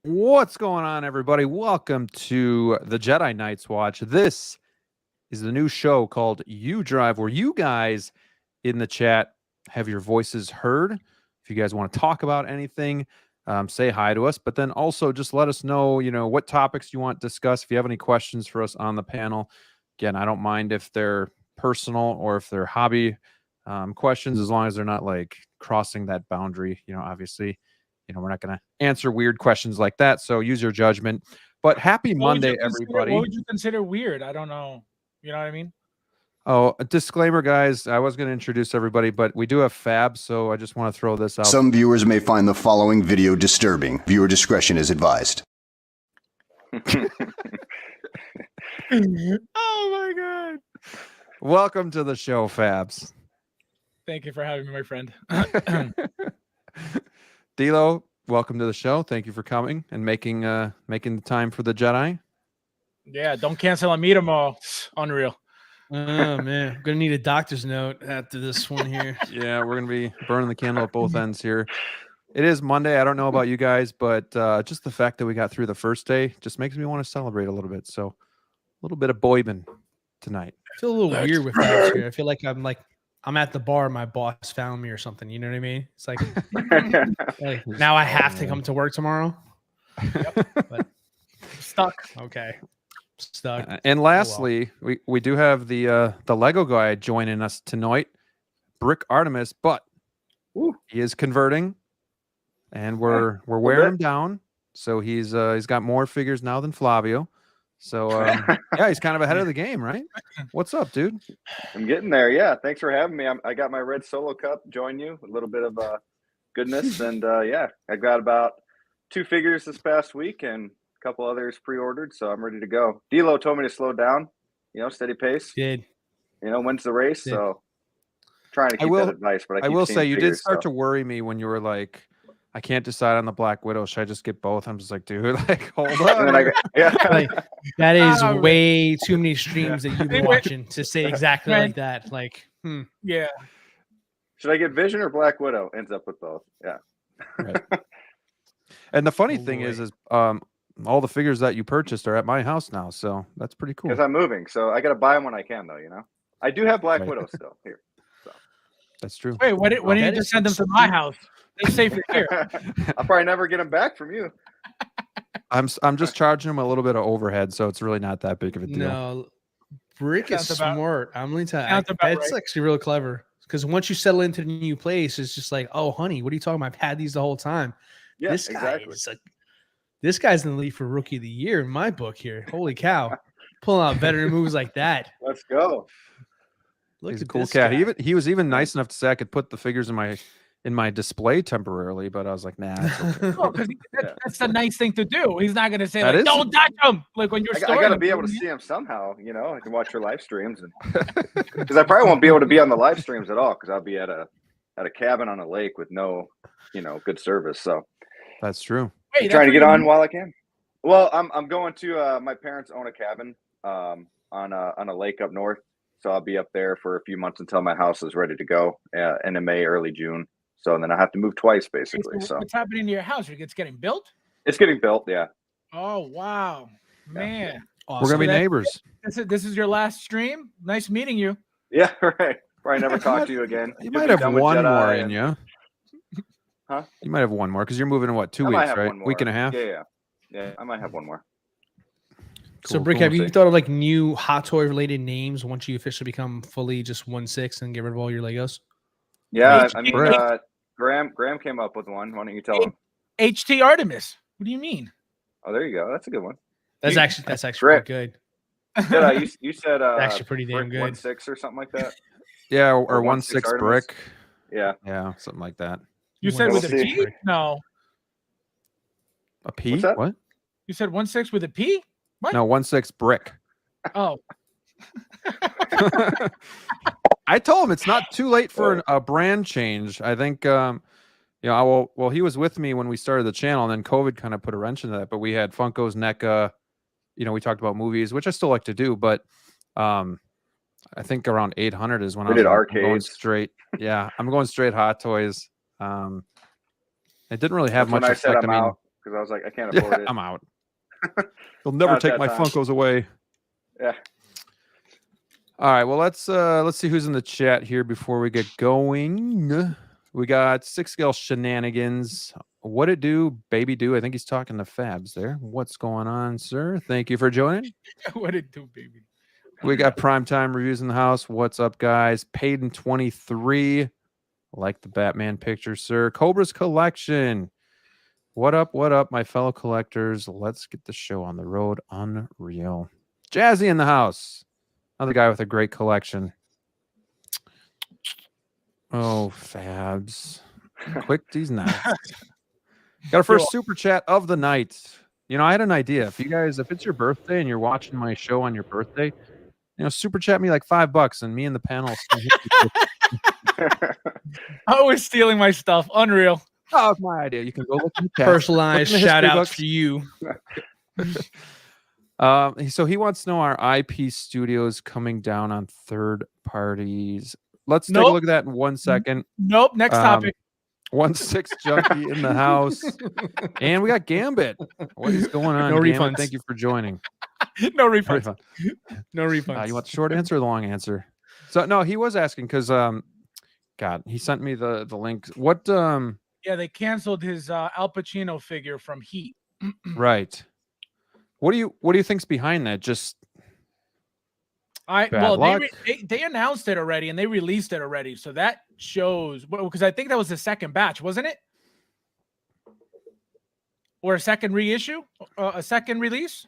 What's going on, everybody? Welcome to the Jedi Knights Watch. This is the new show called You Drive, where you guys in the chat have your voices heard. If you guys want to talk about anything, say hi to us, but then also just let us know, what topics you want discussed. If you have any questions for us on the panel, again, I don't mind if they're personal or if they're hobby questions, as long as they're not like crossing that boundary. Obviously, we're not going to answer weird questions like that. So use your judgment. But happy Monday, everybody. What would you consider weird? I don't know. You know what I mean? Oh, a disclaimer, guys. I was going to introduce everybody, but we do have Fab, so I just want to throw this out. Some viewers may find the following video disturbing. Viewer discretion is advised. Oh my god! Welcome to the show, Fabs. Thank you for having me, my friend. Dilo, welcome to the show. Thank you for coming and making the time for the Jedi. Yeah, don't cancel on me tomorrow. Unreal. Oh man, I'm gonna need a doctor's note after this one here. Yeah, we're gonna be burning the candle at both ends here. It is Monday. I don't know about you guys, but just the fact that we got through the first day just makes me want to celebrate a little bit. So a little bit of boybin tonight. I feel a little weird with that here. I feel like I'm at the bar. My boss found me or something. You know what I mean? It's like now I have to come to work tomorrow. Yep. But Stuck. okay. Stuck. And lastly, we do have the Lego guy joining us tonight, Brick Artemis, but he is converting, and we're wearing him down. So he's got more figures now than Flavio. So yeah, he's kind of ahead of the game, right? What's up, dude? I'm getting there. Yeah, thanks for having me. I got my red Solo Cup. Join you a little bit of goodness, and yeah, I got about 2 figures this past week and couple others pre-ordered, so I'm ready to go. Dilo told me to slow down, steady pace. Did wins the race, so trying to keep that advice. But I will say you did start to worry me when you were like, I can't decide on the Black Widow. Should I just get both? I'm just like, dude, like, hold on. Like, that is way too many streams that you've been watching to say exactly like that. Like, Yeah. Should I get Vision or Black Widow? Ends up with both. Yeah. Right. And the funny thing is all the figures that you purchased are at my house now, so that's pretty cool. Because I'm moving, so I got to buy them when I can, though. I do have Black Widow still here. So. That's true. Wait, when do you just send them to my house? They're safer here. I'll probably never get them back from you. I'm just charging them a little bit of overhead, so it's really not that big of a deal. No, Brick is smart. I'm going to tell you, that's right. actually real clever. Because once you settle into the new place, it's just like, oh, honey, what are you talking about? I've had these the whole time. Yeah, this guy is this guy's in the lead for Rookie of the Year in my book here. Holy cow. Pulling out veteran moves like that. Let's go. He's a cool cat. He was even nice enough to say I could put the figures in my display temporarily, but I was like, nah. Okay. That's the nice thing to do. He's not going to say, don't touch him. Like when you're I got to be able to see him somehow. I can watch your live streams. Because I probably won't be able to be on the live streams at all because I'll be at a cabin on a lake with no, good service. So that's true. Wait, trying to get on while I can. Well, I'm going to my parents own a cabin on a lake up north, so I'll be up there for a few months until my house is ready to go end of May, early June. So then I have to move twice basically. So what's happening to your house? It's getting built? It's getting built, yeah. Oh wow, man! Awesome. We're gonna be neighbors. This is your last stream. Nice meeting you. Yeah, right. Probably never talk to you again. You might have one more in you. Huh? You might have one more because you're moving in 2 weeks, right? Week and a half. Yeah. I might have one more. So, Brick, have you thought of like new Hot Toy related names once you officially become fully just 1/6 and get rid of all your Legos? Yeah, I mean, Graham came up with one. Why don't you tell him? HT Artemis. What do you mean? Oh, there you go. That's a good one. That's actually pretty good. Yeah, you said actually pretty damn good. 1/6 or something like that. Yeah, or 1/6 Brick. Yeah, something like that. You said with a P? No. A P? What? You said 1/6 with a P? What? No, 1/6 Brick. Oh. I told him it's not too late for a brand change. I think, he was with me when we started the channel, and then COVID kind of put a wrench into that. But we had Funko's NECA. We talked about movies, which I still like to do, but I think around 800 is when I was going straight. Yeah, I'm going straight Hot Toys. It didn't really have much effect. because I was like, I can't afford it. I'm out. They'll never Not take that my time. Funkos away. Yeah. All right, well let's see who's in the chat here before we get going. We got Six Gal Shenanigans. What it do, baby do? I think he's talking to Fabs there. What's going on, sir? Thank you for joining. What it do, baby? We got Primetime Reviews in the house. What's up, guys? Payden 23. Like the Batman picture, sir. Cobra's Collection. What up, my fellow collectors? Let's get the show on the road. Unreal. Jazzy in the house. Another guy with a great collection. Oh, Fabs. Quick these nuts. Got our first super chat of the night. You know, I had an idea. If it's your birthday and you're watching my show on your birthday, super chat me like $5 and me and the panel. Always stealing my stuff. Unreal. Oh, it's my idea. You can go look in the chat. Personalized Look in the shout history out books. for you. So he wants to know our IP studios coming down on third parties. Let's take a look at that in 1 second. Nope. Next topic. 1-6 junkie in the house. And we got Gambit. What is going on? No Gambit? refunds. Thank you for joining. No refunds. No refunds. You want the short answer or the long answer? So no, he was asking because God, he sent me the link. What Yeah, they canceled his Al Pacino figure from Heat. right. What do you think's behind that? Just they announced it already and they released it already, so that shows because I think that was the second batch, wasn't it? Or a second reissue, a second release?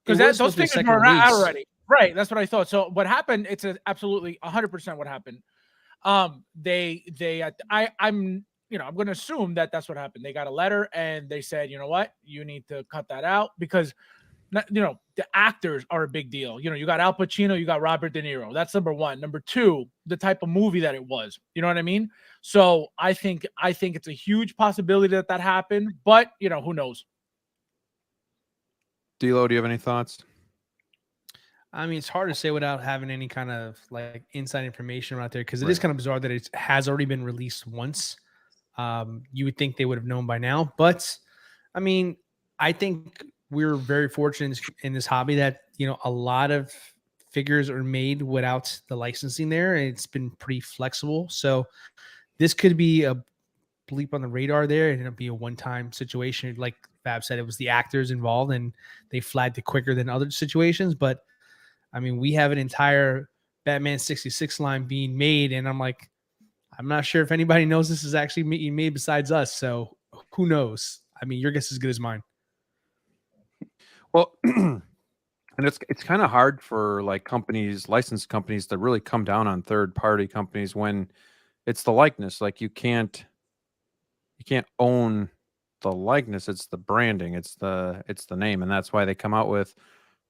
Because those figures were out already, right? That's what I thought. So what happened? It's absolutely 100% what happened. I'm going to assume that that's what happened. They got a letter and they said, you know what, you need to cut that out because, the actors are a big deal. You got Al Pacino, you got Robert De Niro. That's number one. Number two, the type of movie that it was. You know what I mean? So I think it's a huge possibility that happened, but who knows? D-Lo, do you have any thoughts? I mean, it's hard to say without having any kind of like inside information out there because it is kind of bizarre that it has already been released once. You would think they would have known by now, but I mean, I think we're very fortunate in this hobby that, a lot of figures are made without the licensing there, and it's been pretty flexible. So this could be a bleep on the radar there, and it'll be a one-time situation. Like Fab said, it was the actors involved, and they flagged it quicker than other situations. But I mean, we have an entire Batman 66 line being made, and I'm not sure if anybody knows this is actually being made besides us. So who knows? I mean, your guess is as good as mine. Well, and it's kind of hard for like licensed companies to really come down on third party companies when it's the likeness. Like you can't own the likeness. It's the branding. It's the name. And that's why they come out with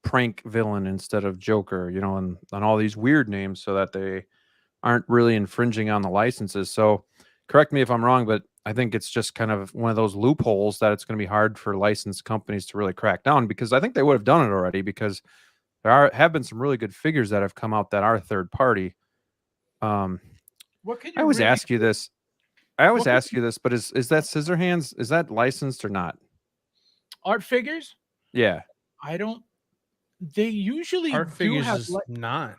prank villain instead of Joker, and all these weird names so that they aren't really infringing on the licenses. So correct me if I'm wrong, but I think it's just kind of one of those loopholes that it's going to be hard for licensed companies to really crack down, because I think they would have done it already, because there have been some really good figures that have come out that are third party. What can you I always ask you this. But is that Scissorhands? Is that licensed or not? Art figures? Yeah. I don't. They usually Art do figures have is not.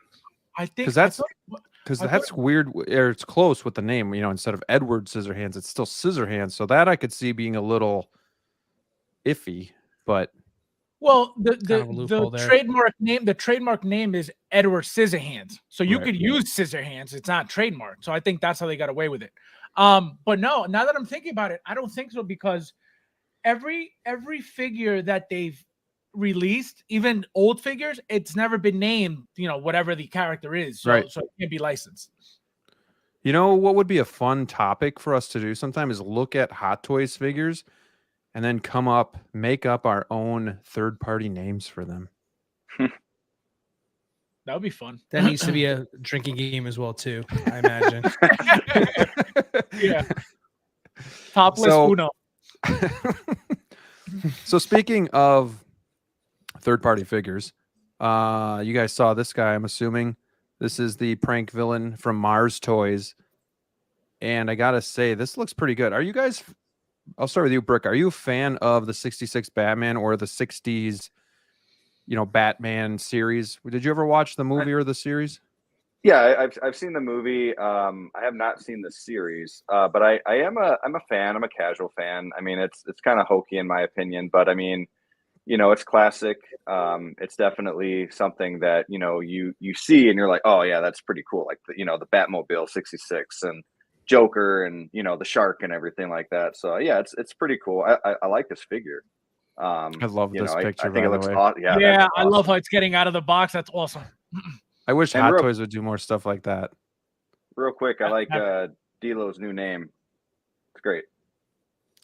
I think because that's weird. Or it's close with the name. Instead of Edward Scissorhands, it's still Scissorhands. So that I could see being a little iffy. But the trademark name is Edward Scissorhands. So you could use Scissorhands. It's not trademarked. So I think that's how they got away with it. But no, now that I'm thinking about it, I don't think so, because every figure that they've released, even old figures, it's never been named, whatever the character is. So it can't be licensed. What would be a fun topic for us to do sometime is look at Hot Toys figures and then make up our own third-party names for them. That would be fun. That needs to be a drinking game as well, too, I imagine. Yeah. Topless Uno. So speaking of third-party figures, you guys saw this guy, I'm assuming. This is the prank villain from Mars Toys. And I got to say, this looks pretty good. Are you guys I'll start with you, Brick. Are you a fan of the 66 Batman or the 60s, Batman series? Did you ever watch the movie or the series? Yeah, I've seen the movie. I have not seen the series, but I'm a fan. I'm a casual fan. I mean, it's kind of hokey in my opinion, but I mean, it's classic. It's definitely something that you see and you're like, oh yeah, that's pretty cool. Like the Batmobile 66 and Joker and the shark and everything like that. So yeah, it's pretty cool. I like this figure. I love this picture. I think it looks way. awesome. Yeah, yeah, awesome. I love how it's getting out of the box. That's awesome. I wish And Hot Toys would do more stuff like that. Real quick, I like D'Lo's new name. It's great.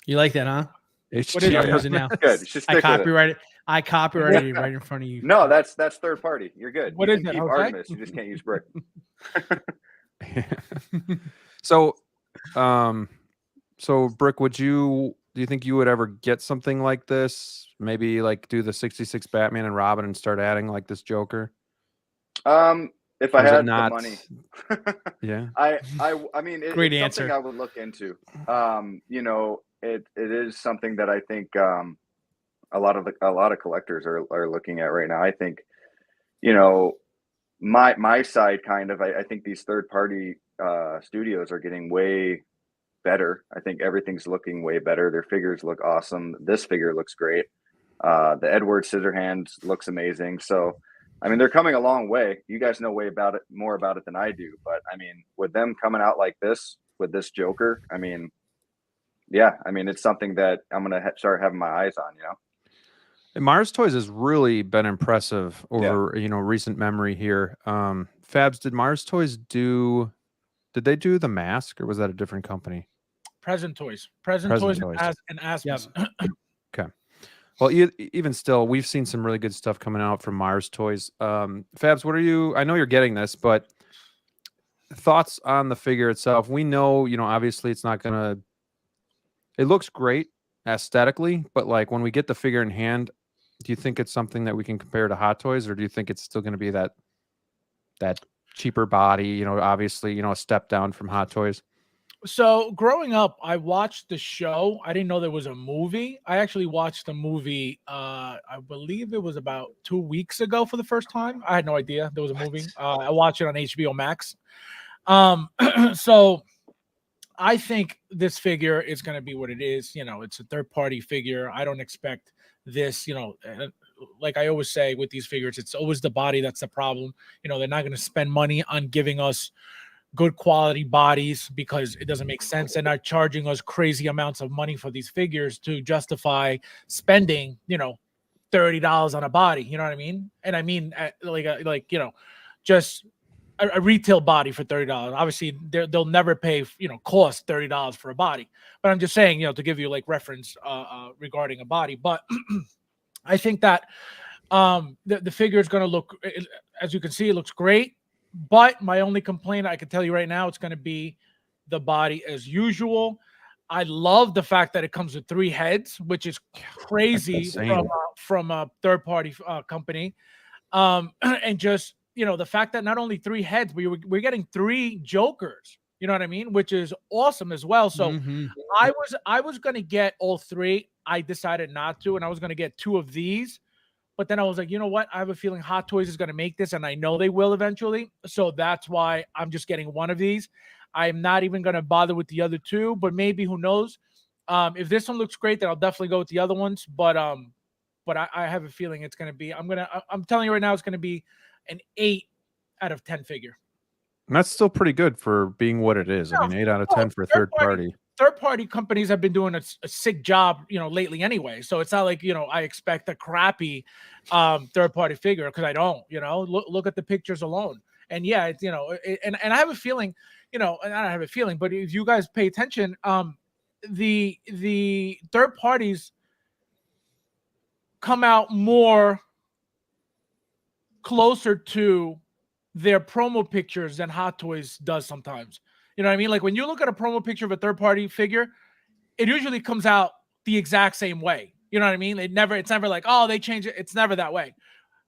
You like that, huh? What is it now? Good. I copyrighted it right in front of you. No, that's third party. You're good. What is it? Keep Artemis. You just can't use Brick. So Brick, do you think you would ever get something like this? Maybe like do the 66 Batman and Robin and start adding like this Joker? If I had the money, yeah. I mean, Great it's answer. something I would look into. It is something that I think a lot of collectors are looking at right now. I think, my side kind of. I think these third party studios are getting way better. I think everything's looking way better. Their figures look awesome. This figure looks great. The Edward Scissorhands looks amazing. So, I mean, they're coming a long way. You guys know more about it than I do. But I mean, with them coming out like this with this Joker, I mean, yeah, I mean, it's something that I'm gonna start having my eyes on. And Mars Toys has really been impressive over recent memory here. Fabs, did Mars Toys Did they do the mask, or was that a different company? Present Toys and Asmus. Yep. Okay. Well, even still, we've seen some really good stuff coming out from Mars Toys. Fabs, I know you're getting this, but thoughts on the figure itself? We know, obviously it's not gonna. It looks great aesthetically, but like when we get the figure in hand, do you think it's something that we can compare to Hot Toys, or do you think it's still going to be that cheaper body? Obviously, a step down from Hot Toys. So growing up, I watched the show. I didn't know there was a movie. I actually watched the movie. I believe it was about 2 weeks ago for the first time. I had no idea there was a movie. I watched it on HBO Max. So I think this figure is going to be what it is. It's a third-party figure. I don't expect this. Like I always say with these figures, it's always the body that's the problem. They're not going to spend money on giving us good quality bodies because it doesn't make sense. They're not charging us crazy amounts of money for these figures to justify spending, $30 on a body. You know what I mean? And I mean, just a retail body for $30. Obviously, they'll never pay, cost $30 for a body. But I'm just saying, to give you like reference regarding a body. But I think that the figure is going to look, as you can see, it looks great. But my only complaint, I can tell you right now, it's going to be the body as usual. I love the fact that it comes with 3 heads, which is crazy from a third-party company. And just, the fact that not only 3 heads, but we're getting 3 Jokers, you know what I mean? Which is awesome as well. So I was going to get all 3. I decided not to, and I was going to get 2 of these. But then I was like, you know what? I have a feeling Hot Toys is going to make this, and I know they will eventually. So that's why I'm just getting 1 of these. I'm not even going to bother with the other 2, but maybe, who knows? If this one looks great, then I'll definitely go with the other ones. But I have a feeling it's going to be. I'm telling you right now, it's going to be an 8 out of 10 figure. And that's still pretty good for being what it is. I mean, 8 out of 10 for a third party. Third-party companies have been doing a sick job, lately anyway. So it's not like, I expect a crappy third-party figure, because I don't, look at the pictures alone. And yeah, it's, and I have a feeling, and I don't have a feeling, but if you guys pay attention, the third parties come out more closer to their promo pictures than Hot Toys does sometimes. You know what I mean? Like when you look at a promo picture of a third-party figure, it usually comes out the exact same way. You know what I mean? It's never like, oh, they change it. It's never that way.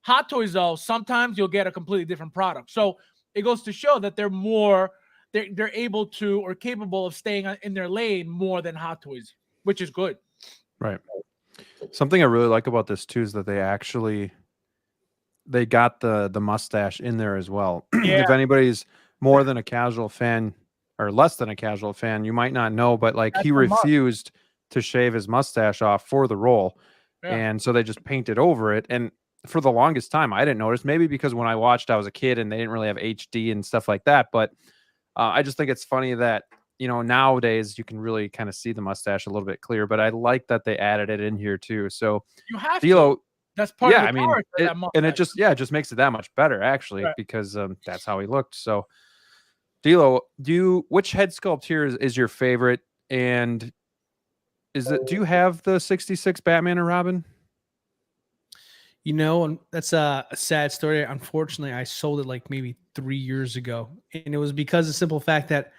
Hot Toys, though, sometimes you'll get a completely different product. So it goes to show that they're able to or capable of staying in their lane more than Hot Toys, which is good. Right. Something I really like about this too is that they got the mustache in there as well. Yeah. If anybody's more than a casual fan or less than a casual fan, you might not know, but like That's he a must. refused to shave his mustache off for the role. Yeah. And so they just painted over it. And for the longest time, I didn't notice, maybe because when I watched, I was a kid and they didn't really have HD and stuff like that. But I just think it's funny that, nowadays you can really kind of see the mustache a little bit clear, but I like that they added it in here too. So You have D'Lo, to. That's part yeah, of I the mean, character. it, that and it mustache. just makes it that much better actually, Right. because that's how he looked. So D'Lo, which head sculpt here is your favorite? And do you have the 66 Batman and Robin? And that's a sad story. Unfortunately, I sold it like maybe 3 years ago. And it was because of the simple fact that,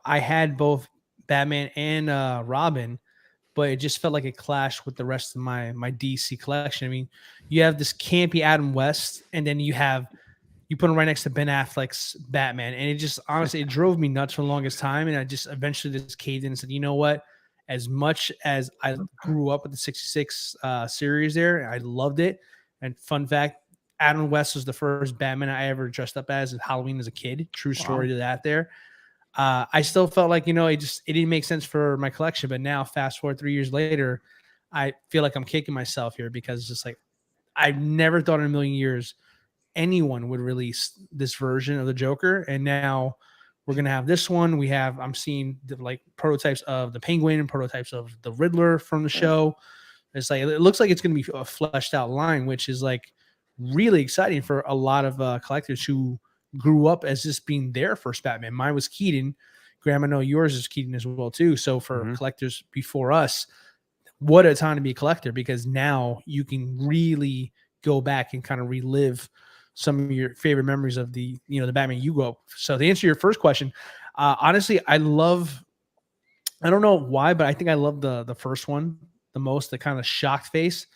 I had both Batman and Robin, but it just felt like a clash with the rest of my DC collection. I mean, you have this campy Adam West, and then you put him right next to Ben Affleck's Batman. And it just, honestly, it drove me nuts for the longest time. And I just eventually just caved in and said, you know what? As much as I grew up with the 66 series there, I loved it. And fun fact, Adam West was the first Batman I ever dressed up as Halloween as a kid. True story to that there. I still felt like, it didn't make sense for my collection. But now, fast forward 3 years later, I feel like I'm kicking myself here because it's just like I never thought in a million years anyone would release this version of the Joker. And now we're going to have this one. I'm seeing like prototypes of the Penguin and prototypes of the Riddler from the show. It's like, it looks like it's going to be a fleshed out line, which is like really exciting for a lot of collectors who grew up as this being their first Batman. Mine was Keaton. Graham, I know yours is Keaton as well too. So for collectors before us, what a time to be a collector, because now you can really go back and kind of relive some of your favorite memories of the Batman you grew up. So to answer your first question, honestly, I don't know why, but I think I love the first one the most, the kind of shocked face,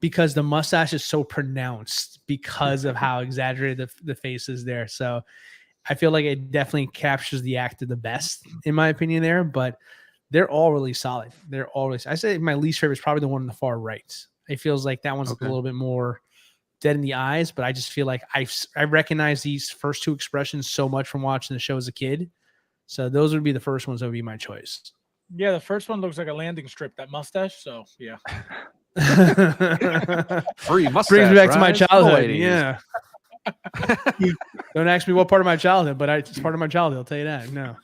because the mustache is so pronounced because of how exaggerated the face is there. So I feel like it definitely captures the actor the best, in my opinion there, but they're all really solid. I say my least favorite is probably the one on the far right. It feels like that one's a little bit more dead in the eyes, but I just feel like I recognize these first two expressions so much from watching the show as a kid. So those would be the first ones that would be my choice. Yeah, the first one looks like a landing strip, that mustache. So yeah. Free mustache brings me back to my right? childhood. Ladies. Yeah. Don't ask me what part of my childhood, but it's part of my childhood. I'll tell you that. No.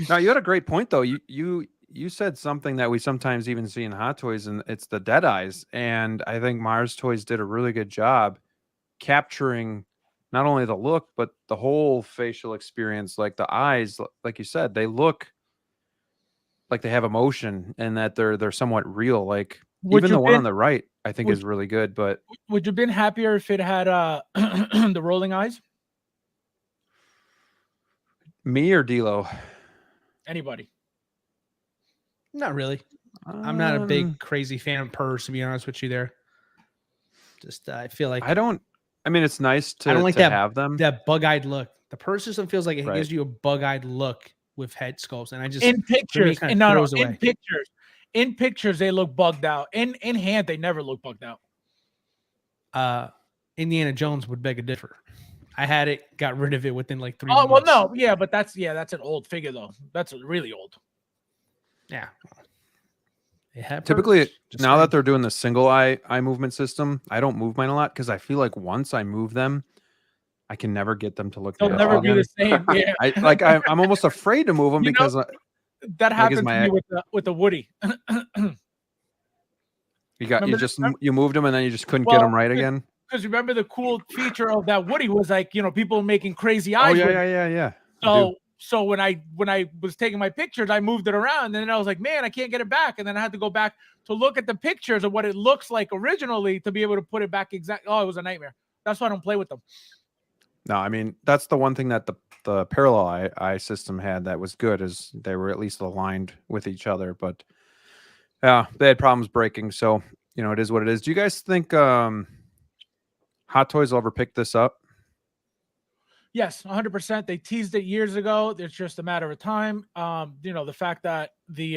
Now you had a great point though. You said something that we sometimes even see in Hot Toys, and it's the dead eyes. And I think Mars Toys did a really good job capturing not only the look, but the whole facial experience. Like the eyes, like you said, they look like they have emotion and that they're somewhat real. Like even the one on the right, I think is really good. But would you have been happier if it had the rolling eyes? Me or D'Lo? Anybody? Not really. I'm not a big crazy fan of purrs, to be honest with you there. Just I feel like I mean, it's nice to, I don't like that, have them. That bug-eyed look. The purr system feels like it gives you a bug-eyed look with head sculpts, and I just in pictures, and no, in pictures they look bugged out. In hand, they never look bugged out. Indiana Jones would beg a differ. I had it, got rid of it within like 3 months. Well, no, yeah, but that's an old figure though. That's really old. Yeah. Typically, now that they're doing the single eye movement system, I don't move mine a lot because I feel like once I move them, I can never get them to look. They'll never be the same. Yeah. I'm almost afraid to move them because that happened to me with the Woody. You moved them and then you just couldn't get them right again. Because remember the cool feature of that Woody was like, people making crazy eyes. Oh yeah. So when I was taking my pictures, I moved it around, and then I was like, man, I can't get it back. And then I had to go back to look at the pictures of what it looks like originally to be able to put it back exactly. Oh, it was a nightmare. That's why I don't play with them. No, I mean, that's the one thing that the parallel eye system had that was good, is they were at least aligned with each other. But yeah, they had problems breaking. So, it is what it is. Do you guys think Hot Toys will ever pick this up? Yes, 100%. They teased it years ago. It's just a matter of time. The fact that the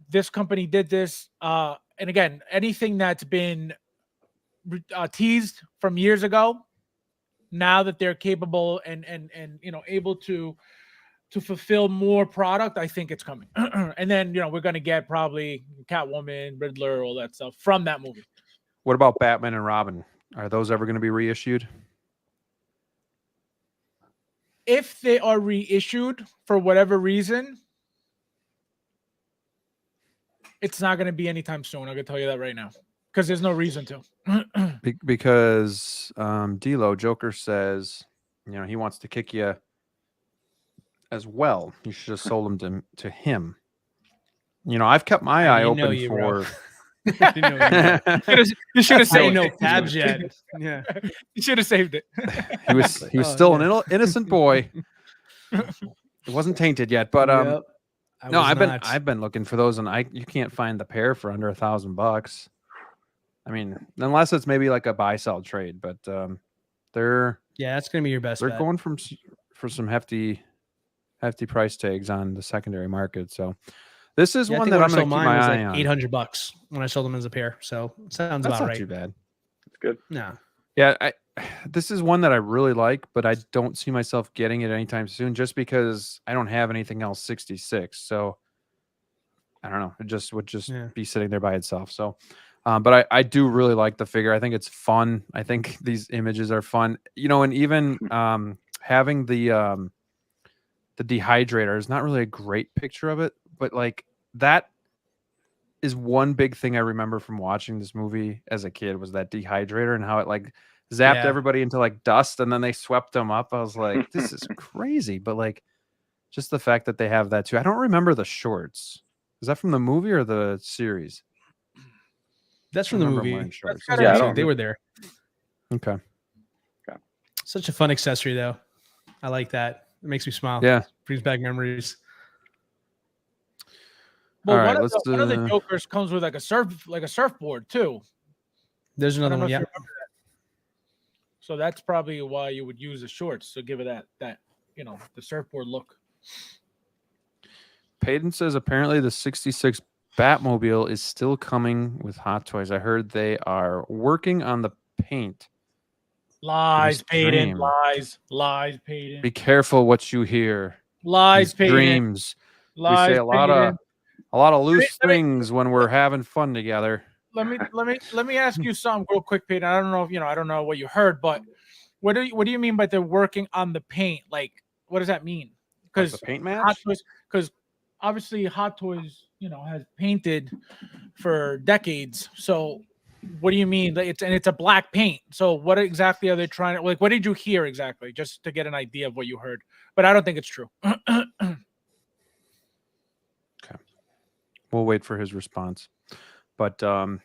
this company did this. And again, anything that's been teased from years ago, now that they're capable and able to fulfill more product, I think it's coming. And then we're gonna get probably Catwoman, Riddler, all that stuff from that movie. What about Batman and Robin? Are those ever going to be reissued? If they are reissued for whatever reason, it's not going to be anytime soon. I can tell you that right now, because there's no reason to. Because D'Lo Joker says, he wants to kick you as well. You should have sold them to him. I've kept my eye open for. You should have saved no tabs yet. Yeah, you should have saved it. He was still an innocent boy. It wasn't tainted yet, but no, I've been looking for those, and you can't find the pair for under $1,000. I mean, unless it's maybe like a buy sell trade, but that's gonna be your best. They're bet. going for some hefty price tags on the secondary market. So this is one that I'm going to keep my eye on. $800 when I sold them as a pair. So it sounds about right. Too bad. It's good. No. Yeah, this is one that I really like, but I don't see myself getting it anytime soon, just because I don't have anything else 66. So I don't know. It would just be sitting there by itself. So, but I do really like the figure. I think it's fun. I think these images are fun. And even having the dehydrator is not really a great picture of it, but like that is one big thing I remember from watching this movie as a kid, was that dehydrator and how it like zapped everybody into like dust and then they swept them up. I was like, this is crazy. But like just the fact that they have that too. I don't remember the shorts. Is that from the movie or the series? That's from the movie. Yeah, they were there. Okay. Such a fun accessory though. I like that. It makes me smile. Yeah. Brings back memories. Well, one of the Jokers comes with like a surfboard too. There's another one, yeah. So that's probably why you would use the shorts to give it that the surfboard look. Payton says apparently the 66 Batmobile is still coming with Hot Toys. I heard they are working on the paint. Lies, Payton. Lies, Payton. Be careful what you hear. Lies, Payton. Dreams. Lies, we say a lot of loose things when we're having fun together. Let me ask you something real quick, Payton. I don't know if I don't know what you heard, but what do you mean by they're working on the paint? Like, what does that mean? Because the paint match. Because obviously Hot Toys, has painted for decades. So what do you mean? It's a black paint. So what exactly are they trying to like? What did you hear exactly? Just to get an idea of what you heard. But I don't think it's true. Okay. We'll wait for his response. But the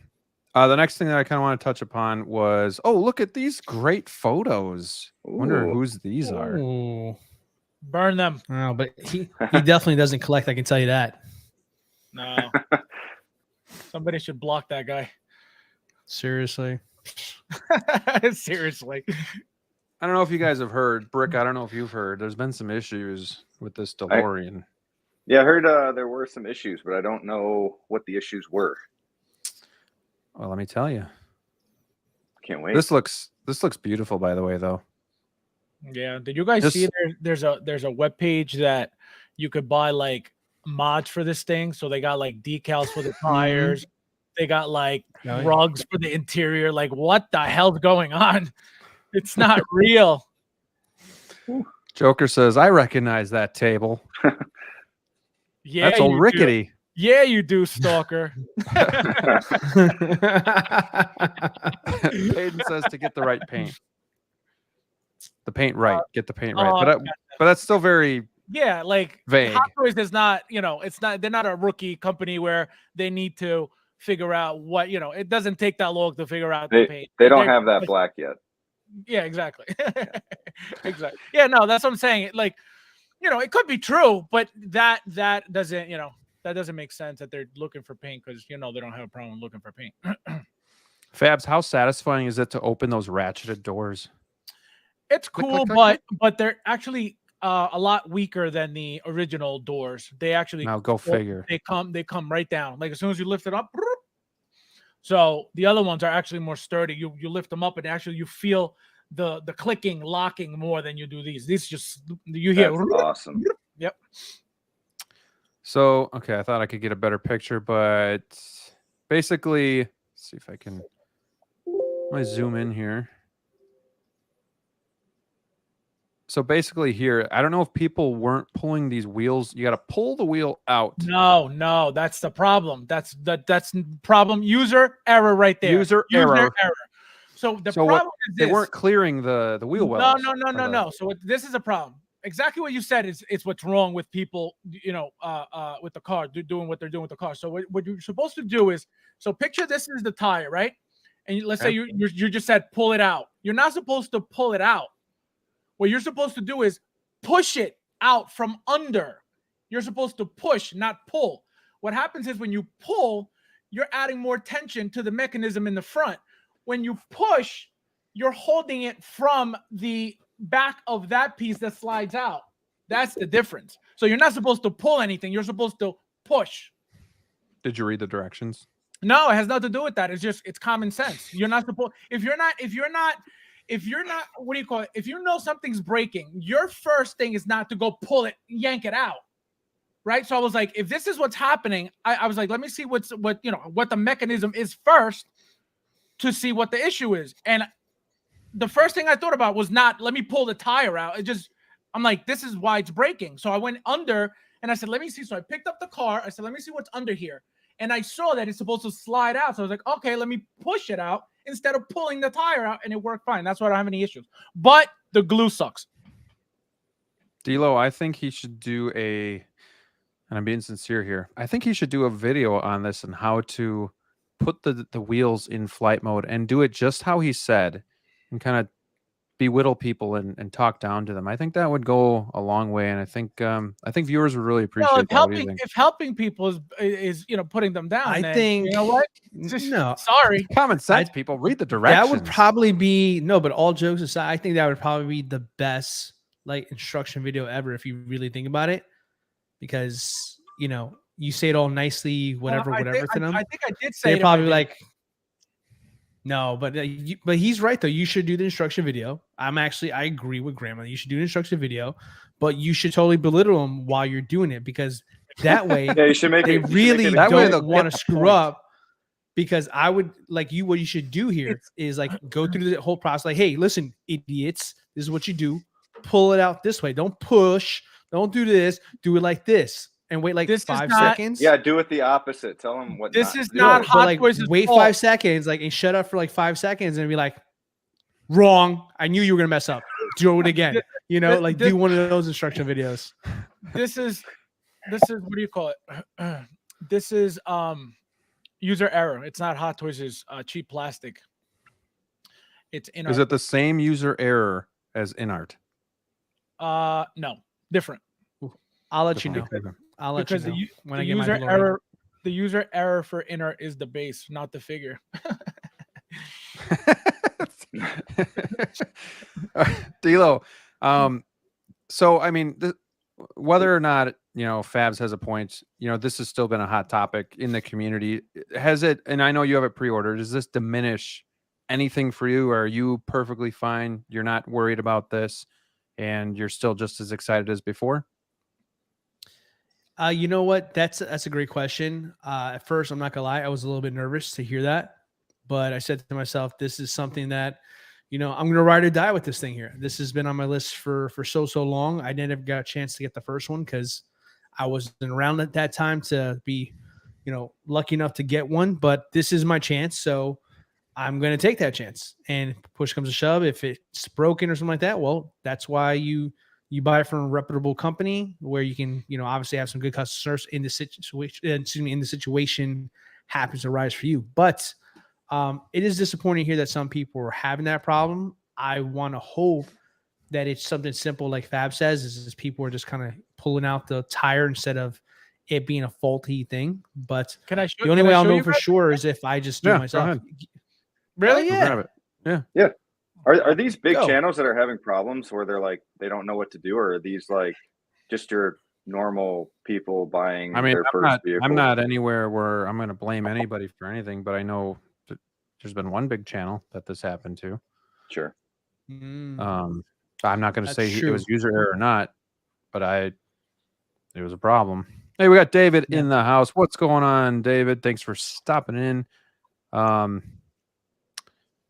next thing that I kind of want to touch upon was, look at these great photos. Ooh. Wonder whose these are. Ooh. Burn them. Oh, but he definitely doesn't collect. I can tell you that. No. Somebody should block that guy. Seriously. Seriously. I don't know if you guys have heard, Brick. I don't know if you've heard. There's been some issues with this DeLorean. I heard there were some issues, but I don't know what the issues were. Well, let me tell you. Can't wait. This looks beautiful, by the way, though. Yeah. Did you guys see there's a web page that you could buy like mods for this thing? So they got like decals for the tires. They got like rugs for the interior. Like, what the hell's going on? It's not real. Joker says, I recognize that table. Yeah, that's old rickety. Do. Yeah, you do, stalker. Payton says to get the right paint. The paint right. Get the paint right. But that's still very like vague. Hot Toys is not, they're not a rookie company where they need to figure out what, it doesn't take that long to figure out the paint. They don't have that black yet. Yeah, exactly. Exactly. Yeah, no, that's what I'm saying. Like, it could be true, but that doesn't, that doesn't make sense that they're looking for paint because, they don't have a problem looking for paint. Fabs, how satisfying is it to open those ratcheted doors? It's cool, but they're actually, a lot weaker than the original doors. They actually Now go figure. They come right down. Like as soon as you lift it up. So the other ones are actually more sturdy. You lift them up and actually you feel the clicking, locking more than you do these. These just you hear. That's awesome. Yep. So, okay, I thought I could get a better picture, but basically, let's see if I can. Let me zoom in here. So basically here, I don't know if people weren't pulling these wheels. You got to pull the wheel out. No, that's the problem. That's problem. User error right there. User error. So the problem is they weren't clearing the wheel wells. No. So this is a problem. Exactly what you said is what's wrong with people, with the car doing what they're doing with the car. So what you're supposed to do is, so picture this is the tire, right? And let's say you just said pull it out. You're not supposed to pull it out. What you're supposed to do is push it out from under. You're supposed to push, not pull. What happens is when you pull, you're adding more tension to the mechanism in the front. When you push, you're holding it from the back of that piece that slides out. That's the difference. So you're not supposed to pull anything. You're supposed to push. Did you read the directions? No, it has nothing to do with that. It's common sense. You're not supposed, if you're not, what do you call it? If you know something's breaking, your first thing is not to go pull it, yank it out. Right. So I was like, if this is what's happening, I was like, let me see what the mechanism is first to see what the issue is. And the first thing I thought about was not, let me pull the tire out. I'm like, this is why it's breaking. So I went under and I said, let me see. So I picked up the car. I said, let me see what's under here. And I saw that it's supposed to slide out. So I was like, okay, let me push it out instead of pulling the tire out. And it worked fine. That's why I don't have any issues. But the glue sucks. D'Lo, I think he should do and I'm being sincere here, I think he should do a video on this and how to put the wheels in flight mode and do it just how he said and kind of belittle people and talk down to them. I think that would go a long way, and I think viewers would really appreciate that. If helping people is putting them down, I think, you know what? No, sorry, common sense. People read the directions. That would probably be but all jokes aside, I think that would probably be the best instruction video ever if you really think about it, because you say it all nicely, whatever to them. I think I did say they're probably like. No, but he's right though. You should do the instruction video. I agree with Grandma. You should do an instruction video, but you should totally belittle them while you're doing it, because that way you should make they it, really that don't want to screw up. Because I would what you should do here is go through the whole process. Like, hey, listen, idiots, this is what you do. Pull it out this way. Don't push. Don't do this. Do it like this. And wait 5 seconds. Yeah, do it the opposite. Tell them what. This is not Hot Toys. Wait 5 seconds, and shut up for 5 seconds, and be like, wrong. I knew you were gonna mess up. Do it again. Do one of those instruction videos. This is what do you call it? This is user error. It's not Hot Toys' cheap plastic. It's in. Is it the same user error as InArt? No, different. I'll let you know. I'll let you know when I get my error. The user error for InArt is the base, not the figure. D'Lo, so I mean, whether or not Fabs has a point, this has still been a hot topic in the community. Has it? And I know you have it pre-ordered. Does this diminish anything for you? Or are you perfectly fine? You're not worried about this, and you're still just as excited as before? You know what? That's a great question. At first, I'm not gonna lie, I was a little bit nervous to hear that, but I said to myself, this is something that, I'm gonna ride or die with this thing here. This has been on my list for so long. I never got a chance to get the first one because I wasn't around at that time to be, lucky enough to get one. But this is my chance, so I'm gonna take that chance. And if push comes to shove, if it's broken or something like that, well, that's why you buy it from a reputable company where you can, obviously have some good customer service in the situation happens to arise for you. But it is disappointing here that some people are having that problem. I want to hope that it's something simple, like Fab says, is people are just kind of pulling out the tire instead of it being a faulty thing. But the only way I'll know for sure is if I just do it myself. Really? Yeah. Yeah. Are these big Go. channels that are having problems where they're like they don't know what to do, or are these like just your normal people buying I mean, their first vehicle? I'm not anywhere where I'm going to blame anybody for anything, but I know that there's been one big channel that this happened to. Sure. Mm, I'm not going to That's say it true. was user error or not, but it was a problem. Hey, we got David in the house. What's going on, David? Thanks for stopping in.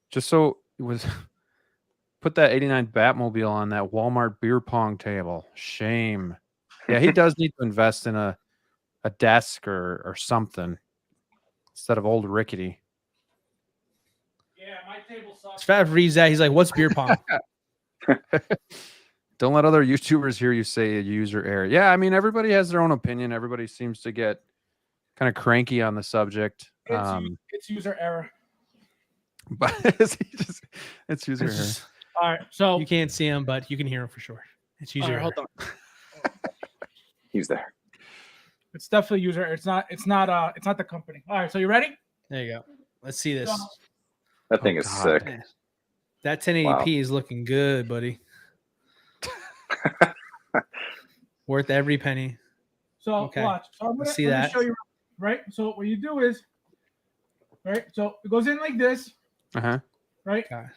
Just so it was put that 89 Batmobile on that Walmart beer pong table. Shame. Yeah, he does need to invest in a desk or something instead of old rickety. Yeah, my table sucks. Fab reads that. He's like, what's beer pong? Don't let other YouTubers hear you say a user error. Yeah, I mean, everybody has their own opinion. Everybody seems to get kind of cranky on the subject. It's user error. But it's user error. All right, so You can't see him, but you can hear him for sure. It's user all right, error. hold on. He's there. It's definitely user error. It's not the company. All right, so you ready? There you go. Let's see this. That thing is God. sick. Man, that 1080p is looking good, buddy. Worth every penny. So Okay. watch. So I'm Let's see gonna that. show you. Right. So what you do is, right. So it goes in like this. Uh-huh. Right. God,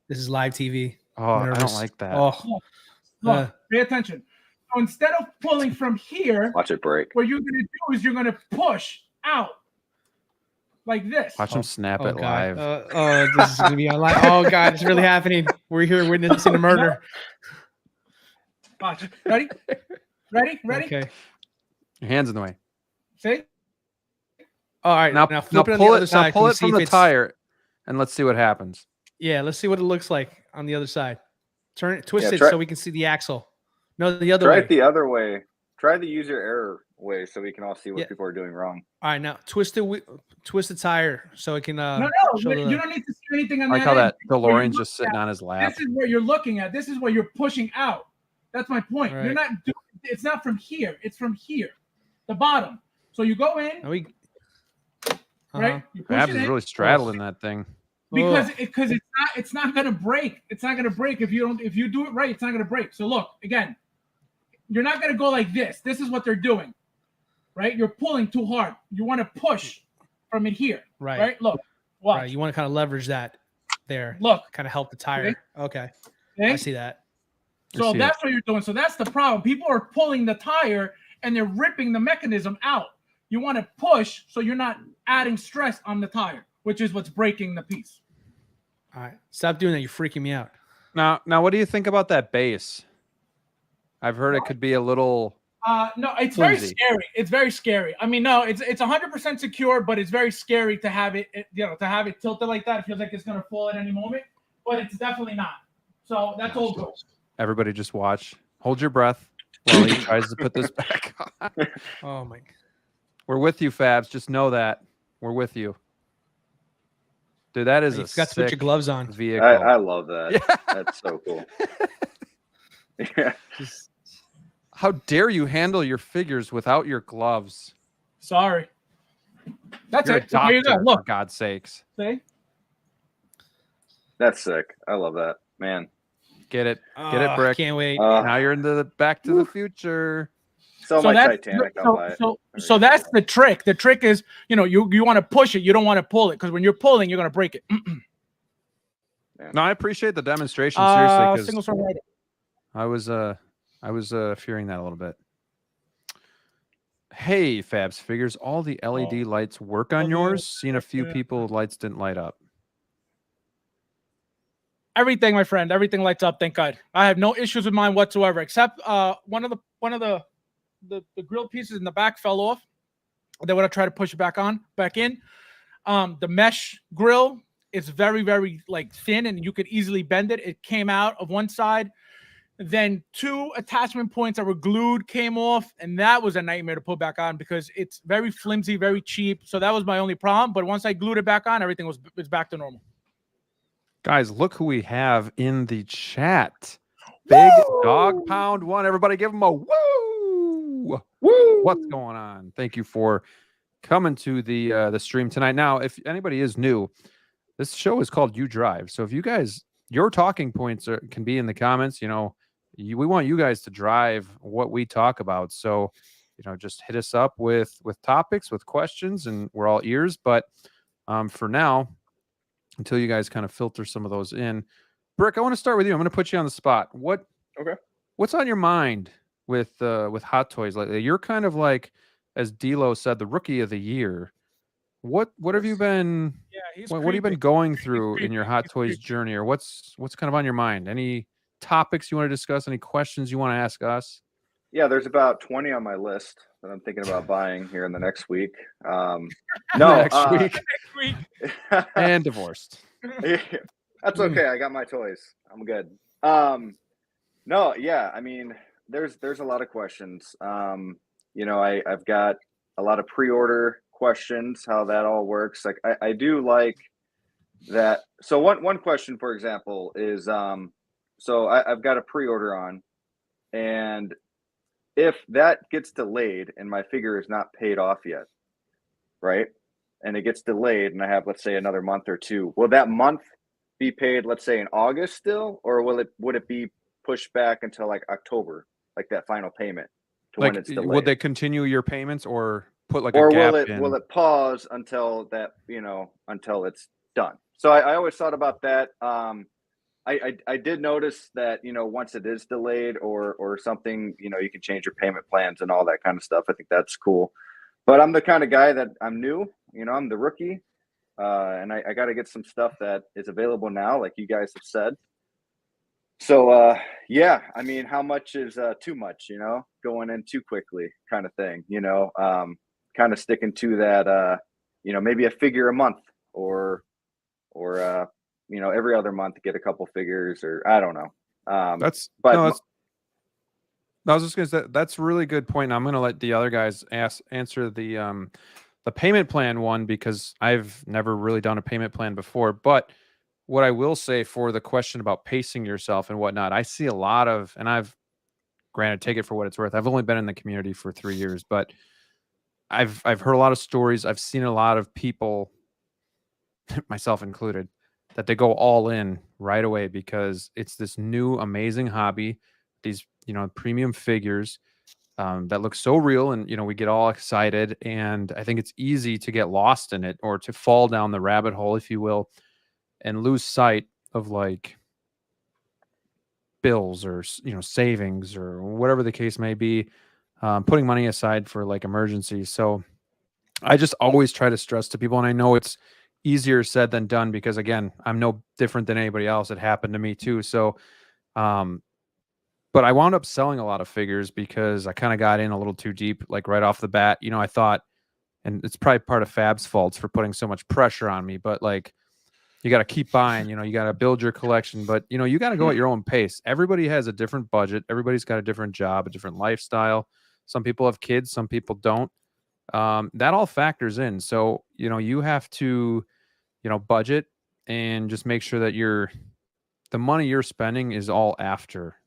this is live TV. Oh, I don't Nervous. like that. Oh, Look, pay attention. So instead of pulling from here, Watch it break. what you're gonna do is you're gonna push out like this. Watch him snap it God. live. This is gonna be on live. Oh God, it's really happening. We're here witnessing a murder. Watch. Ready? Ready? Ready? Okay. Your hands in the way. See? All right. Now Flip it on pull the it. other side. Now pull Can you it see from if the it's- tire, and let's see what happens. Yeah, let's see what it looks like on the other side. Turn it, twist Yeah, it try- so we can see the axle. No, the other Try way. it the other way. Try the user error way so we can all see what Yeah. people are doing wrong. All right, now twist the tire so it can. No, show you don't need to see anything on I like that how end. that Where DeLorean's you just look sitting at, on his lap. This is what you're looking at. This is what you're pushing out. That's my point. Right. You're not. It's not from here. It's from here, the bottom. So you go in, Are we? right? You push Babs it is in really straddling that thing. because it's not gonna break. It's not gonna break if you do it right. It's not gonna break. So look again. You're not gonna go like this. This is what they're doing, right? You're pulling too hard. You want to push from it here, Right. right? Look, watch. Right. You want to kind of leverage that there. Look. Kind of help the tire. Okay. Okay? I see that. So see that's what you're doing. So that's the problem. People are pulling the tire and they're ripping the mechanism out. You want to push so you're not adding stress on the tire, which is what's breaking the piece. All right. Stop doing that. You're freaking me out. Now, what do you think about that base? I've heard it could be a little. No, it's very flimsy. scary. It's very scary. I mean, no, it's 100% secure, but it's very scary to have it, to have it tilted like that. It feels like it's gonna fall at any moment, but it's definitely not. So that's all good. Everybody, just watch. Hold your breath while he tries to put this back on. Oh my. We're with you, Fabs. Just know that we're with you, dude. That is You a forgot to put your sick gloves on. vehicle. I love that. Yeah. That's so cool. Yeah. How dare you handle your figures without your gloves? Sorry. That's You're it. a So there you doctor, go. Look, for God's sakes. see? That's sick. I love that. Man. Get it, Brick. Can't wait. Now you're in the Back to the Future. So my that's Titanic, I'll buy it. So that's the trick. The trick is, you want to push it. You don't want to pull it because when you're pulling, you're going to break it. No, I appreciate the demonstration seriously Single because sword rider. I was fearing that a little bit. Hey, Fabs figures, all the LED lights work on yours. Seen a few people lights didn't light up. Everything, my friend, everything lights up. Thank God. I have no issues with mine whatsoever, except one of the grill pieces in the back fell off. Then when I try to push it back in, the mesh grill is very, very like thin, and you could easily bend it. It came out of one side. Then 2 attachment points that were glued came off, and that was a nightmare to put back on because it's very flimsy, very cheap. So that was my only problem. But once I glued it back on, everything was back to normal. Guys, look who we have in the chat. Big Dog Pound 1. Everybody give him a woo! Woo! What's going on? Thank you for coming to the stream tonight. Now, if anybody is new, this show is called You Drive. So if you guys your talking points can be in the comments. We want you guys to drive what we talk about. So, just hit us up with topics, with questions, and we're all ears. But for now, until you guys kind of filter some of those in, Brick, I want to start with you. I'm going to put you on the spot. What's on your mind with Hot Toys lately? You're kind of like, as D'Lo said, the rookie of the year. What have you been? Yeah, what have you been going through in your Hot He's Toys creeping. journey, or what's kind of on your mind? Any topics you want to discuss? Any questions you want to ask us? Yeah, there's about 20 on my list that I'm thinking about buying here in the next week. Next week. Next week. And divorced. That's okay. I got my toys. I'm good. No, yeah. I mean, there's a lot of questions. I've got a lot of pre-order questions, how that all works. Like I do like that. So one question, for example, is so I've got a pre-order on, and if that gets delayed and my figure is not paid off yet, right? And it gets delayed and I have, let's say, another month or two, will that month be paid, let's say, in August still, or would it be pushed back until like October, like that final payment to when it's delayed? Would they continue your payments or put like Or a gap in? will it pause until that, until it's done? So I always thought about that. I did notice that, once it is delayed or something, you can change your payment plans and all that kind of stuff. I think that's cool. But I'm the kind of guy that I'm new, I'm the rookie. And I got to get some stuff that is available now, like you guys have said. So, yeah, I mean, how much is too much, going in too quickly kind of thing, kind of sticking to that, maybe a figure a month or every other month to get a couple figures, or I don't know. I was just going to say, that's a really good point. I'm going to let the other guys answer the payment plan one, because I've never really done a payment plan before. But what I will say for the question about pacing yourself and whatnot, I see a lot of, and granted, take it for what it's worth. I've only been in the community for 3 years, but I've heard a lot of stories. I've seen a lot of people, myself included, that they go all in right away because it's this new amazing hobby, these premium figures that look so real, and we get all excited, and I think it's easy to get lost in it, or to fall down the rabbit hole, if you will, and lose sight of like bills or savings or whatever the case may be, putting money aside for like emergencies. So I just always try to stress to people, and I know it's easier said than done, because again, I'm no different than anybody else. It happened to me too. So, but I wound up selling a lot of figures because I kind of got in a little too deep, like right off the bat. I thought, and it's probably part of Fab's faults for putting so much pressure on me, but like, you got to keep buying, you got to build your collection, but you got to go at your own pace. Everybody has a different budget. Everybody's got a different job, a different lifestyle. Some people have kids, some people don't. That all factors in. So, you have to, budget and just make sure that the money you're spending is all after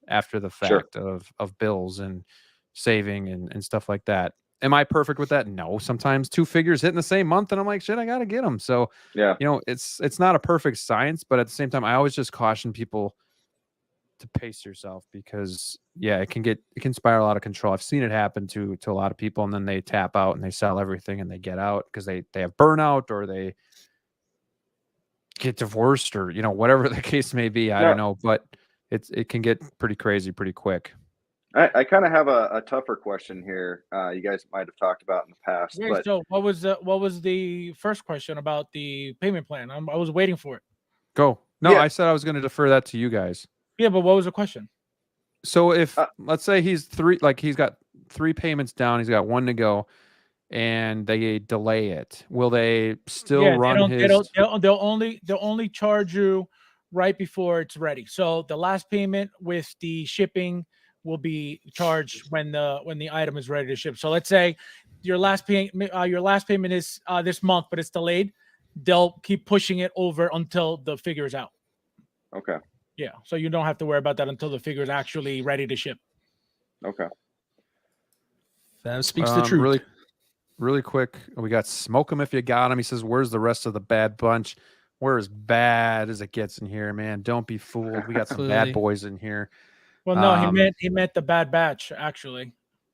the fact of bills and saving and stuff like that. Am I perfect with that? No. Sometimes 2 figures hit in the same month and I'm like, shit, I got to get them. So, yeah, it's not a perfect science, but at the same time, I always just caution people to pace yourself, because it can spiral out of control. I've seen it happen to a lot of people, and then they tap out and they sell everything and they get out because they have burnout, or they get divorced, or whatever the case may be. I don't know, but it can get pretty crazy pretty quick. I kind of have a tougher question here. You guys might have talked about in the past. Wait, but so what was the first question about the payment plan? I was waiting for it. Go. No, Yeah. I said I was going to defer that to you guys. Yeah, but what was the question? So if let's say he's got 3 payments down, he's got 1 to go, and they delay it, will they still run They'll only charge you right before it's ready. So the last payment with the shipping will be charged when the item is ready to ship. So let's say your last payment is this month, but it's delayed. They'll keep pushing it over until the figure is out. Okay. Yeah. So you don't have to worry about that until the figure is actually ready to ship. Okay. That speaks the truth. Really quick. We got Smoke 'em if you got him. He says, where's the rest of the Bad Bunch? We're as bad as it gets in here, man. Don't be fooled. We got some Absolutely. bad boys in here. Well, no, he meant the Bad Batch actually.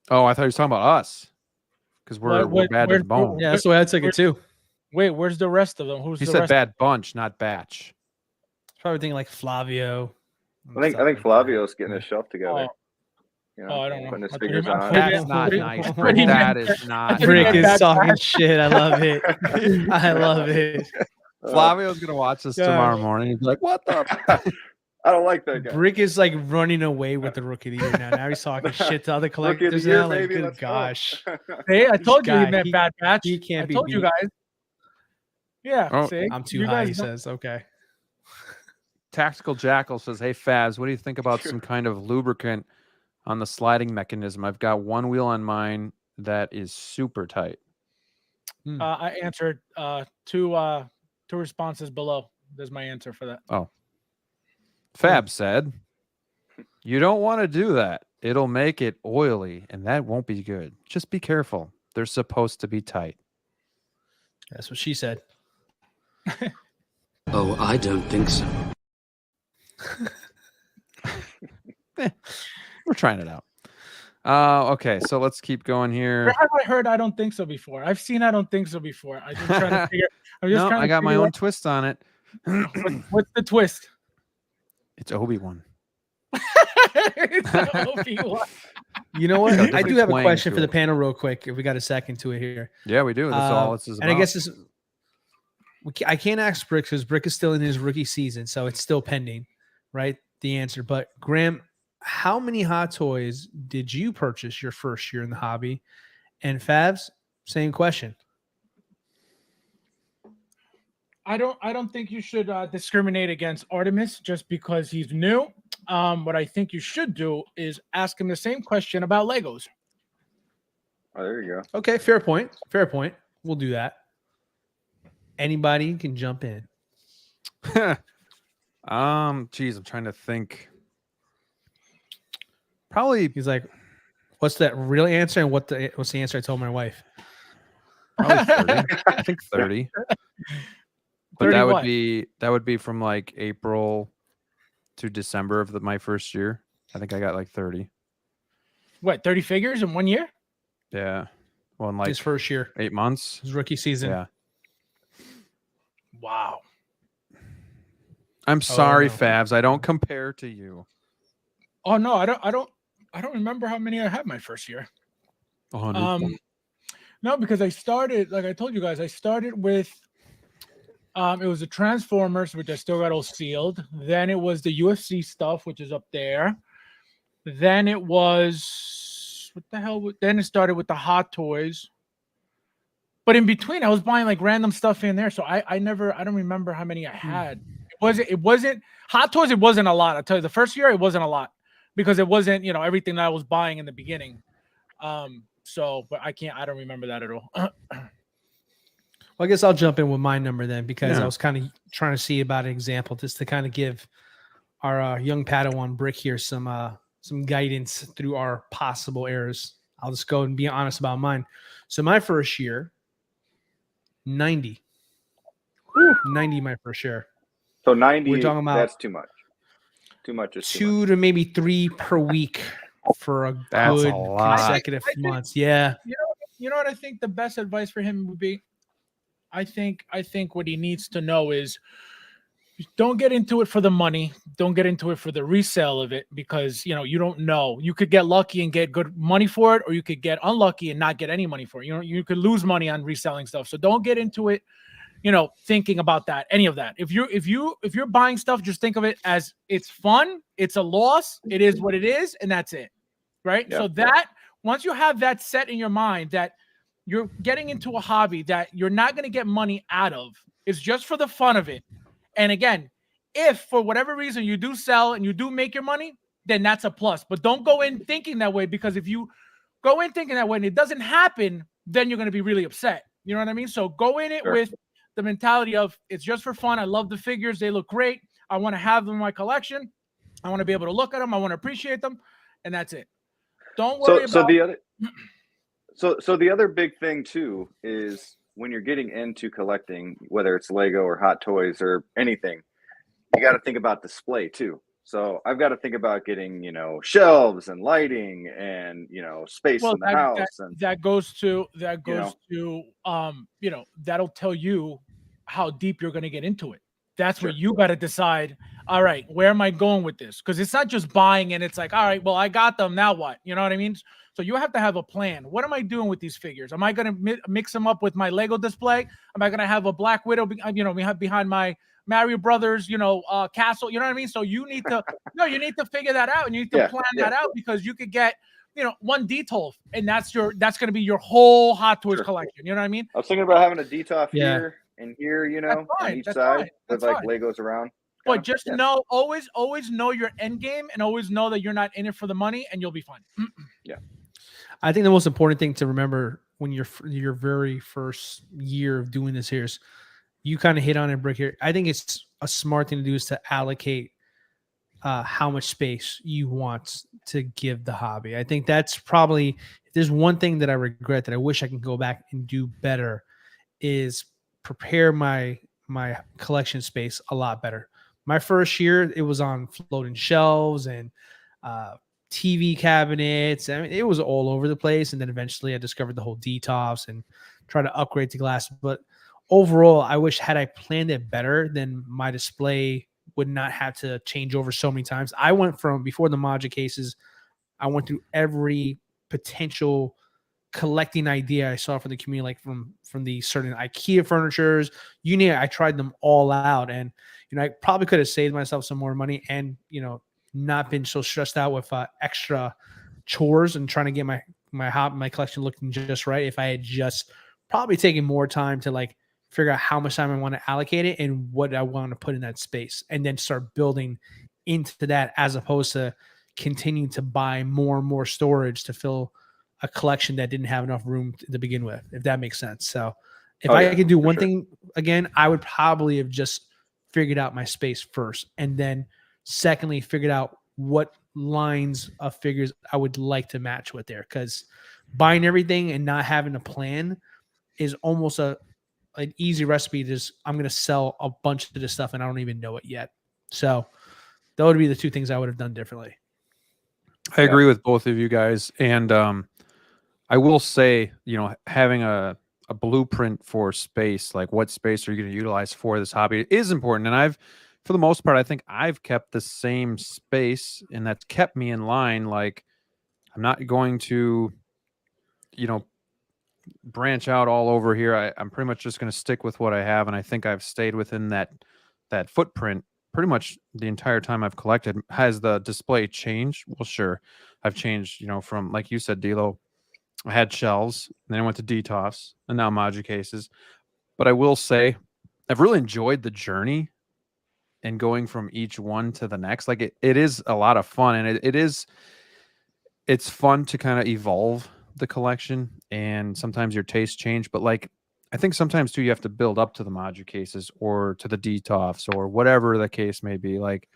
Oh, I thought he was talking about us because we're bad to the bone. Yeah, that's the way I took it too. Wait, where's the rest of them? Who's He the said rest? bad bunch, not batch. Probably thinking like Flavio. I think Flavio's getting his shelf together. Oh. You know, Oh, I don't know. putting his I fingers thought he on. meant- That's not Pretty- nice. pretty Brick. That bad. is not. Pretty Brick bad. nice. is talking shit. I love it. I love it. Flavio's gonna watch this tomorrow morning. He's like, "What the?" I don't like that guy. Brick is like running away with the rookie of the year now. Now he's talking shit to other Rookie of the collectors year, now. Like, baby, good let's go. gosh. Hey, I told you he guy, meant Bad Batch. he can't I be told you beat. guys. Yeah, Oh, see? I'm too You high, guys he don't- says. Okay. Tactical Jackal says, "Hey Fabs, what do you think about some kind of lubricant on the sliding mechanism? I've got one wheel on mine that is super tight." I answered two responses below. There's my answer for that. Fab said, "You don't want to do that. It'll make it oily, and that won't be good. Just be careful. They're supposed to be tight." That's what she said. Oh, I don't think so. We're trying it out. Okay, so let's keep going here. Where have I heard I don't think so before? I've seen I don't think so before. I'm just trying to figure. No, I got my own twist on it. What's the twist? It's Obi-Wan. It's not Obi-Wan. You know what? Got a I do different have a twang question to for the it. panel, real quick. If we got a second to it here, Yeah, we do. That's all this is about. and I guess this, I can't ask Brick because Brick is still in his rookie season, so it's still pending, right? The answer. But Graham, how many Hot Toys did you purchase your first year in the hobby? And Favs, same question. I don't think you should discriminate against Artemis just because he's new. What I think you should do is ask him the same question about Legos. Oh, there you go. Okay, fair point. Fair point. We'll do that. Anybody can jump in. Geez, I'm trying to think. Probably He's like, "What's that real answer?" And what's the answer I told my wife? Probably 30. I think 30. But 30 that what? would be from like April to December of my first year. I think I got like 30. What, 30 figures in 1 year? Yeah. Well, in like His first year, 8 months. his rookie season. Yeah. Wow. I'm sorry, no. Fabs. I don't compare to you. Oh no, I don't remember how many I had my first year. 100. No, because I started, like I told you guys, I started with it was the Transformers, which I still got all sealed. Then it was the UFC stuff, which is up there. Then it was what the hell? Then it started with the Hot Toys. But in between, I was buying like random stuff in there. So I don't remember how many I had. It wasn't Hot Toys, it wasn't a lot. I'll tell you, the first year it wasn't a lot because it wasn't, everything that I was buying in the beginning. But I don't remember that at all. Well, I guess I'll jump in with my number then because Yeah. I was kind of trying to see about an example just to kind of give our young Padawan Brick here some guidance through our possible errors. I'll just go and be honest about mine. So my first year, 90. 90 my first year. So 90, We're talking about- that's too much. Too much is too 2 to maybe 3 per week for a That's good a lot. consecutive I think- months. Yeah. You know what I think the best advice for him would be? I think what he needs to know is don't get into it for the money. Don't get into it for the resale of it because you don't know. You could get lucky and get good money for it, or you could get unlucky and not get any money for it. You could lose money on reselling stuff. So don't get into it, thinking about any of that. If you're buying stuff, just think of it as it's fun, it's a loss, it is what it is, and that's it. Right? Yep. So that once you have that set in your mind that you're getting into a hobby that you're not going to get money out of, it's just for the fun of it. And again, if for whatever reason you do sell and you do make your money, then that's a plus. But don't go in thinking that way, because if you go in thinking that way and it doesn't happen, then you're going to be really upset. You know what I mean? So go in it Sure. with the mentality of it's just for fun. I love the figures. They look great. I want to have them in my collection. I want to be able to look at them. I want to appreciate them. And that's it. Don't worry about So the other big thing too is when you're getting into collecting, whether it's Lego or Hot Toys or anything, you got to think about display too. So I've got to think about getting, shelves and lighting and, space Well, in the house. And, that goes to that'll tell you how deep you're going to get into it. That's Sure. where you got to decide. All right, where am I going with this? Because it's not just buying and it's like, all right, well, I got them. Now what? You know what I mean? So you have to have a plan. What am I doing with these figures? Am I going to mix them up with my Lego display? Am I going to have a Black Widow? We have behind my Mario Brothers, castle. You know what I mean? So you need to figure that out, and you need to plan that out, because you could get one detail, and that's going to be your whole Hot Toys collection. You know what I mean? I was thinking about having a detoff here and here, on each side with like Legos around. But just know, always know your end game, and always know that you're not in it for the money, and you'll be fine. Yeah. I think the most important thing to remember when your very first year of doing this here is, you kind of hit on it, Brick, here. I think it's a smart thing to do is to allocate how much space you want to give the hobby. I think that's probably, if there's one thing that I regret that I wish I can go back and do better, is prepare my collection space a lot better. My first year, it was on floating shelves and TV cabinets. I mean, it was all over the place. And then eventually I discovered the whole DTOFs and try to upgrade to glass. But overall, I wish, had I planned it better, then my display would not have to change over so many times. I went from, before the Magic cases, I went through every potential collecting idea I saw from the community, like from the certain IKEA furnitures, you name it. I tried them all out, and I probably could have saved myself some more money, and not been so stressed out with extra chores and trying to get my collection looking just right, if I had just probably taken more time to like figure out how much time I want to allocate it and what I want to put in that space, and then start building into that, as opposed to continuing to buy more and more storage to fill a collection that didn't have enough room to begin with, if that makes sense. So if I could do one thing again, I would probably have just figured out my space first, and then secondly, figured out what lines of figures I would like to match with there. Because buying everything and not having a plan is almost an easy recipe. I'm going to sell a bunch of this stuff and I don't even know it yet. So that would be the two things I would have done differently. I agree with both of you guys. And I will say, having a blueprint for space, like what space are you going to utilize for this hobby, is important. And for the most part, I think I've kept the same space, and that's kept me in line. Like, I'm not going to, branch out all over here. I'm pretty much just going to stick with what I have. And I think I've stayed within that footprint pretty much the entire time I've collected. Has the display changed? Well, sure. I've changed, from, like you said, Dilo, I had shelves, then I went to DTOFs, and now Maji cases. But I will say, I've really enjoyed the journey and going from each one to the next. Like it is a lot of fun, and it's fun to kind of evolve the collection, and sometimes your tastes change. But like, I think sometimes too, you have to build up to the Maji cases or to the DTOFs or whatever the case may be. Like,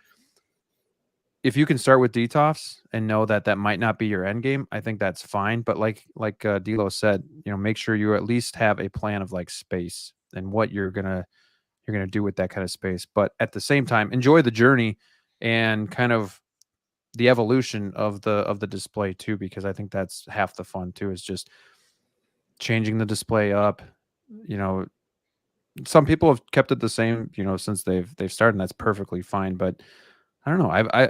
if you can start with DTOFs and know that might not be your end game, I think that's fine. But like Dilo said, make sure you at least have a plan of like space and what you're gonna do with that kind of space. But at the same time, enjoy the journey and kind of the evolution of the display too, because I think that's half the fun too, is just changing the display up. Some people have kept it the same, since they've started, and that's perfectly fine. But I don't know.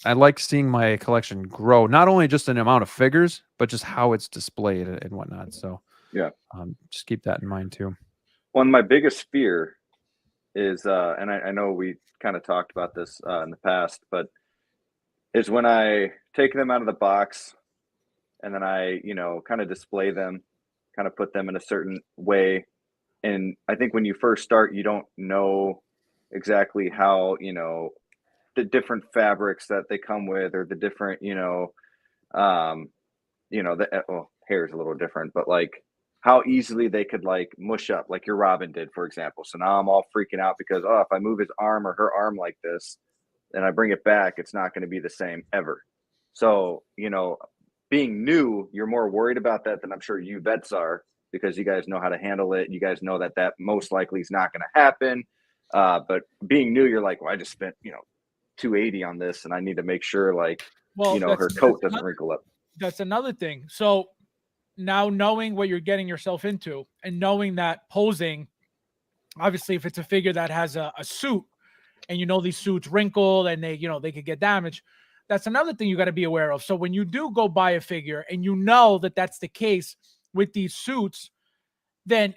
I like seeing my collection grow, not only just in amount of figures, but just how it's displayed and whatnot. So just keep that in mind too. One of my biggest fear is, and I know we kind of talked about this in the past, but is when I take them out of the box and then I, kind of display them, kind of put them in a certain way. And I think when you first start, you don't know exactly how, the different fabrics that they come with, or the different, hair is a little different, but like how easily they could like mush up, like your Robin did, for example. So now I'm all freaking out because, if I move his arm or her arm like this, and I bring it back, it's not going to be the same ever. So, being new, you're more worried about that than I'm sure you vets are, because you guys know how to handle it. You guys know that most likely is not going to happen. But being new, you're like, well, I just spent, $280 on this, and I need to make sure, like, her coat doesn't wrinkle up. That's another thing. So now knowing what you're getting yourself into and knowing that posing, obviously, if it's a figure that has a suit and these suits wrinkle and they could get damaged, that's another thing you got to be aware of. So when you do go buy a figure and that that's the case with these suits, then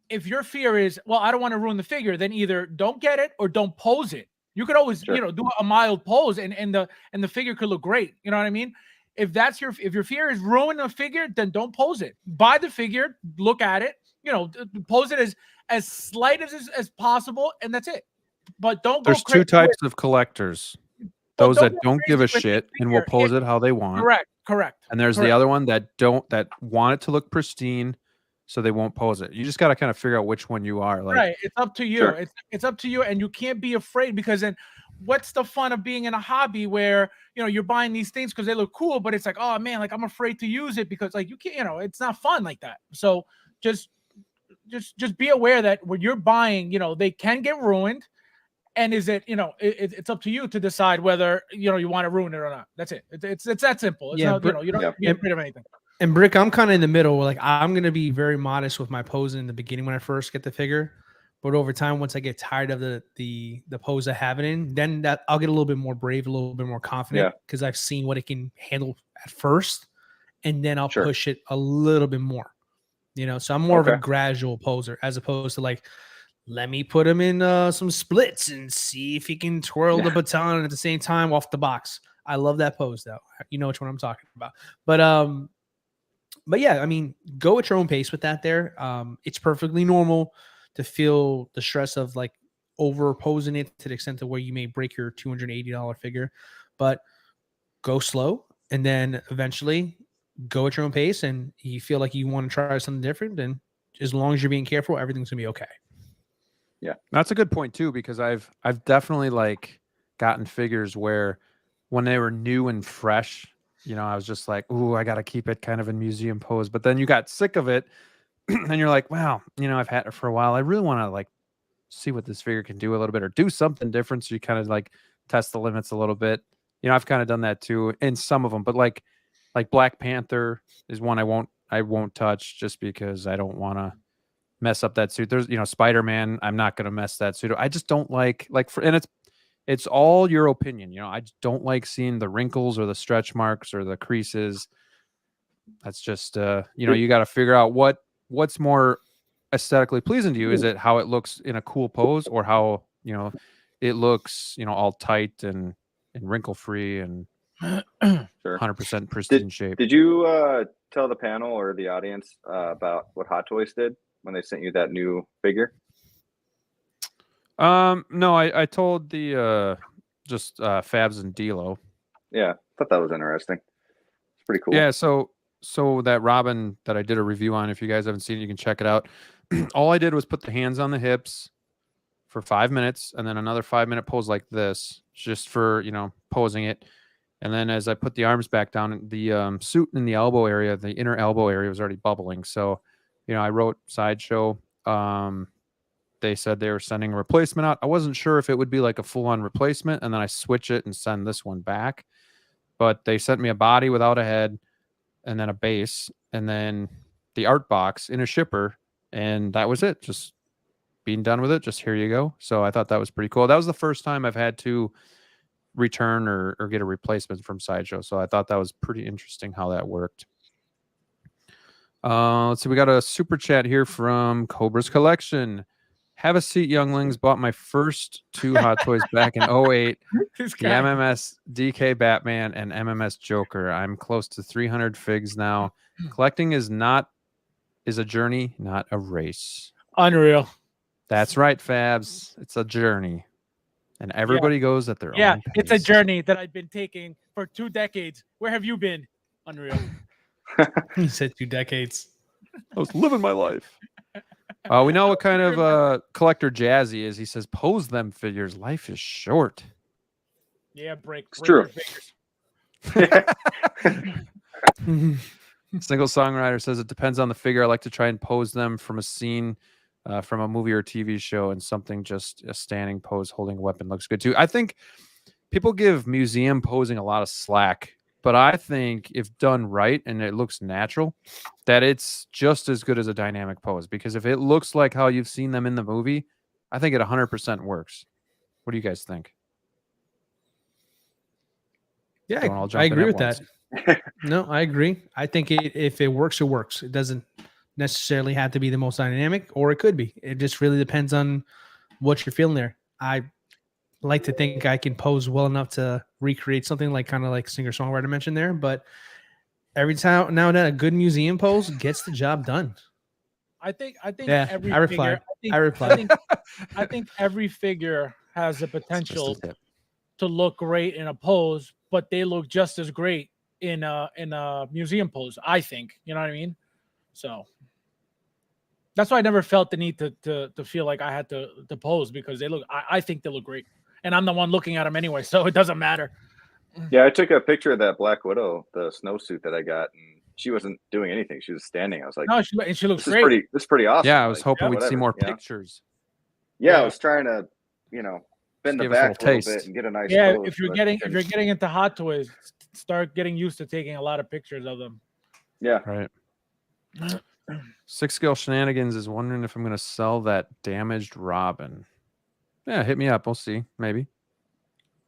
if your fear is, well, I don't want to ruin the figure, then either don't get it or don't pose it. You could always, do a mild pose and the figure could look great. You know what I mean? If your fear is ruin a figure, then don't pose it. Buy the figure, look at it, pose it as slight as possible, and that's it. But don't go There's two types of collectors. Those that don't give a shit and will pose it how they want. Correct. And there's the other one that want it to look pristine, so they won't pose it. You just got to kind of figure out which one you are. Like, right. It's up to you. Sure. It's up to you, and you can't be afraid, because then what's the fun of being in a hobby where you're buying these things because they look cool, but it's like, oh man, like I'm afraid to use it because like you can't, it's not fun like that. So just be aware that when you're buying, they can get ruined. And is it, it's up to you to decide whether, you want to ruin it or not. That's it. It's that simple. It's not, you don't be afraid of anything. And Brick, I'm kind of in the middle. Like, I'm going to be very modest with my posing in the beginning when I first get the figure. But over time, once I get tired of the pose I have it in, then I'll get a little bit more brave, a little bit more confident, because I've seen what it can handle at first. And then I'll push it a little bit more. So I'm more of a gradual poser, as opposed to like, let me put him in some splits and see if he can twirl the baton at the same time off the box. I love that pose, though. You know which one I'm talking about. But yeah, I mean, go at your own pace with that there. It's perfectly normal to feel the stress of like over posing it to the extent of where you may break your $280 figure, but go slow. And then eventually go at your own pace, and you feel like you want to try something different. Then as long as you're being careful, everything's gonna be okay. Yeah, that's a good point too, because I've definitely like gotten figures where when they were new and fresh, I was just like, ooh, I got to keep it kind of in museum pose. But then you got sick of it and you're like, wow, I've had it for a while. I really want to like see what this figure can do a little bit or do something different. So you kind of like test the limits a little bit. I've kind of done that too in some of them, but like Black Panther is one I won't touch just because I don't want to mess up that suit. There's, Spider-Man, I'm not going to mess that suit up. I just don't and it's all your opinion. I just don't like seeing the wrinkles or the stretch marks or the creases. That's just, you got to figure out what's more aesthetically pleasing to you. Is it how it looks in a cool pose, or how, it looks, all tight and wrinkle free and 100% pristine shape. Did you tell the panel or the audience about what Hot Toys did when they sent you that new figure? No, I told the just Fabs and D'Lo. Yeah, I thought that was interesting. It's pretty cool. Yeah, so that Robin that I did a review on, if you guys haven't seen it, you can check it out. All I did was put the hands on the hips for 5 minutes, and then another 5-minute pose like this, just for posing it. And then as I put the arms back down, the suit in the elbow area, the inner elbow area was already bubbling. So, I wrote Sideshow. They said they were sending a replacement out. I wasn't sure if it would be like a full-on replacement, and then I switch it and send this one back. But they sent me a body without a head, and then a base, and then the art box in a shipper, and that was it. Just being done with it. Just here you go. So I thought that was pretty cool. That was the first time I've had to return or get a replacement from Sideshow. So I thought that was pretty interesting how that worked. Let's see. We got a super chat here from Cobra's Collection. Have a seat, younglings. Bought my first 2 Hot Toys back in 08. The MMS DK Batman and MMS Joker. I'm close to 300 figs now. Collecting is a journey, not a race. Unreal. That's right, Fabs. It's a journey. And everybody goes at their own pace. It's a journey that I've been taking for 2 decades. Where have you been? Unreal. He said 2 decades. I was living my life. We know what kind of collector Jazzy is. He says, pose them figures. Life is short. Yeah, break true. your figures. Single songwriter says it depends on the figure. I like to try and pose them from a scene, from a movie or TV show, and something just a standing pose holding a weapon looks good too. I think people give museum posing a lot of slack, but I think if done right and it looks natural, that it's just as good as a dynamic pose. Because if it looks like how you've seen them in the movie, I think it 100% works. What do you guys think? Yeah, Don't all jump I in agree at with once. that. No, I agree. I think if it works, it works. It doesn't necessarily have to be the most dynamic, or it could be. It just really depends on what you're feeling there. I like to think I can pose well enough to recreate something like kind of like singer-songwriter mentioned there, but every time now and then a good museum pose gets the job done. I think Yeah, every I replied. figure. I replied. I think every figure has the It's just a potential tip. to look great in a pose, but they look just as great in a museum pose. I think, you know what I mean. So that's why I never felt the need to feel like I had to pose, because they look. I think they look great, and I'm the one looking at them anyway, so it doesn't matter. Yeah, I took a picture of that Black Widow, the snowsuit that I got, and she wasn't doing anything. She was standing. I was like, No, she looks this is great. pretty awesome. Yeah, I was Like, hoping we'd see whatever, more you know? pictures. Yeah, Yeah. I was trying to, bend the give us a back little a little taste. bit and get a nice Yeah, pose, if you're but getting couldn't. into Hot Toys, start getting used to taking a lot of pictures of them. Yeah. Right. Six Scale Shenanigans is wondering if I'm going to sell that damaged Robin. Yeah, hit me up. We'll see. Maybe.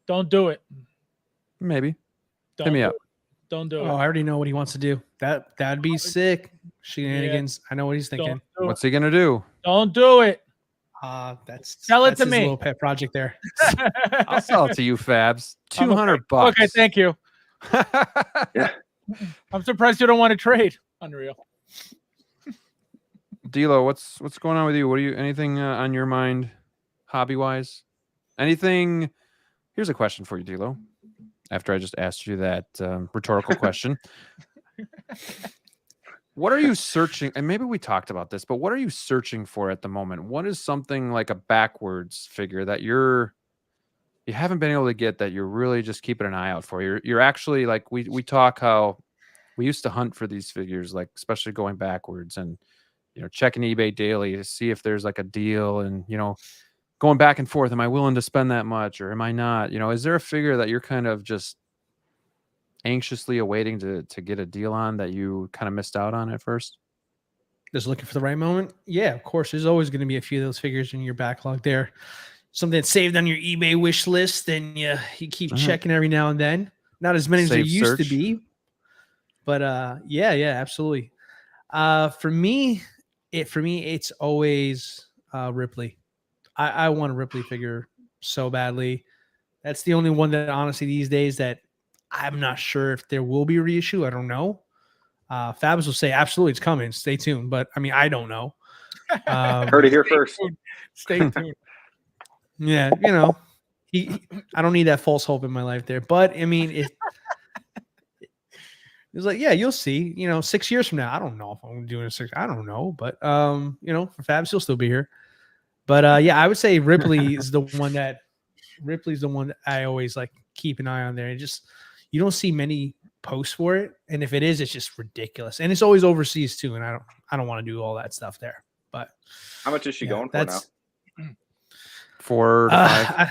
Don't do it. Maybe. Don't Hit me do up. it. Don't do Oh, it. I already know what he wants to do. That'd be sick. Shenanigans. I know what he's thinking. Don't do What's he going to do? it. Don't do it. Sell it that's to his me. little pet project there. I'll sell it to you, Fabs. $200. Okay, thank you. Yeah. I'm surprised you don't want to trade. Unreal. D'Lo, what's going on with you? Anything on your mind, hobby wise? Anything? Here's a question for you, D'Lo. After I just asked you that rhetorical question, what are you searching? And maybe we talked about this, but what are you searching for at the moment? What is something like a backwards figure that you haven't been able to get that you're really just keeping an eye out for? You're actually like we talk how we used to hunt for these figures, like especially going backwards and checking eBay daily to see if there's like a deal and going back and forth. Am I willing to spend that much or am I not? Is there a figure that you're kind of just anxiously awaiting to get a deal on that you kind of missed out on at first? Just looking for the right moment. Yeah, of course. There's always going to be a few of those figures in your backlog there. Something that's saved on your eBay wish list, and you keep checking every now and then. Not as many as there used to be, but yeah, absolutely. For me, it's always Ripley. I want a Ripley figure so badly. That's the only one that honestly these days that I'm not sure if there will be a reissue. I don't know. Fabs will say absolutely it's coming. Stay tuned. But I mean, I don't know. Heard it here first. Stay tuned. Yeah, I don't need that false hope in my life there. But I mean, it was like, yeah, you'll see. 6 years from now, I don't know if I'm doing a 6. I don't know, but for Fabs, he'll still be here. But yeah, I would say Ripley's the one that I always like keep an eye on there. And just you don't see many posts for it, and if it is, it's just ridiculous. And it's always overseas too. And I don't want to do all that stuff there. But how much is she going for now? 4 to 5.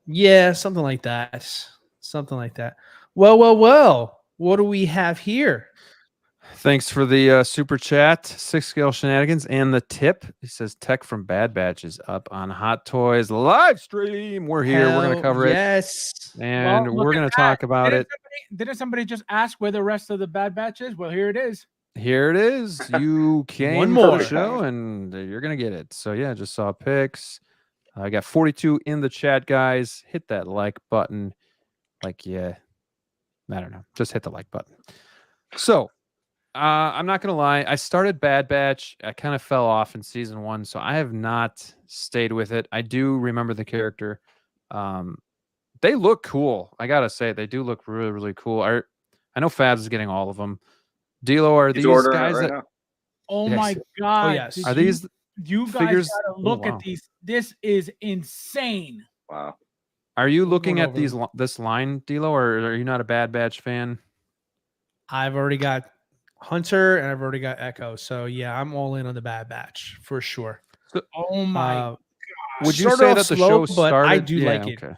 Yeah, something like that. Well. What do we have here? Thanks for the super chat, 6 Scale Shenanigans, and the tip. He says tech from Bad Batch is up on Hot Toys live stream. We're here. We're going to cover it. Yes. And we're going to talk about it. Didn't somebody just ask where the rest of the Bad Batch is? Well, here it is. Here it is. You came One for more the show, and you're going to get it. So, yeah, just saw pics. I got 42 in the chat, guys. Hit that like button. I don't know. Just hit the like button. So, I'm not going to lie. I started Bad Batch. I kind of fell off in season 1, so I have not stayed with it. I do remember the character. They look cool. I got to say, they do look really, really cool. I know Fabs is getting all of them. D'Lo, are He's these ordering guys it right that... now. Oh Yes. my God. Oh, yes. Are these you guys figures? gotta look Oh, wow. at these. This is insane. Wow. Are you looking Going at this line, D'Lo, or are you not a Bad Batch fan? I've already got Hunter, and I've already got Echo. So yeah, I'm all in on the Bad Batch for sure. Oh my! Uh, Would you started say off that the slow, show but started? I do yeah, like it. Okay.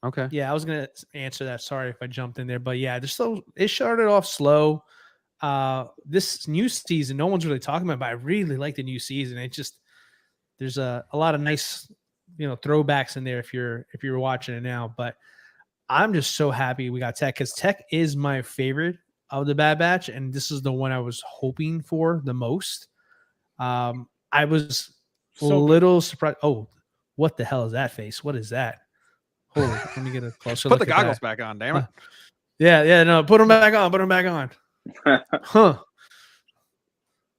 Okay. Yeah, I was gonna answer that. Sorry if I jumped in there, but yeah, it started off slow. This new season, no one's really talking about, but I really like the new season. It just there's a lot of nice, throwbacks in there if you're watching it now. But I'm just so happy we got Tech, because Tech is my favorite of the Bad Batch, and this is the one I was hoping for the most. I was a So good. little surprised. Oh, what the hell is that face? What is that? Holy, let me get a closer Put look the at goggles that. back on, damn it. Yeah, no, put them back on. Put them back on. Huh.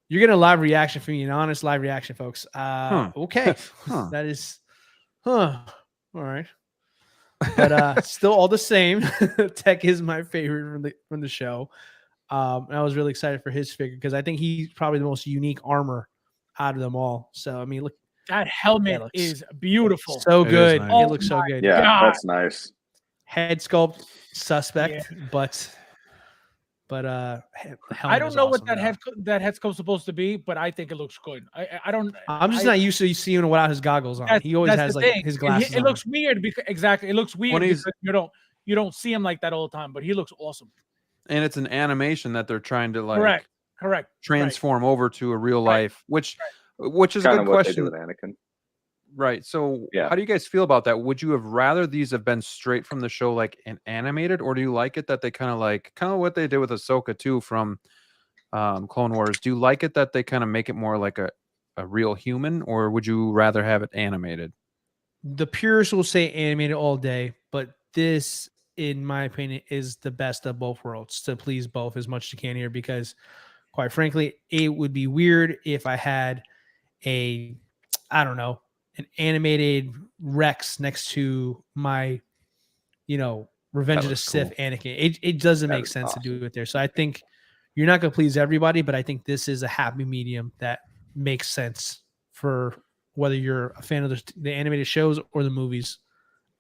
You're getting a live reaction from me, an honest live reaction, folks. Okay. Huh. That is, all right. But still all the same. Tech is my favorite from the show. And I was really excited for his figure because I think he's probably the most unique armor out of them all. So I mean, look, That helmet looks is beautiful. so It is good. nice. It looks so good. Yeah, God. that's nice. Head sculpt suspect, but I don't know what that head sculpt's supposed to be, but I think it looks good. I don't. I'm just not used to seeing him without his goggles on. He always has the like thing. his glasses It on. looks weird because exactly. It looks weird he's- because you don't see him like that all the time, but he looks awesome. And it's an animation that they're trying to like Correct. transform over to a real Right. life, which is a Kind good of what they do question. with Anakin. Right. So Yeah. how do you guys feel about that? Would you have rather these have been straight from the show, like an animated, or do you like it that they kind of what they did with Ahsoka too from Clone Wars? Do you like it that they kind of make it more like a real human, or would you rather have it animated? The purists will say animated all day, but this, in my opinion, is the best of both worlds to please both as much as you can here, because quite frankly, it would be weird if I had an animated Rex next to my, Revenge of the looks Sith cool. Anakin. It doesn't That make is sense to awesome. do it there. So I think you're not going to please everybody, but I think this is a happy medium that makes sense for whether you're a fan of the animated shows or the movies.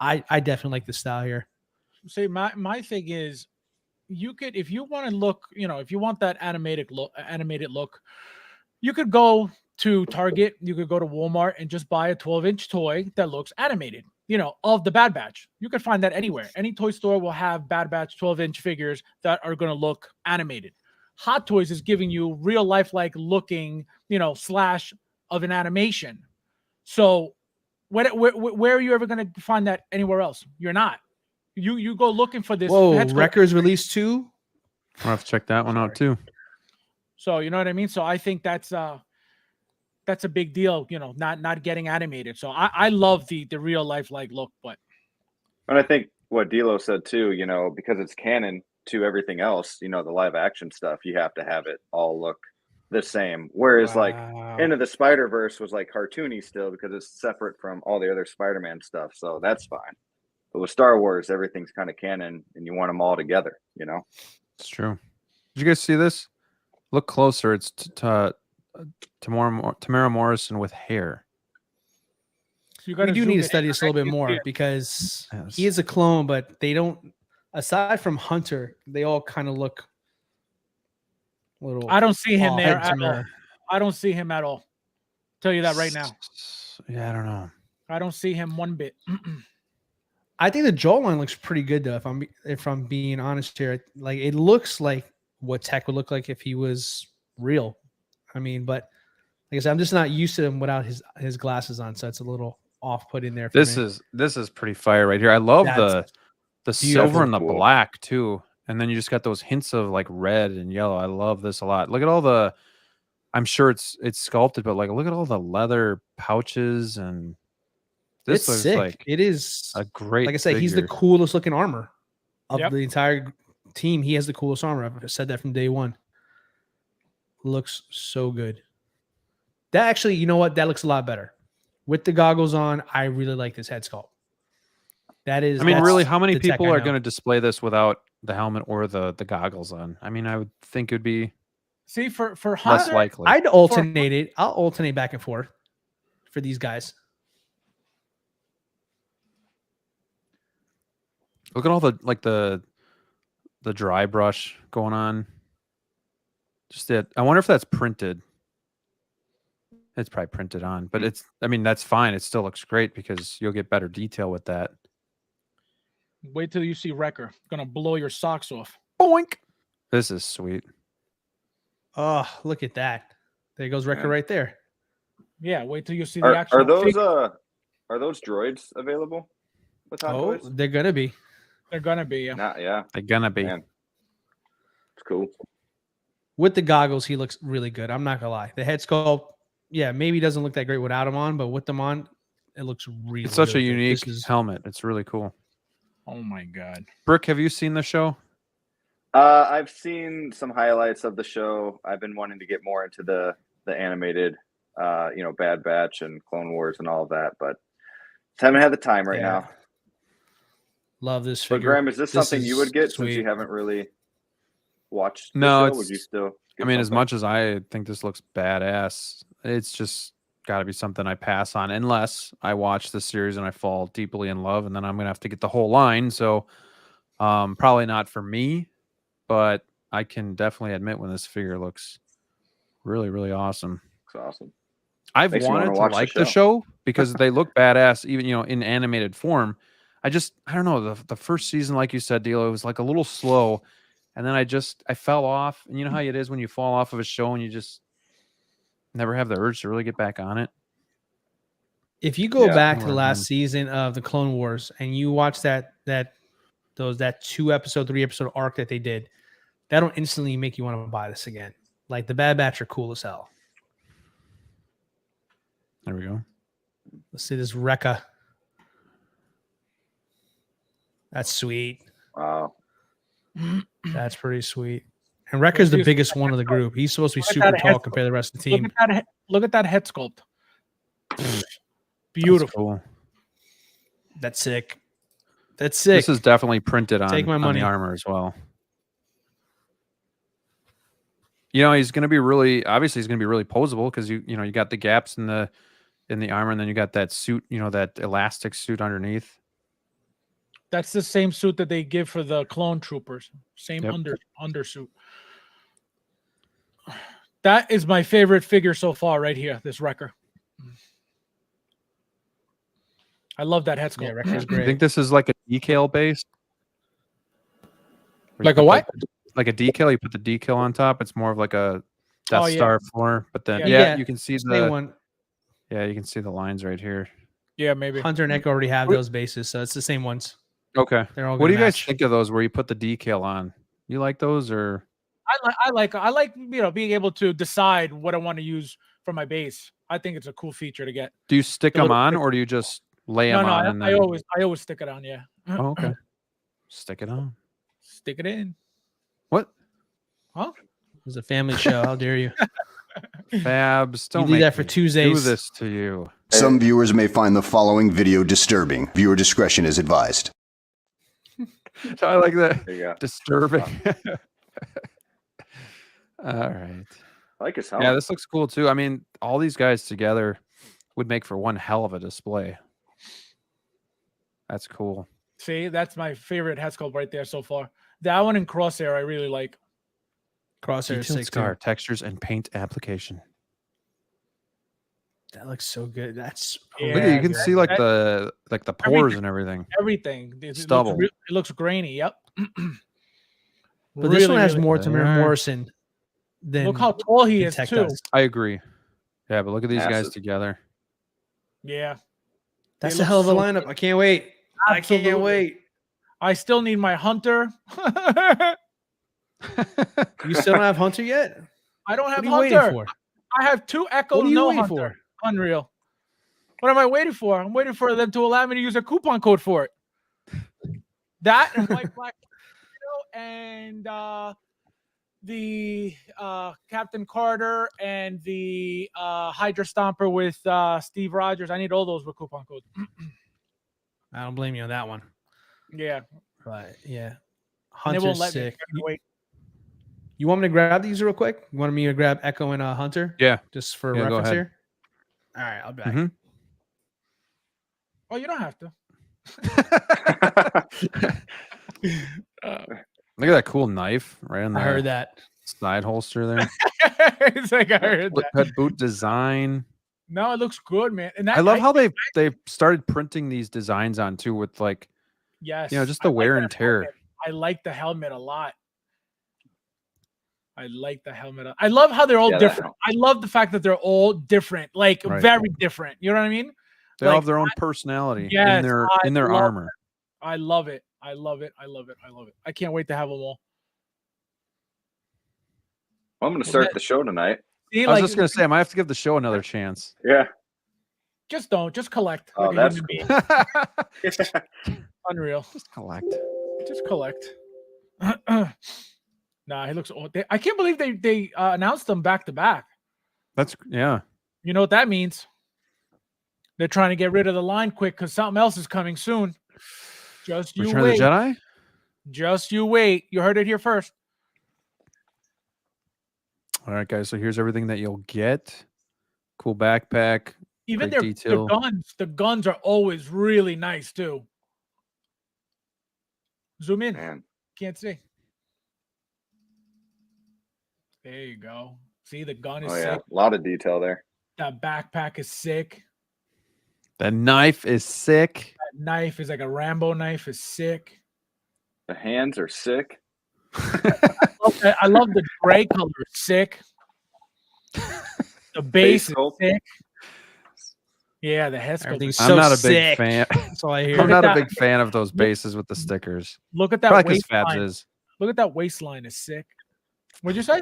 I definitely like the style here. See, my thing is, you could, if you want to look, if you want that animated look, you could go to Target, you could go to Walmart and just buy a 12-inch toy that looks animated, of the Bad Batch. You could find that anywhere. Any toy store will have Bad Batch 12-inch figures that are going to look animated. Hot Toys is giving you real life-like looking, slash of an animation. So where are you ever going to find that anywhere else? You're not. You go looking for this. Whoa, head sculpt. Wreckers release 2? I'll have to check that one out too. So you know what I mean? So I think that's a big deal, not getting animated. So I love the real life like look, but And I think what D'Lo said too, because it's canon to everything else, the live action stuff, you have to have it all look the same. Whereas like Into the Spider-Verse was like cartoony still because it's separate from all the other Spider-Man stuff. So that's fine. But with Star Wars, everything's kind of canon and you want them all together, It's true. Did you guys see this? Look closer. It's Tamara Morrison with hair. you We gotta do zoom need to in. study this a little bit more Yeah. because Yes. he is a clone, but they don't, aside from Hunter, they all kind of look a little. I don't see him off there in at all. Tamara. I don't see him at all. Tell you that right now. Yeah, I don't know. I don't see him one bit. I think the jawline looks pretty good though. If I'm being honest here, like it looks like what Tech would look like if he was real. I mean, but like I said, I'm just not used to him without his glasses on, so it's a little off-putting there. For This me. is pretty fire right here. I love That's the silver and the Cool. black too, and then you just got those hints of like red and yellow. I love this a lot. Look at all the. I'm sure it's sculpted, but like look at all the leather pouches and. This it's looks sick. like It is a great. like I said, he's the figure. coolest looking armor of Yep. the entire team. He has the coolest armor. I've said that from day one. Looks so good. That actually, you know what? That looks a lot better. With the goggles on, I really like this head sculpt. That is. I mean, that's really, how many the Tech people I are know. going to display this without the helmet or the goggles on? I mean, I would think it'd be See, for less Hunter, likely. I'd alternate it. I'll alternate back and forth for these guys. Look at all the dry brush going on. Just it. I wonder if that's printed. It's probably printed on, but I mean, that's fine. It still looks great because you'll get better detail with that. Wait till you see Wrecker. Gonna blow your socks off. Boink. This is sweet. Oh, look at that. There goes Wrecker right there. Yeah, wait till you see the actual. Are those droids available with Hot Toys? They're gonna be. They're gonna be. Yeah. Yeah. They're gonna be. Man. It's cool. With the goggles, he looks really good. I'm not gonna lie. The head sculpt, yeah, maybe doesn't look that great without him on, but with them on, it looks really. It's such really a good. unique helmet. It's really cool. Oh my god. Brooke, have you seen the show? I've seen some highlights of the show. I've been wanting to get more into the animated, Bad Batch and Clone Wars and all of that, but haven't had the time right now. Love this But figure. Graham, is this something you would get sweet. since you haven't really watched the No, show? Would you still I mean, as much as I think this looks badass, it's just got to be something I pass on unless I watch the series and I fall deeply in love, and then I'm gonna have to get the whole line. So, probably not for me, but I can definitely admit when this figure looks really, really awesome. It's awesome. I've Makes me wanted wanna to watch like the the show. show because they look badass, even in animated form. I don't know, the first season, like you said, Dilo, it was like a little slow, and then I fell off. And you know how it is when you fall off of a show and you just never have the urge to really get back on it. If you go back to the Well, last season of the Clone Wars and you watch that 2-episode, 3-episode arc that they did, that'll instantly make you want to buy this again. Like the Bad Batch are cool as hell. There we go. Let's see this Rekka. That's sweet. Wow. That's pretty sweet. And Rekka's the biggest one of the group. He's supposed to be super tall compared to the rest of the team. Look at that head sculpt. Beautiful. That's cool. That's sick. That's sick. This is definitely printed on, Take my on money. the armor as well. He's going to be really poseable because you got the gaps in the armor, and then you got that suit, that elastic suit underneath. That's the same suit that they give for the clone troopers. Same Yep. undersuit. That is my favorite figure so far right here, this Wrecker. I love that head sculpt. Yeah, Rekka's I great. think this is like a decal base. Like a what? Like a decal. You put the decal on top. It's more of like a Death Star floor. But then, Yeah. you can see Same one. you can see the lines right here. Yeah, maybe. Hunter and Echo already have those bases, so it's the same ones. Okay. They're all. What do you gonna guys match. think of those where you put the decal on? You like those or? I like being able to decide what I want to use for my base. I think it's a cool feature to get. Do you stick The them little on, stick- or do you just lay No, them no, on? And I then... always stick it on. Yeah. Oh, okay. Stick it on. Stick it in. What? Huh? It's a family show. How dare you? Fabs, don't do make that for me Tuesdays. do this to you. Some viewers may find the following video disturbing. Viewer discretion is advised. I like that. There you go. Disturbing. All right. I like his helmet. Yeah, this looks cool too. I mean, all these guys together would make for one hell of a display. That's cool. See, that's my favorite head sculpt right there so far. That one in Crosshair I really like. Crosshair is Detailed sick scar, too. textures, and paint application. That looks so good. That's Look at you can Yeah, see like that- the pores and everything. Everything. It Stubble. It looks grainy. Yep. But this one has really- more to Yeah. Morrison than Look how tall he is Tech too. does. I agree. Yeah, but look at these guys Massive. together. Yeah. That's They a hell of a look so lineup. I can't wait. I Absolutely. can't wait. I still need my Hunter. You still don't have Hunter yet? I don't What have are you waiting Hunter. for? I have 2 Echoes, What are you no waiting Hunter. for? Unreal. What am I waiting for? I'm waiting for them to allow me to use a coupon code for it. That and White Black and the Captain Carter and the Hydra Stomper with Steve Rogers. I need all those with coupon codes. I don't blame you on that one. Yeah. But yeah. And they Hunter's won't let sick. me. Wait. You want me to grab these real quick? You want me to grab Echo and Hunter? Yeah. Just for Yeah, go reference ahead. here? All right, I'll be back. Mhm. Oh, you don't have to. Look at that cool knife right in I there. heard that. Side holster there. It's like I heard Flip that. head boot design. No, it looks good, man. And that, I love how they started printing these designs on too with like yes, just the I like wear that and tear. helmet. I like the helmet a lot. I like the helmet. I love how they're all different. I love the fact that they're all different, like very different. You know what I mean? They all have their own personality in their armor. I love it. I love it. I love it. I love it. I can't wait to have them all. I'm going to start the show tonight. See, I was just going to say, I might have to give the show another chance. Yeah. Just don't. Just collect. Oh, like that's cool. Unreal. Just collect. Just collect. Nah, he looks old. I can't believe they announced them back to back. That's You know what that means? They're trying to get rid of the line quick because something else is coming soon. Just you Return wait. of the Jedi? Just you wait. You heard it here first. All right, guys. So here's everything that you'll get. Cool backpack. Even great their detail. guns. The guns are always really nice too. Zoom in. Man. Can't see. There you go. See, the gun is Oh, yeah. sick. A lot of detail there. That backpack is sick. The knife is sick. That knife is like a Rambo knife. Is sick. The hands are sick. I love the gray color. It's sick. The base is sick. Yeah, the head sculpt. Everything's I'm so not a sick. big fan. That's all I hear. I'm not a that. big fan of those bases with the stickers. Look at that Probably because Fabs waistline. is. Look at that waistline. Is sick. What'd you say?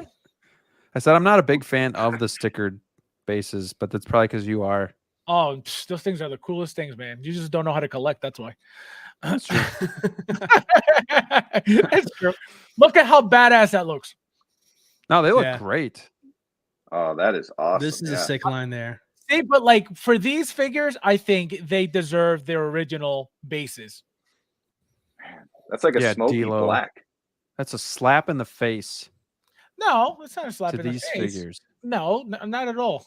I said I'm not a big fan of the stickered bases, but that's probably because you are. Oh, those things are the coolest things, man. You just don't know how to collect. That's why. That's true. That's true. Look at how badass that looks. No, they look great. Oh, that is awesome. This is a sick line there. See, but like for these figures, I think they deserve their original bases. Man, that's like a smoky D-Lo. black. That's a slap in the face No, it's not a slap to in the these face. figures. No, not at all.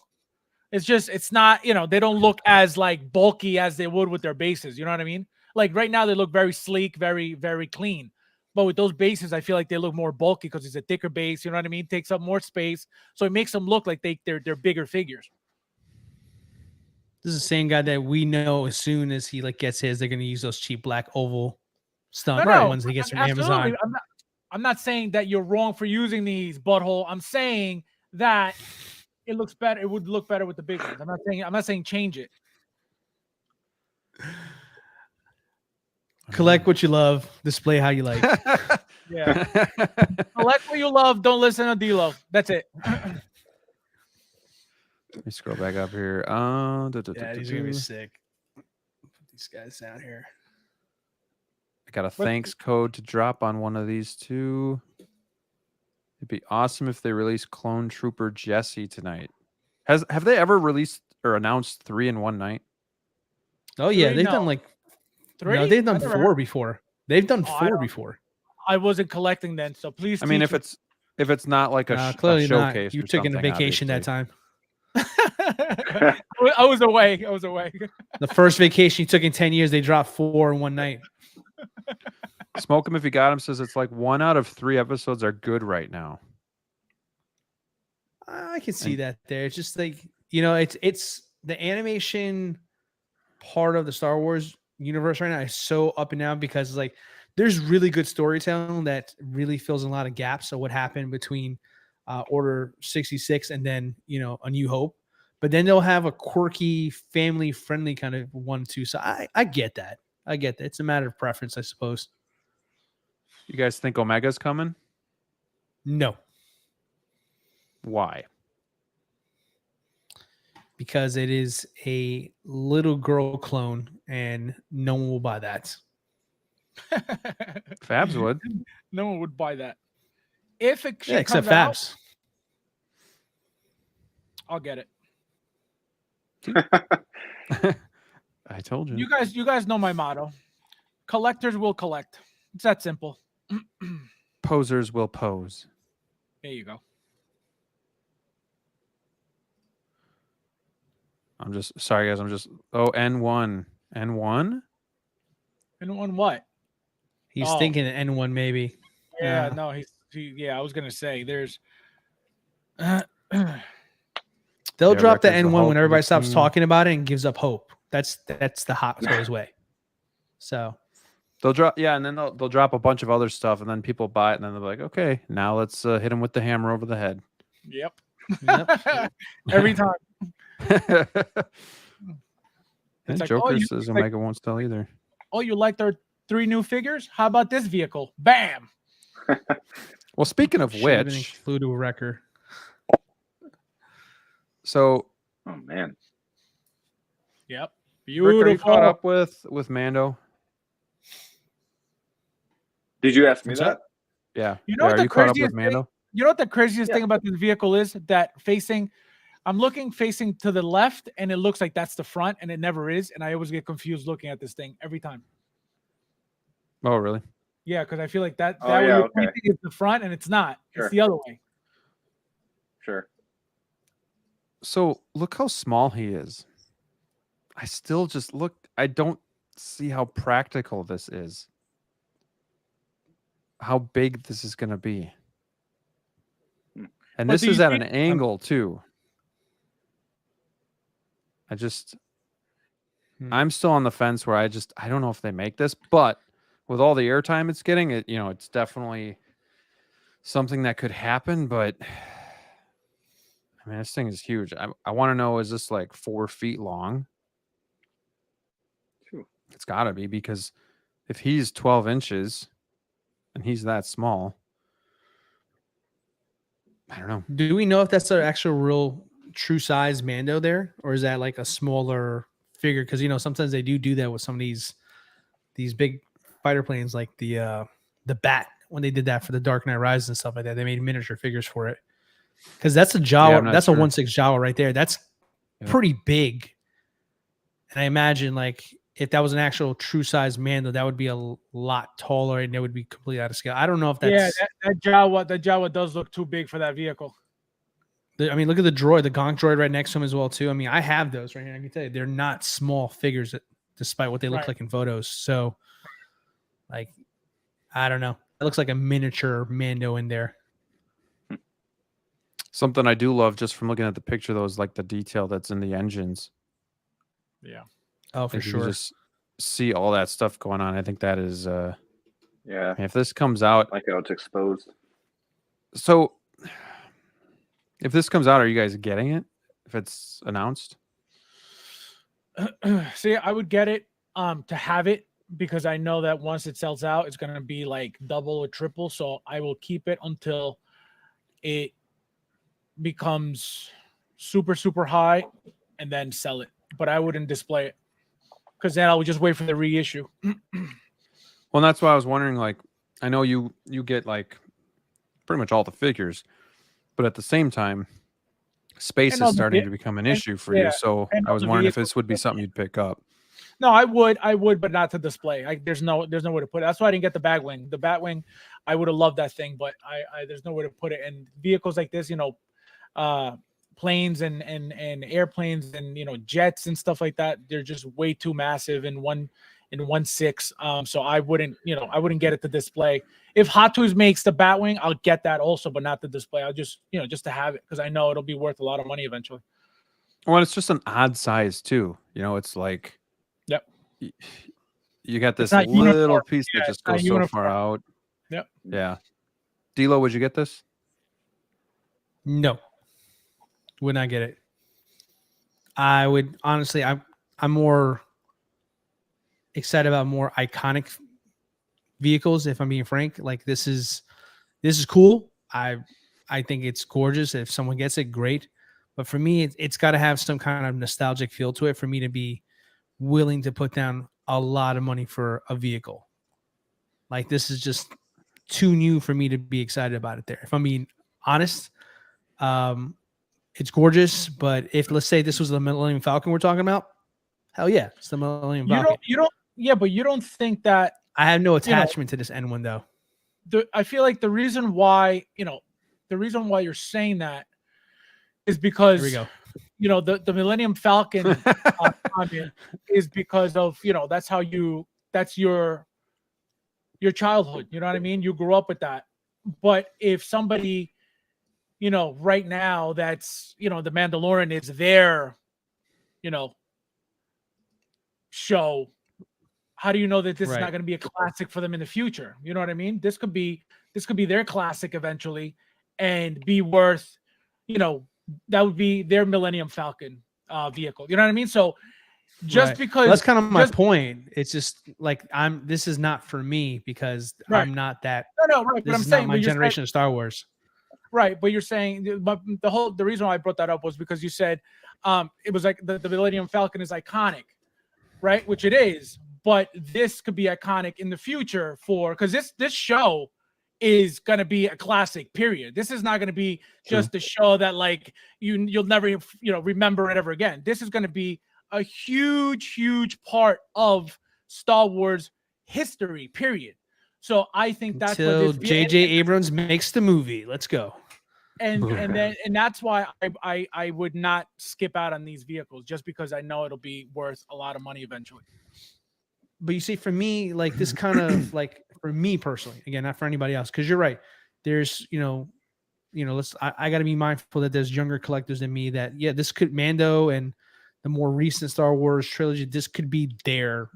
It's just, it's not, they don't look as like bulky as they would with their bases. You know what I mean? Like right now they look very sleek, very, very clean. But with those bases, I feel like they look more bulky because it's a thicker base. You know what I mean? Takes up more space. So it makes them look like they're bigger figures. This is the same guy that we know as soon as he gets his, they're going to use those cheap black oval stunt ones he gets from Amazon. I'm not saying that you're wrong for using these, butthole. I'm saying that it looks better. It would look better with the big ones. I'm not saying change it. Collect what you love, display how you like. Yeah. Collect what you love. Don't listen to D-Lo. That's it. Let me scroll back up here. Yeah, these are gonna be sick. Put these guys down here. I got a thanks code to drop on one of these too. It'd be awesome if they release Clone Trooper Jesse tonight. Have they ever released or announced 3 in one night? Oh yeah, they've done like 3. No, they've done 4 before. They've done 4 before. I wasn't collecting then, so please. I mean, if it's not like a clearly showcase, not. You took in a vacation obviously. that time. I was away. The first vacation you took in 10 years, they dropped 4 in one night. Smoke him if you got him says it's like 1 out of 3 episodes are good right now. I can see that there. It's just like, it's the animation part of the Star Wars universe right now is so up and down because like there's really good storytelling that really fills in a lot of gaps of what happened between Order 66 and then A New Hope, but then they'll have a quirky family friendly kind of one too. So I get that. It's a matter of preference, I suppose. You guys think Omega's coming? No, why? Because it is a little girl clone and no one will buy that. Fabs would. No one would buy that. If it except comes out, Fabs. I'll get it. I told you. You guys know my motto. Collectors will collect. It's that simple. Posers will pose. There you go. I'm just sorry, guys. N1. And on what? He's thinking N1 maybe. Yeah, no, Yeah, I was gonna say there's. They'll Yeah, drop the Records of N1 Hope when everybody stops looking- talking about it and gives up hope. That's the Hot Toys way. So They'll drop, and then they'll drop a bunch of other stuff, and then people buy it, and then they're like, okay, now let's hit them with the hammer over the head. Yep. Yep. Every time. And like, Joker oh, says Omega won't sell either. Oh, you liked our 3 new figures? How about this vehicle? Bam. Well, speaking of Should have been which, included a wrecker. so Oh man. Yep. Rick, are you Beautiful. caught up with Mando? Did you ask me What's that? Yeah. You know Yeah, what are the you caught up craziest with Mando? You know what the craziest Yeah. thing about this vehicle is? That I'm looking facing to the left, and it looks like that's the front, and it never is. And I always get confused looking at this thing every time. Oh, really? Yeah, because I feel like that Oh, way yeah, you're okay. pointing is the front, and it's not. Sure. It's the other way. Sure. So look how small he is. I still just look. I don't see how practical this is. How big this is going to be. And But this do is you at an think- angle too. I'm still on the fence where I don't know if they make this, but with all the airtime it's getting, it's definitely something that could happen. But I mean, this thing is huge. I want to know, is this like 4 feet long? Phew. It's got to be, because if he's 12 inches and he's that small, I don't know. Do we know if that's an actual real true size Mando there, or is that like a smaller figure? Because sometimes they do that with some of these big fighter planes, like the Bat, when they did that for the Dark Knight Rises and stuff like that. They made miniature figures for it, because that's a Jawa. I'm not That's sure. a 1/6 Jawa right there. That's Yeah. pretty big. And I imagine, like, if that was an actual true size Mando, that would be a lot taller and it would be completely out of scale. I don't know if that's. That Jawa does look too big for that vehicle. I mean, look at the droid, the Gonk droid right next to him as well too. I mean, I have those right here. I can tell you, they're not small figures, despite what they look Right. like in photos. So, like, I don't know. It looks like a miniature Mando in there. Something I do love just from looking at the picture, though, is like the detail that's in the engines. Yeah. Oh, for Like, you sure. just see all that stuff going on. I think that is, Yeah. if this comes out, Like how it's exposed. so if this comes out, are you guys getting it if it's announced? See, I would get it to have it, because I know that once it sells out, it's going to be like double or triple. So I will keep it until it becomes super, super high and then sell it. But I wouldn't display it, because then I would just wait for the reissue. Well, that's why I was wondering, like, I know you get like pretty much all the figures, but at the same time, space And all is the starting ve- to become an and- issue for yeah, you. So and I all was the wondering if vehicles this would be something you'd pick up. No, I would, but not to display. There's no way to put it. That's why I didn't get the Batwing. The Batwing, I would have loved that thing, but I there's no way to put it. And vehicles like this, planes and airplanes and jets and stuff like that, they're just way too massive in 1/6. So I wouldn't get it to display. If Hot Toys makes the Batwing, I'll get that also, but not to display. I'll just just to have it, because I know it'll be worth a lot of money eventually. Well, it's just an odd size too. It's like, Yep. You got this not little uniform. piece Yeah, that it's just not goes so far uniform. out. Yep. Yeah. D'Lo, would you get this? No, would not get it. I would honestly. I'm more excited about more iconic vehicles. If I'm being frank, like this is cool. I think it's gorgeous. If someone gets it, great. But for me, it's got to have some kind of nostalgic feel to it for me to be willing to put down a lot of money for a vehicle. Like, this is just too new for me to be excited about it there. If I'm being honest, it's gorgeous. But if, let's say, this was the Millennium Falcon we're talking about, hell yeah, it's the Millennium Falcon. But you don't think that I have no attachment to this N1 though. I feel like the reason why you're saying that is because Here we go. The Millennium Falcon comment is because of that's your childhood. You know what I mean? You grew up with that. But if somebody, right now that's, the Mandalorian is their, show, how do you know that this is not going to be a classic for them in the future? You know what I mean? This could be their classic eventually and be worth, that would be their Millennium Falcon vehicle. You know what I mean? So just because well, that's kind of my point. It's just like this is not for me because I'm not that. No, right. This but I'm is saying not my generation of Star Wars. Right, but you're saying, but the reason why I brought that up was because you said it was like the Millennium Falcon is iconic, right? Which it is, but this could be iconic in the future because this show is going to be a classic, period. This is not going to be just a show that like you'll never remember it ever again. This is going to be a huge part of Star Wars history, period. So I think that's until what J.J. Abrams makes the movie. Let's go. And that's why I would not skip out on these vehicles just because I know it'll be worth a lot of money eventually. But you see, for me, like this kind of like for me personally, again, not for anybody else, because you're right. There's I got to be mindful that there's younger collectors than me that this could Mando and the more recent Star Wars trilogy. This could be their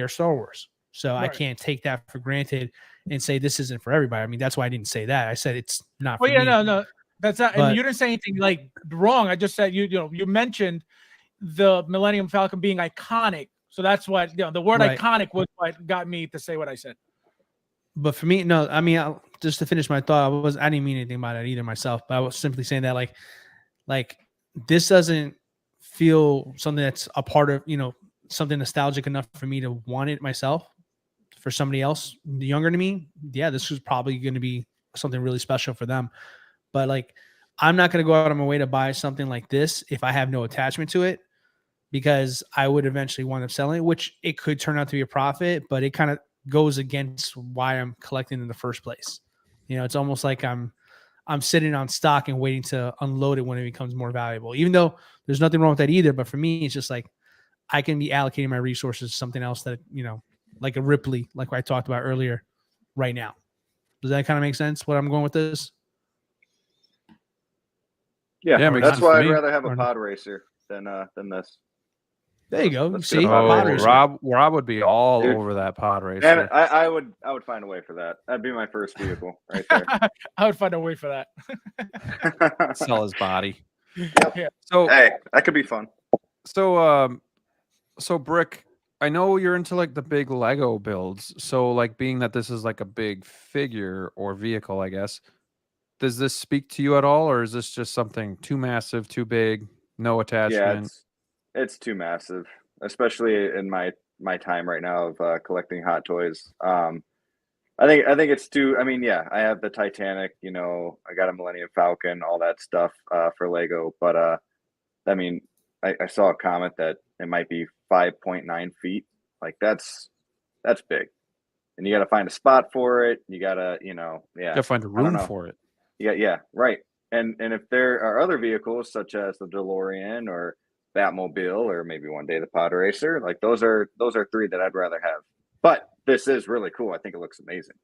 Star Wars. So I can't take that for granted and say this isn't for everybody. I mean, that's why I didn't say that. I said it's not for me. No. That's not, and you didn't say anything like wrong. I just said you mentioned the Millennium Falcon being iconic. So that's what the word iconic was what got me to say what I said. But for me, no, I mean, just to finish my thought, I didn't mean anything about it either myself, but I was simply saying that like this doesn't feel something that's a part of, something nostalgic enough for me to want it myself. For somebody else younger than me, this was probably going to be something really special for them. But like, I'm not going to go out of my way to buy something like this if I have no attachment to it, because I would eventually wind up selling it, which it could turn out to be a profit, but it kind of goes against why I'm collecting in the first place. It's almost like I'm sitting on stock and waiting to unload it when it becomes more valuable, even though there's nothing wrong with that either. But for me, it's just like I can be allocating my resources to something else that, like a Ripley, like I talked about earlier, right now. Does that kind of make sense what I'm going with this? Yeah, that's why I'd rather have a pod racer than this. There you go. Let's see, Rob would be all over that pod racer. And I would find a way for that. That'd be my first vehicle right there. I would find a way for that. Sell his body. Yep. Yeah. So hey, that could be fun. So Brick, I know you're into like the big Lego builds. So like being that this is like a big figure or vehicle, I guess, does this speak to you at all, or is this just something too massive, too big, no attachment? Yeah, it's too massive, especially in my time right now of collecting Hot Toys. I think it's too. I mean, I have the Titanic. I got a Millennium Falcon, all that stuff for Lego. But I mean, I saw a comment that it might be 5.9 feet. Like that's big, and you got to find a spot for it. You got to, you got to find a room for it. Yeah, right. And if there are other vehicles such as the DeLorean or Batmobile or maybe one day the pod racer, like those are three that I'd rather have. But this is really cool. I think it looks amazing.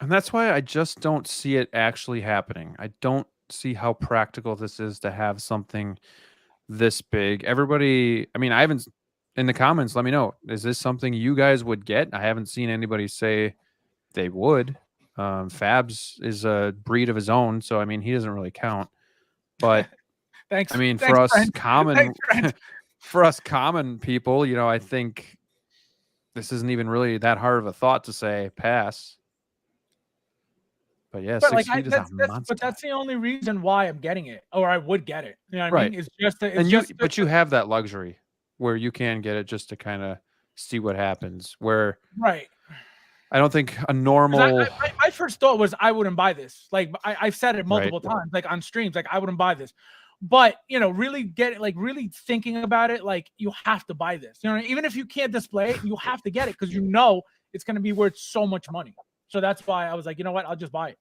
And that's why I just don't see it actually happening. I don't see how practical this is to have something this big. Everybody, I mean, I haven't in the comments, let me know. Is this something you guys would get? I haven't seen anybody say they would. Fabs is a breed of his own, so I mean he doesn't really count. But Thanks. I mean, thanks, for us friend. common Thanks, for us common people, I think this isn't even really that hard of a thought to say pass. But yeah, 6 feet is a monster. But that's the only reason why I'm getting it, or I would get it. You know what Right. I mean? It's just but you have that luxury where you can get it just to kind of see what happens. Where right. I don't think a normal. My first thought was I wouldn't buy this. Like I've said it multiple times, like on streams, like I wouldn't buy this. But really get it, like really thinking about it, like you have to buy this. Even if you can't display it, you have to get it because it's going to be worth so much money. So that's why I was like, you know what, I'll just buy it.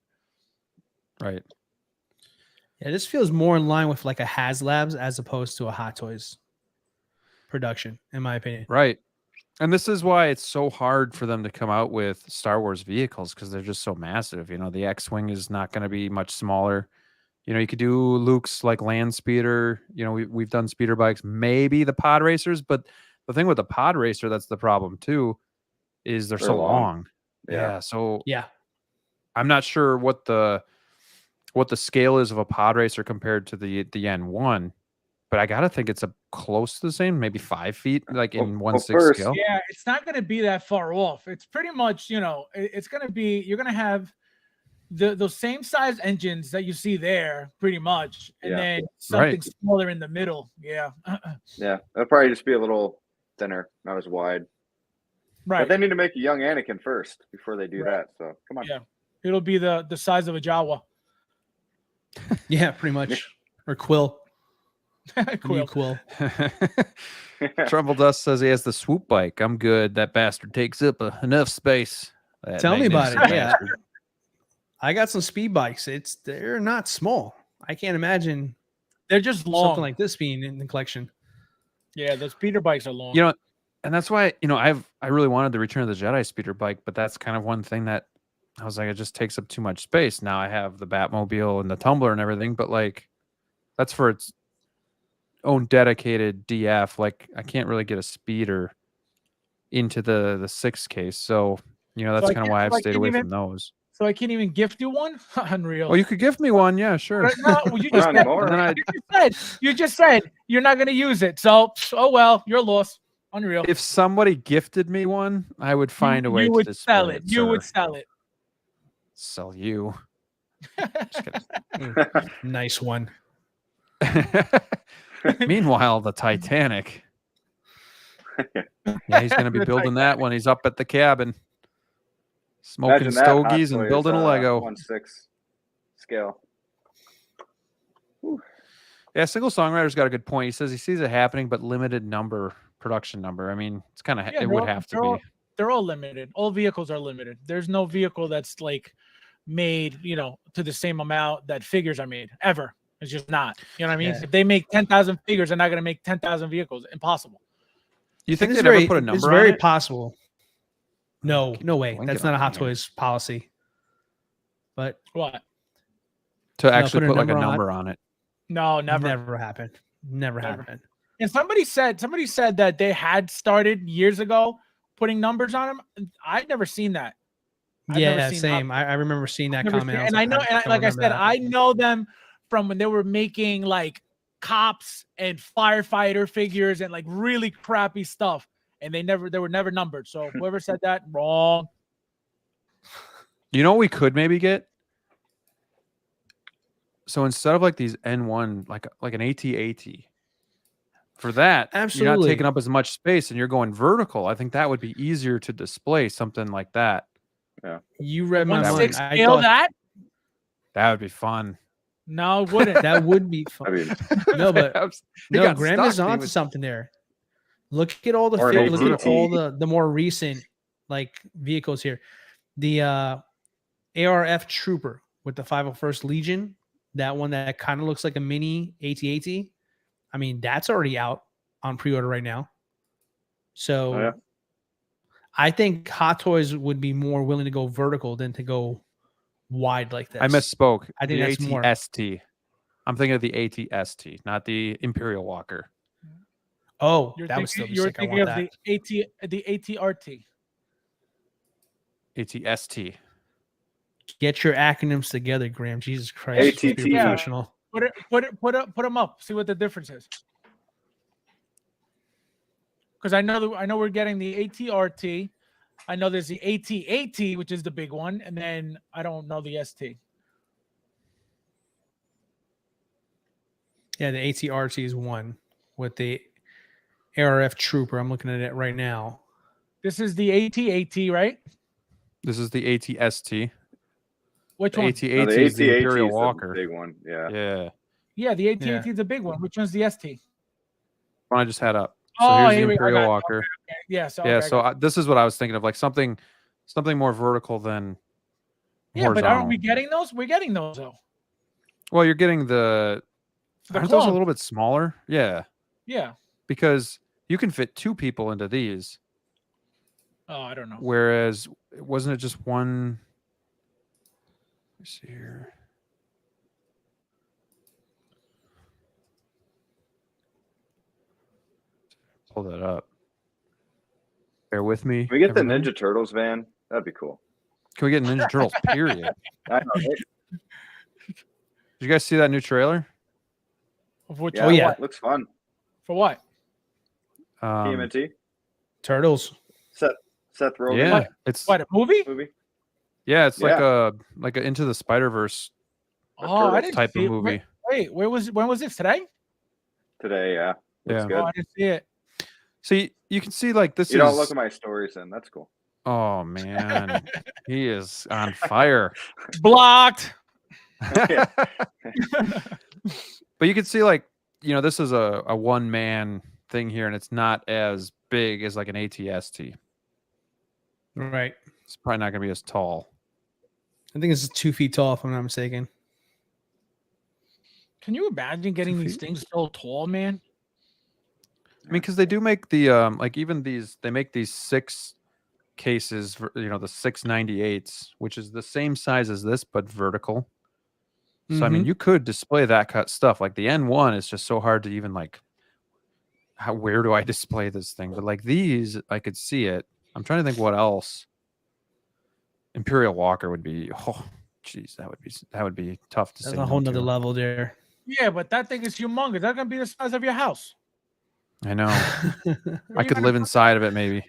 Right. Yeah, this feels more in line with like a HasLabs as opposed to a Hot Toys production, in my opinion. Right. And this is why it's so hard for them to come out with Star Wars vehicles because they're just so massive. You know, the X-wing is not going to be much smaller. You know, you could do Luke's like land speeder. You know, we've done speeder bikes, maybe the pod racers, but the thing with the pod racer that's the problem too is they're so long. Yeah. So Yeah. I'm not sure what the scale is of a pod racer compared to the N1, but I gotta think it's close to the same, maybe 5 feet, like in 1/6 scale. Yeah, it's not going to be that far off. It's pretty much, you know, it's going to be, you're going to have those same size engines that you see there, pretty much, and then something smaller in the middle. Yeah. Yeah, it'll probably just be a little thinner, not as wide. Right. But they need to make a young Anakin first before they do that. So come on. Yeah, it'll be the size of a Jawa. Yeah, pretty much. Or Quill. Quill. Trumbull Dust says he has the swoop bike. I'm good. That bastard takes up enough space. Tell me about it. Magnificent Yeah. I got some speed bikes. They're not small. I can't imagine They're just long. something like this being in the collection. Yeah, those speeder bikes are long. You know, and that's why, you know, I really wanted the Return of the Jedi speeder bike, but that's kind of one thing that I was like, it just takes up too much space. Now I have the Batmobile and the Tumbler and everything, but like that's for its own dedicated DF. Like I can't really get a speeder into the 6 case. So, you know, that's kind of why I've stayed away from those. So I can't even gift you one? Unreal. Oh, you could gift me one. Yeah, sure. No, you just, Not you just said you're not going to use it. So, oh well, you're lost. Unreal. If somebody gifted me one, I would find a way you to would display sell it. You would sell it. Sell you. Nice one. Meanwhile, the Titanic. Yeah, he's going to be building that when he's up at the cabin, smoking stogies and building a Lego. 1/6 scale. Yeah, Single Songwriter's got a good point. He says he sees it happening, but limited production number. I mean, it's kind of, it would have to be. They're all limited. All vehicles are limited. There's no vehicle that's like made, you know, to the same amount that figures are made ever. It's just not. You know what I mean? Yeah. If they make 10,000 figures, they're not going to make 10,000 vehicles. Impossible. You think they'd ever put a number on it? It's very possible. No way. That's not a Hot Toys policy. But what? To actually put like a number on it. No, never. Never happened. Never happened. And somebody said that they had started years ago putting numbers on them. I've never seen that. Yeah, same. I remember seeing that comment. And I know, and like I said, I know them from when they were making like cops and firefighter figures and like really crappy stuff. And they were never numbered. So whoever said that, wrong. You know what we could maybe get? So instead of like these N1, like an AT-AT, for that, absolutely, you're not taking up as much space and you're going vertical. I think that would be easier to display something like that. Yeah. You read my mind. 1/6 scale that? That would be fun. No, it wouldn't. That would be fun. I mean, no, but no, Graham is onto something there. Look at all the look at all the more recent like vehicles here. The ARF Trooper with the 501st Legion, that one that kind of looks like a mini AT-AT. I mean, that's already out on pre-order right now. So I think Hot Toys would be more willing to go vertical than to go wide like this. I misspoke. I think that's more AT-ST. I'm thinking of the AT-ST, not the Imperial Walker. Oh, that was still you're thinking of the AT-RT. AT-ST. Get your acronyms together, Graham. Jesus Christ. ATT. Professional. Put them up. See what the difference is. Because I know we're getting the AT-RT. I know there's the AT-AT, which is the big one, and then I don't know the ST. Yeah, the AT-RT is one with the ARF Trooper. I'm looking at it right now. This is the AT-AT, right? This is the AT-ST. Which one? AT-AT is the Imperial Walker. The big one. Yeah. Yeah. Yeah, the AT-AT is the big one. Which one's the ST? One I just had up. So here's the Imperial Walker. Okay. Yeah. So, yeah. So this is what I was thinking of, like something more vertical than. Yeah, horizontal. But aren't we getting those? We're getting those though. Well, you're getting aren't those a little bit smaller? Yeah. Yeah. Because you can fit 2 people into these. Oh, I don't know. Whereas, wasn't it just one? Let's see here. Pull that up. Bear with me. Can we get the everybody. Ninja Turtles van? That'd be cool. Can we get Ninja Turtles? Period. I know, right? Did you guys see that new trailer? Of which Yeah, one? yeah. looks fun. For what? TMNT. Turtles. Seth Rogen. Yeah, it's What, a movie? movie. yeah, it's Yeah. like a Into the Spider-Verse Oh, I didn't type see of it. movie. Wait, when was this today? Today, yeah. Looks Yeah. good. Oh, I didn't see it. See, you can see like this You is. don't look at my stories, then that's cool. Oh man, he is on fire. Blocked. Yeah. But you can see like this is a one man thing here, and it's not as big as like an ATST. Right. It's probably not going to be as tall. I think it's 2 feet tall, if I'm not mistaken. Can you imagine getting 2 these feet? things so tall, man? I mean, because they do make the like even they make these 6 cases, the 698s, which is the same size as this but vertical. So I mean, you could display that cut stuff. Like the N1 is just so hard to even like. Where do I display this thing? But like these, I could see it. I'm trying to think what else. Imperial Walker would be. Oh, jeez, that would be tough to That's say. a whole no nother to. level there. Yeah, but that thing is humongous. That's gonna be the size of your house. I know. Where I you could gonna live inside of it, maybe.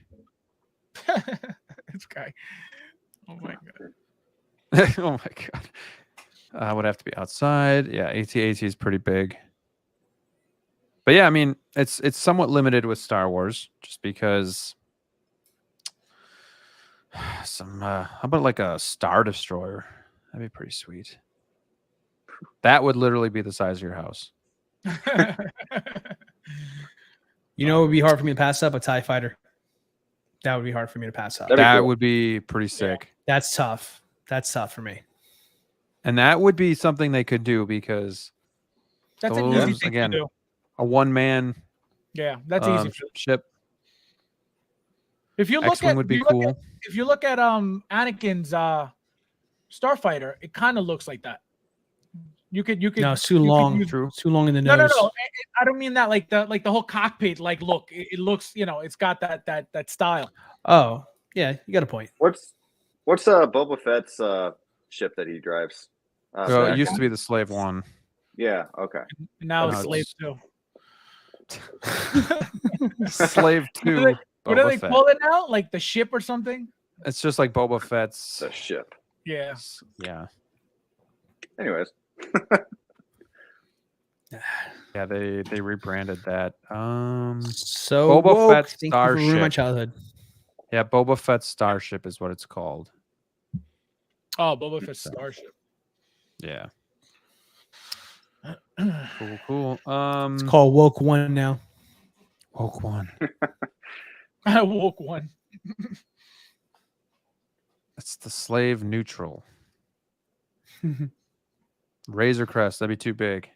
This guy. Oh my god. Oh my god. I would have to be outside. Yeah, AT is pretty big. But yeah, I mean, it's somewhat limited with Star Wars, just because how about like a Star Destroyer? That'd be pretty sweet. That would literally be the size of your house. You know, it would be hard for me to pass up a TIE fighter. That would be hard for me to pass up. That'd be That cool. would be pretty sick. That's tough. That's tough for me. And that would be something they could do because That's an easy those, thing again, to do. a one-man Yeah, that's easy. ship. If you look X-Wing at would be you look cool. at- if you look at Anakin's Starfighter, it kind of looks like that. You could No, it's too you could long. use- True. Too long in the nose. No. I don't mean that like the whole cockpit. Like, look, it looks, it's got that style. Oh, yeah, you got a point. What's Boba Fett's ship that he drives? Well, Zach? it used to be the Slave One. Yeah. Okay. Now No, it's slave it's- too. Slave Two. What do Boba they Fett. call it now? Like the ship or something? It's just like Boba Fett's. The ship. Yeah. Yeah. Anyways. Yeah, they rebranded that. So Boba woke. Fett's Thank you for ruining my Starship. childhood. Yeah, Boba Fett's Starship is what it's called. Oh, Boba Fett's Starship. Yeah. Cool. It's called Woke One now. Woke One. I woke one. It's the Slave Neutral. Razor Crest. That'd be too big.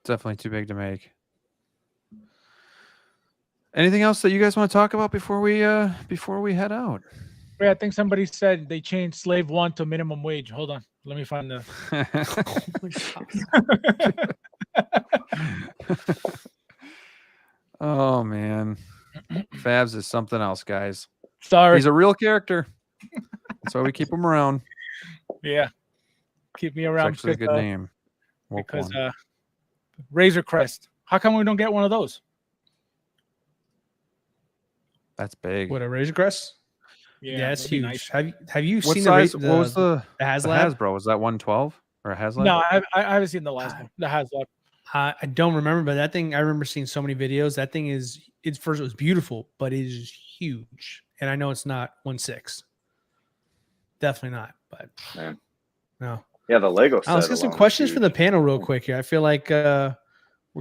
Definitely too big to make. Anything else that you guys want to talk about before we head out? Yeah, I think somebody said they changed slave one to minimum wage. Hold on. Let me find the. Oh man. Fabs is something else, guys. Sorry. He's a real character. That's why we keep him around. Yeah. Keep me It's around actually a good name. Woke because One. Razor Crest. How come we don't get one of those? That's big. What, a Razor Crest? Yeah, it's that'd be huge. nice. Have you What seen size? the What was the HasLab? Hasbro? Was that 112 or a HasLab? No, I haven't seen the last one. The HasLab. I don't remember, but that thing, I remember seeing so many videos. That thing it was beautiful, but it is huge. And I know it's not 1/6. Definitely not, but Man. no. Yeah, the Lego set. Let's get some alone is questions for the huge. panel real quick here. I feel like we're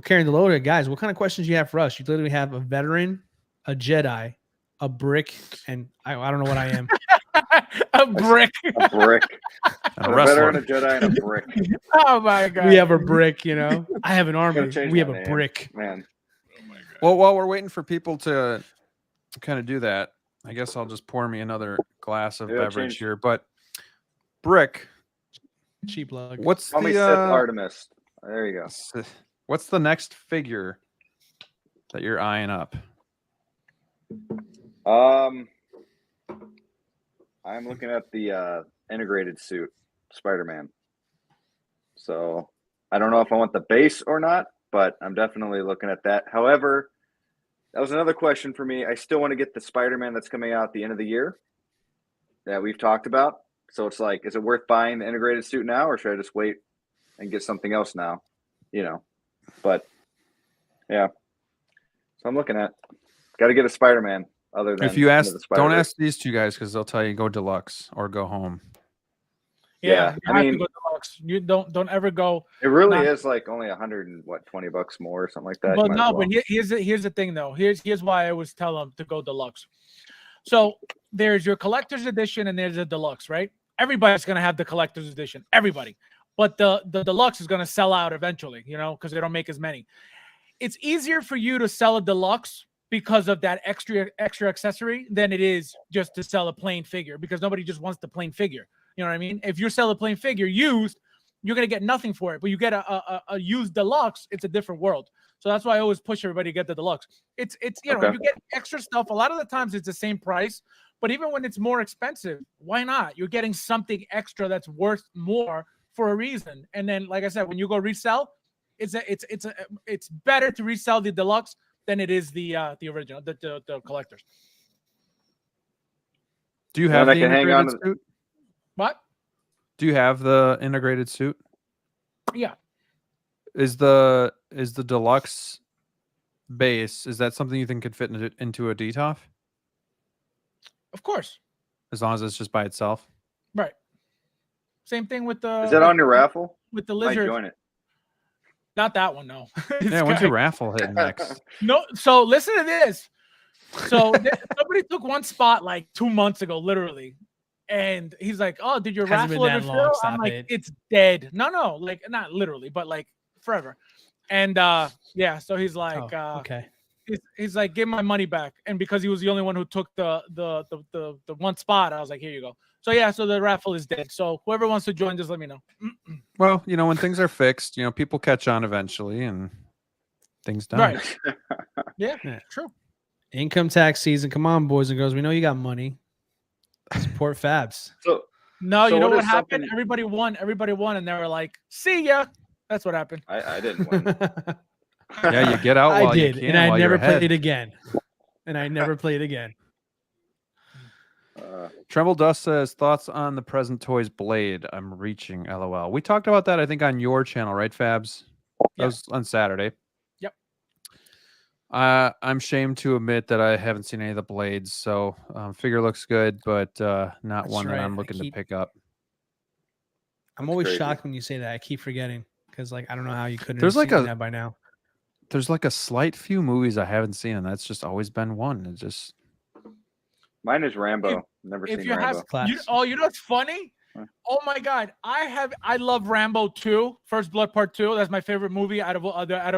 carrying the load here. Guys, what kind of questions do you have for us? You literally have a veteran, a Jedi, a brick, and I don't know what I am. A brick. A brick. And a A wrestler. veteran, a Jedi, and a brick. Oh my god. We have a brick, you know. I have an army. Gotta change We my have a name. brick. Man. Well, while we're waiting for people to kind of do that. I guess I'll just pour me another glass of Yeah, beverage change. here. But Brick, Cheap plug. what's Call me the Sith Artemis. There you go. what's the next figure that you're eyeing up? I'm looking at the integrated suit, Spider-Man. So I don't know if I want the base or not, but I'm definitely looking at that. However, that was another question for me. I still want to get the Spider-Man that's coming out at the end of the year that we've talked about. So it's like, is it worth buying the integrated suit now, or should I just wait and get something else now? You know, but yeah. So I'm looking at, got to get a Spider-Man other than If you ask, the don't Spider-Verse. ask these two guys because they'll tell you go deluxe or go home. Yeah, you I have to mean- go deluxe. You don't ever go. It really Not- is like only $20 more or something like that. You But might as no, well. but here's the thing though. Here's why I always tell them to go deluxe. So there's your collector's edition and there's a deluxe, right? Everybody's gonna have the collector's edition, everybody. But the deluxe is gonna sell out eventually, you know, because they don't make as many. It's easier for you to sell a deluxe because of that extra accessory than it is just to sell a plain figure, because nobody just wants the plain figure. You know what I mean? If you sell a plain figure used, you're gonna get nothing for it. But you get a used deluxe, it's a different world. So that's why I always push everybody to get the deluxe. It's you know, Okay. you get extra stuff. A lot of the times it's the same price, but even when it's more expensive, why not? You're getting something extra that's worth more for a reason. And then, like I said, when you go resell, it's better to resell the deluxe than it is the original, the collectors. Do you And have I the can hang on integrated to- suit? What? Do you have the integrated suit? Yeah. Is the deluxe base, is that something you think could fit into a DTOF Of course. as long as it's just by itself? Right. Same thing with the. Is that on your raffle? with the Might lizard? join it. Not that one, no. Yeah, when's your raffle hitting next? No, so listen to this. So somebody took one spot like 2 months ago, literally. And he's like, "Oh, did your Hasn't been raffle ever that long, fill?" I'm stop like, it. "It's dead." No, like not literally, but like forever. And yeah, so he's like, Oh, okay. he's like, "Give my money back." And because he was the only one who took the one spot, I was like, "Here you go." So yeah, so the raffle is dead. So whoever wants to join, just let me know. Well, you know, when things are fixed, you know, people catch on eventually and things die. Right. Yeah, Yeah. true. Income tax season. Come on, boys and girls. We know you got money. Support Fabs. So No, So you know what what is happened? something- Everybody won, and they were like, "See ya." That's what happened. I didn't win. Yeah, you get out I while did, you can. and I while you're never ahead. played again. And I never played again. Tremble Dust says thoughts on the present toys blade. I'm reaching. LOL. We talked about that, I think, on your channel, right, Fabs? That Yeah. was on Saturday. Yep. I'm shamed to admit that I haven't seen any of the blades, so figure looks good, but not That's one that right, I'm I looking keep- to pick up. I'm That's always crazy. shocked when you say that. I keep forgetting because, like, I don't know how you couldn't There's have like seen a- that by now. There's like a slight few movies I haven't seen, and that's just always been one. It just Mine is Rambo. Never If seen you Rambo. have, Class. you know what's funny? Huh. Oh my god, I love Rambo 2, First Blood Part 2. That's my favorite movie out of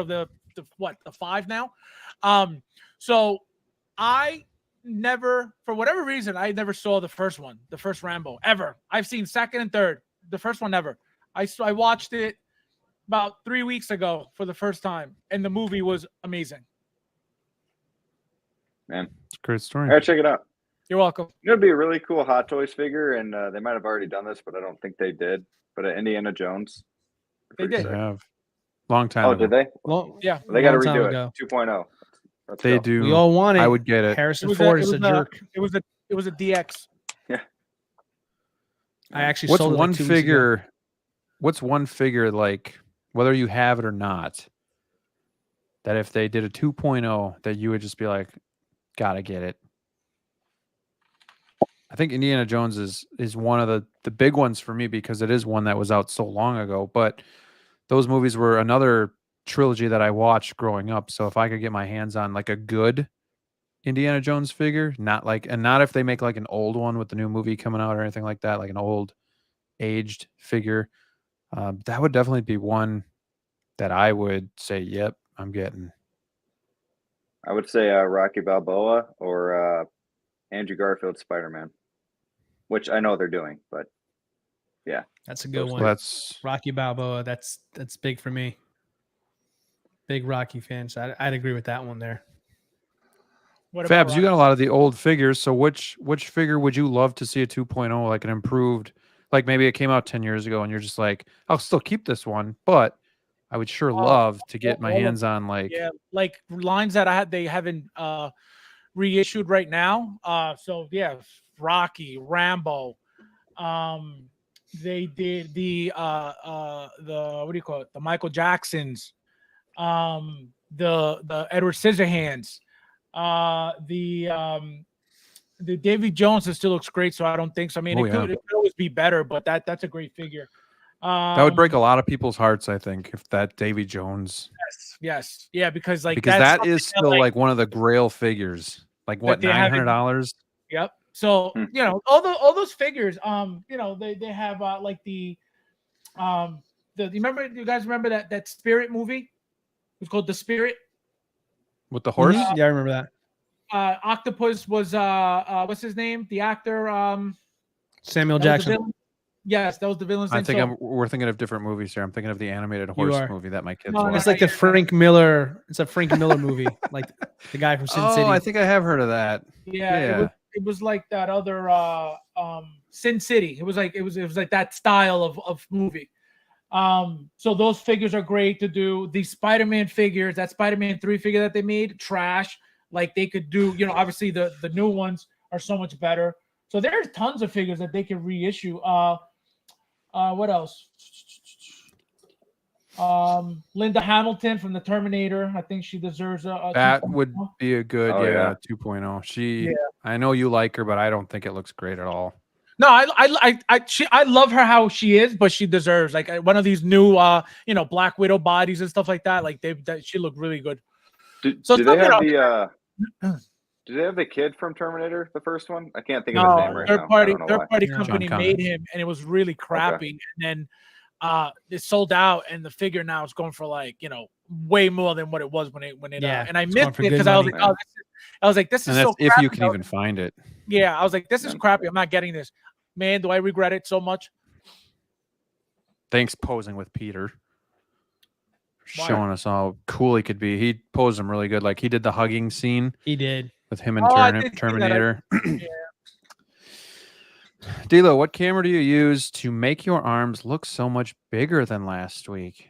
the five now. So I never, for whatever reason, I never saw the first one, the first Rambo ever. I've seen second and third, the first one never. I watched it about 3 weeks ago for the first time, and the movie was amazing. Man, it's a great story. I gotta check it out. You're welcome. You know, it'd be a really cool Hot Toys figure, and they might have already done this, but I don't think they did. But Indiana Jones. They Pretty did. They sick. have long time Oh, ago. did they? Well, Yeah. They got to long time redo ago. it. 2.0. Let's They go. do. We all want it. I would get it. Harrison It was Ford is a jerk. It was a DX. I actually What's sold it like one 2 weeks ago. figure? What's one figure, like, whether you have it or not, that if they did a 2.0 that you would just be like, gotta get it? I think Indiana Jones is one of the big ones for me because it is one that was out so long ago. But those movies were another trilogy that I watched growing up. So if I could get my hands on like a good Indiana Jones figure, not if they make like an old one with the new movie coming out or anything like that, like an old aged figure, that would definitely be one that I would say, yep, I'm getting. I would say Rocky Balboa or Andrew Garfield's Spider-Man, which I know they're doing, but yeah, That's a good Those one. two. That's Rocky Balboa. That's big for me. Big Rocky fan. So I'd agree with that one there. What about Fabs. You got a lot of the old figures. So which figure would you love to see a 2.0, like an improved? Like maybe it came out 10 years ago, and you're just like, I'll still keep this one, but I would sure love to get my all of- hands on like. Yeah, like lines that they haven't reissued right now. So yeah, Rocky, Rambo. They did the what do you call it? The Michael Jacksons. The Edward Scissorhands. The Davy Jones still looks great, so I don't think so. I mean, Oh, it could always be better, but that's a great figure. That would break a lot of people's hearts, I think, if that Davy Jones. Yes, yeah, because like Because that's that is something still like one of the Grail figures. Like what, they haven't- $900? Yep. So you know all those figures. You know they have like you guys remember that Spirit movie? It was called The Spirit. With the horse? Mhm. Yeah, I remember that. Octopus was what's his name? The actor Samuel that was the Jackson. villain? Yes, that was the villain's I name. think So- we're thinking of different movies here. I'm thinking of the animated You horse are. movie that my kids No, no, watch. It's like the Frank Miller. It's a Frank Miller movie, like the guy from Sin Oh, City. I think I have heard of that. Yeah, it was like that other Sin City. It was like that style of movie. So those figures are great to do. The Spider-Man figures, that Spider-Man 3 figure that they made, trash. Like they could do, you know, obviously the new ones are so much better. So there's tons of figures that they can reissue. What else? Linda Hamilton from the Terminator. I think she deserves a That 2.0. would be a good, Oh, yeah. 2.0. She, Yeah. I know you like her, but I don't think it looks great at all. No, I love her how she is, but she deserves like one of these new Black Widow bodies and stuff like that. Like she looked really good. Do So they some, you have know- do they have the kid from Terminator, the first one? I can't think of his name No, right third now. I party don't know why. Yeah. company John made Connor. him, and it was really crappy. And then it sold out, and the figure now is going for like way more than what it was when it. Yeah, And I it's going missed for it good because I was money. like, this is And so. that's if you crappy. can even find it. Yeah, I was like, this is Yeah. crappy. I'm not getting this. Man, do I regret it so much? Thanks, posing with Peter. For Why? showing us how cool he could be. He posed him really good. Like he did the hugging scene He did. with him and Oh, I did see that. Terminator. Yeah. D'Lo, what camera do you use to make your arms look so much bigger than last week?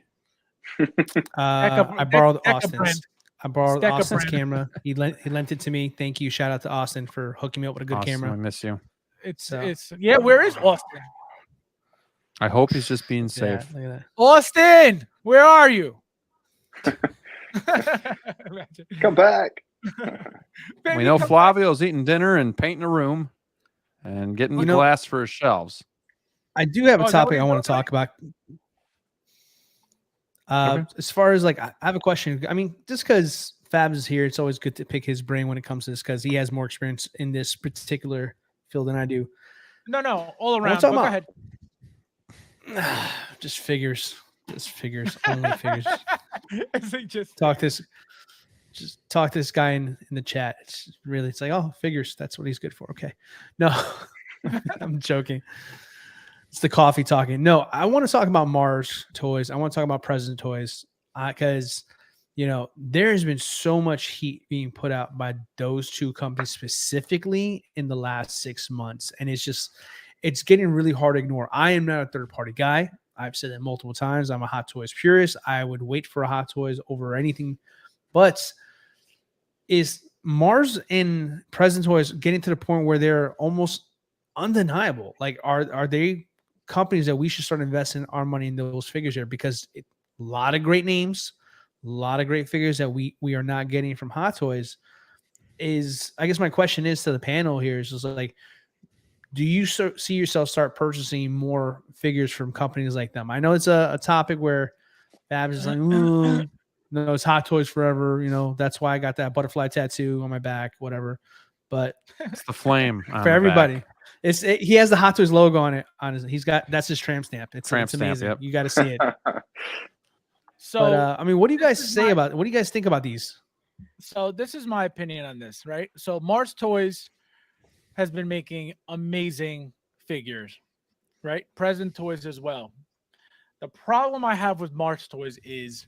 I borrowed Deca Austin's. brand. I borrowed Deca Austin's brand. camera. He lent it to me. Thank you. Shout out to Austin for hooking me up with a good Austin, I camera. miss you. It's So- yeah. Where is Austin? I hope he's just being Yeah, safe. look at that. Austin, where are you? Come back. Baby, We know come- Flavio's eating dinner and painting a room and getting You know- glass for his shelves. I do have Oh, a is that what topic you're I want to doing? talk about. Okay. As far as like, I have a question. I mean, just because Fabs is here, it's always good to pick his brain when it comes to this because he has more experience in this particular field than I do. No, all around. talk Go about- ahead. Just figures. Just figures. Only figures. Is it just Just talk to this guy in the chat. It's like, oh, figures. That's what he's good for. Okay. No, I'm joking. It's the coffee talking. No, I want to talk about Mars toys. I want to talk about President toys because, there has been so much heat being put out by those two companies specifically in the last 6 months. And it's getting really hard to ignore. I am not a third party guy. I've said that multiple times. I'm a Hot Toys purist. I would wait for a Hot Toys over anything. But is Mars and President Toys getting to the point where they're almost undeniable? Like, are they companies that we should start investing our money in those figures here? Because a lot of great names, a lot of great figures that we are not getting from Hot Toys. I guess my question is to the panel here is just like, do you see yourself start purchasing more figures from companies like them? I know it's a topic where Babs is like, "Ooh, no, it's Hot Toys forever. That's why I got that butterfly tattoo on my back, whatever." But It's the flame on for the everybody, back. he has the Hot Toys logo on it. That's his tramp stamp. It's Tramp stamp, amazing. yep. You got to see it. so. But I mean, what do you guys this is say my- about? What do you guys think about these? So this is my opinion on this, right? So Mars Toys has been making amazing figures, right? Present Toys as well. The problem I have with Mars Toys is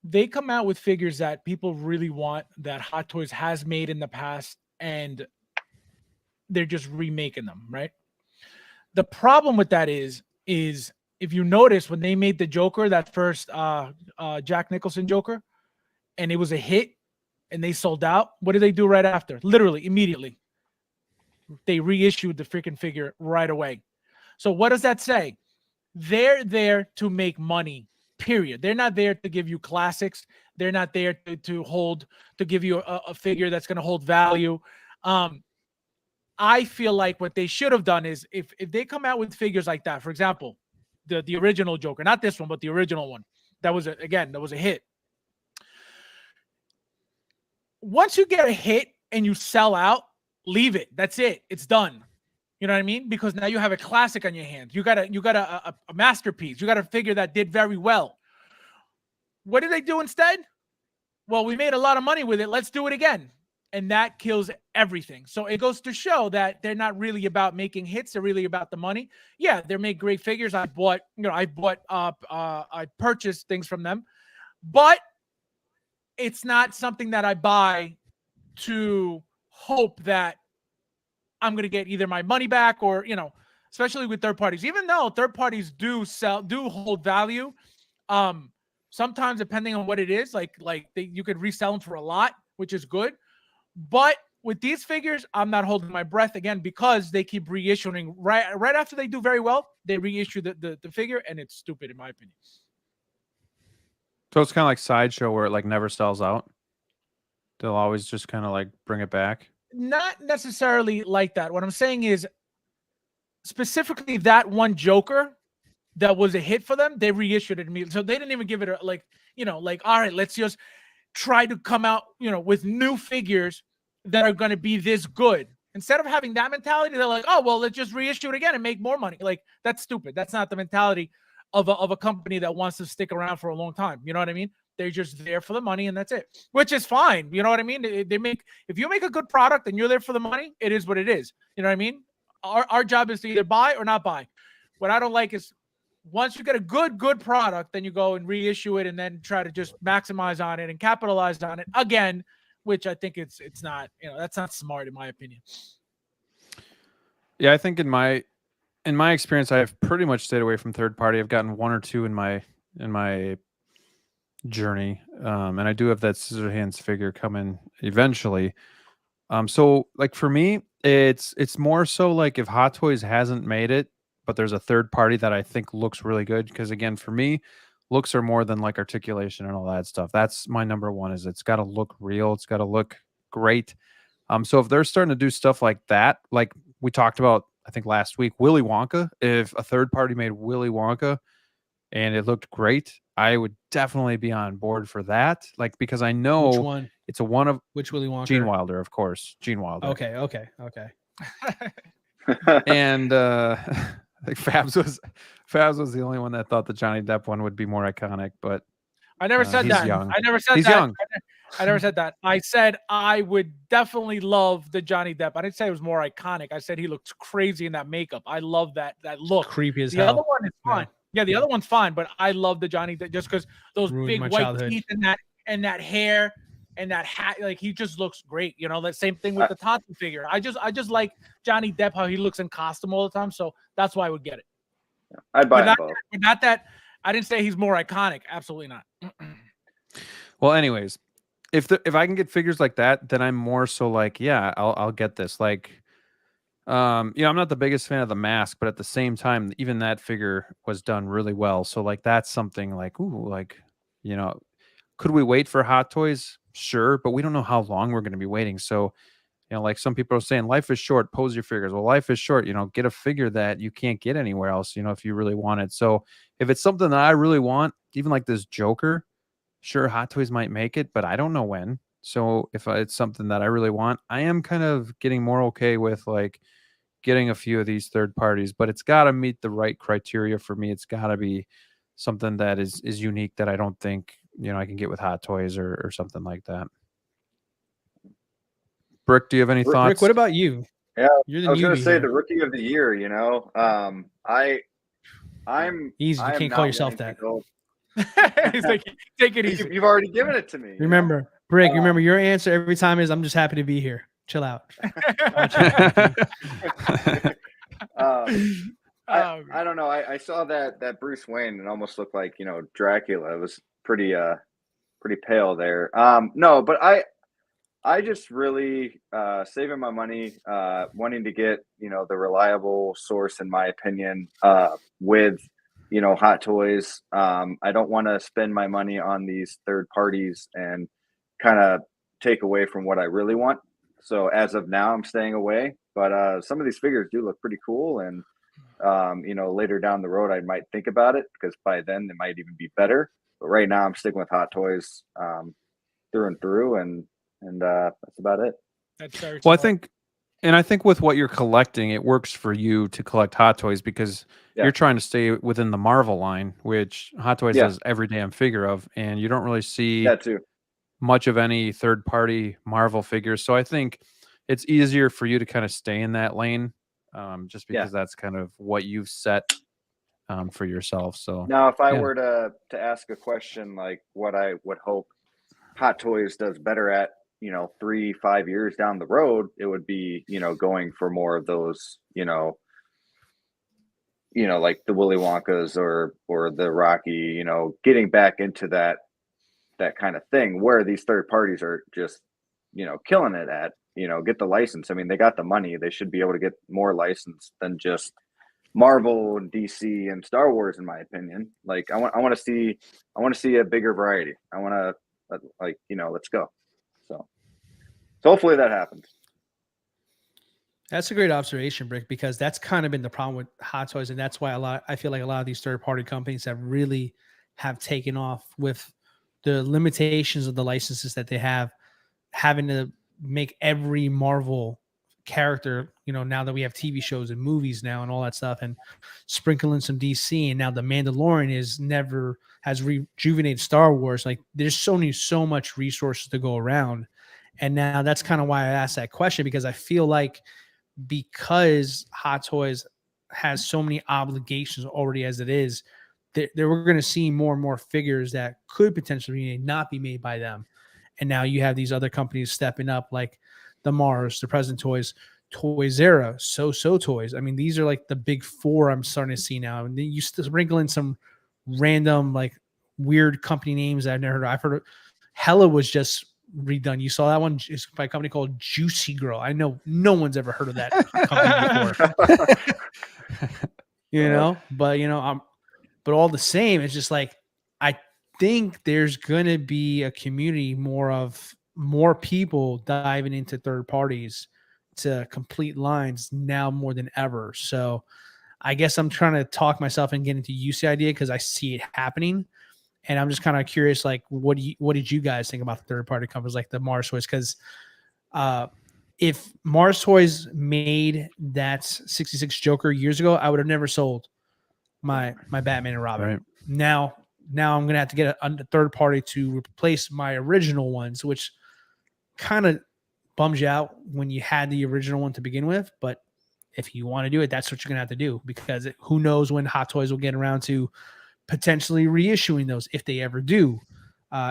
they come out with figures that people really want, that Hot Toys has made in the past, and they're just remaking them, right? The problem with that is if you notice when they made the Joker, that first Jack Nicholson Joker, and it was a hit and they sold out, what did they do right after? Literally, immediately. They reissued the freaking figure right away. So what does that say? They're there to make money, period. They're not there to give you classics. They're not there to give you a figure that's going to hold value. I feel like what they should have done is if they come out with figures like that, for example, the original Joker, not this one, but the original one, that was a hit. Once you get a hit and you sell out, leave it. That's it. It's done. You know what I mean? Because now you have a classic on your hands. You got a masterpiece. You got a figure that did very well. What did they do instead? Well, we made a lot of money with it. Let's do it again. And that kills everything. So it goes to show that they're not really about making hits. They're really about the money. Yeah, they make great figures. I purchased things from them, but it's not something that I buy to hope that I'm going to get either my money back or, especially with third parties, even though third parties do hold value. Sometimes depending on what it is, you could resell them for a lot, which is good. But with these figures, I'm not holding my breath again because they keep reissuing right after they do very well. They reissue the figure, and it's stupid in my opinion. So it's kind of like Sideshow where it never sells out. They'll always just kind of bring it back. Not necessarily like that. What I'm saying is specifically that one Joker that was a hit for them, they reissued it immediately. So they didn't even give it all right, let's just try to come out, with new figures that are going to be this good. Instead of having that mentality, they're like, oh, well, let's just reissue it again and make more money. That's stupid. That's not the mentality of a company that wants to stick around for a long time. You know what I mean? They're just there for the money and that's it, which is fine. You know what I mean? If you make a good product and you're there for the money, it is what it is. You know what I mean? Our job is to either buy or not buy. What I don't like is once you get a good product, then you go and reissue it and then try to just maximize on it and capitalize on it again, which I think it's not, that's not smart in my opinion. Yeah, I think in my experience, I've pretty much stayed away from third party. I've gotten one or two in my journey, and I do have that Scissorhands figure coming eventually. So for me, it's more so if Hot Toys hasn't made it, but there's a third party that I think looks really good. Because again, for me, looks are more than articulation and all that stuff. That's my number one. Is it's got to look real. It's got to look great. So if they're starting to do stuff like that, like we talked about, I think last week, Willy Wonka. If a third party made Willy Wonka and it looked great, I would definitely be on board for that. Because I know which one? It's a one of which Willy Wonka? Gene Wilder, of course. Gene Wilder. Okay. And I think Fabs was the only one that thought the Johnny Depp one would be more iconic, but I never said he's that. Young. I never said he's that. Young. I never said that. I said I would definitely love the Johnny Depp. I didn't say it was more iconic. I said he looks crazy in that makeup. I love that look. Creepy as the hell. The other one is fine. Yeah, the other one's fine, but I love the Johnny Depp just because those big white childhood teeth and that hair and that hat. He just looks great. That same thing with the Tonto figure. I just like Johnny Depp, how he looks in costume all the time. So that's why I would get it. I'd buy it both. Not that I didn't say he's more iconic. Absolutely not. Well, anyways, if I can get figures like that, then I'm more so yeah, I'll get this. I'm not the biggest fan of the mask, but at the same time, even that figure was done really well. So that's something could we wait for Hot Toys? Sure, but we don't know how long we're going to be waiting. So, some people are saying life is short, pose your figures. Well, life is short, get a figure that you can't get anywhere else, if you really want it. So if it's something that I really want, even like this Joker, sure, Hot Toys might make it, but I don't know when. So if it's something that I really want, I am kind of getting more okay with getting a few of these third parties, but it's got to meet the right criteria for me. It's got to be something that is unique that I don't think I can get with Hot Toys or something like that. Brick, do you have any thoughts? Rick, what about you? Yeah, You're the I was going newbie to say here. the rookie of the year. I'm Easy. You I am can't not call yourself wanting that. to go. He's like, take it easy. You've already given it to me. Remember, Brick, remember your answer every time is I'm just happy to be here. Chill out. I don't know. I saw that Bruce Wayne and almost looked like Dracula. It was pretty pale there. No, but I just really saving my money, wanting to get the reliable source, in my opinion, with Hot Toys. I don't want to spend my money on these third parties and kind of take away from what I really want. So as of now, I'm staying away. But some of these figures do look pretty cool, and later down the road, I might think about it because by then they might even be better. But right now, I'm sticking with Hot Toys through and through, and that's about it. That's very Well, smart. I think with what you're collecting, it works for you to collect Hot Toys because you're trying to stay within the Marvel line, which Hot Toys has every damn figure of, and you don't really see that too much of any third-party Marvel figures. So I think it's easier for you to kind of stay in that lane, just because that's kind of what you've set for yourself. So now, if I were to ask a question like what I would hope Hot Toys does better at, 3-5 years down the road, it would be, going for more of those, like the Willy Wonkas or the Rocky, getting back into that kind of thing where these third parties are just, killing it at, get the license. I mean, they got the money. They should be able to get more license than just Marvel and DC and Star Wars, in my opinion. Like I want to see a bigger variety. I want to let's go. So hopefully that happens. That's a great observation, Brick, because that's kind of been the problem with Hot Toys, and that's why I feel like a lot of these third-party companies have taken off with the limitations of the licenses that they have, having to make every Marvel character, now that we have TV shows and movies now and all that stuff, and sprinkling some DC, and now the Mandalorian has rejuvenated Star Wars. Like there's so much resources to go around. And now that's kind of why I asked that question, because I feel like because Hot Toys has so many obligations already as it is, we're going to see more and more figures that could potentially not be made by them. And now you have these other companies stepping up, like the Mars, the Present Toys, Toysera, So Toys. I mean, these are like the big four I'm starting to see now. And then you sprinkle in some random, like weird company names I've never heard of. I've heard of Hella was just redone. You saw that one? It's by a company called Juicy Girl. I know no one's ever heard of that company before. But all the same, it's just like I think there's gonna be a community, more people diving into third parties to complete lines now more than ever. So I guess I'm trying to talk myself and get into UC idea because I see it happening. And I'm just kind of curious, like, what did you guys think about the third party companies like the Mars Toys? Because if Mars Toys made that 66 Joker years ago, I would have never sold my Batman and Robin. Right. Now I'm gonna have to get a third party to replace my original ones, which kind of bums you out when you had the original one to begin with. But if you want to do it, that's what you're gonna have to do, because who knows when Hot Toys will get around to potentially reissuing those, if they ever do.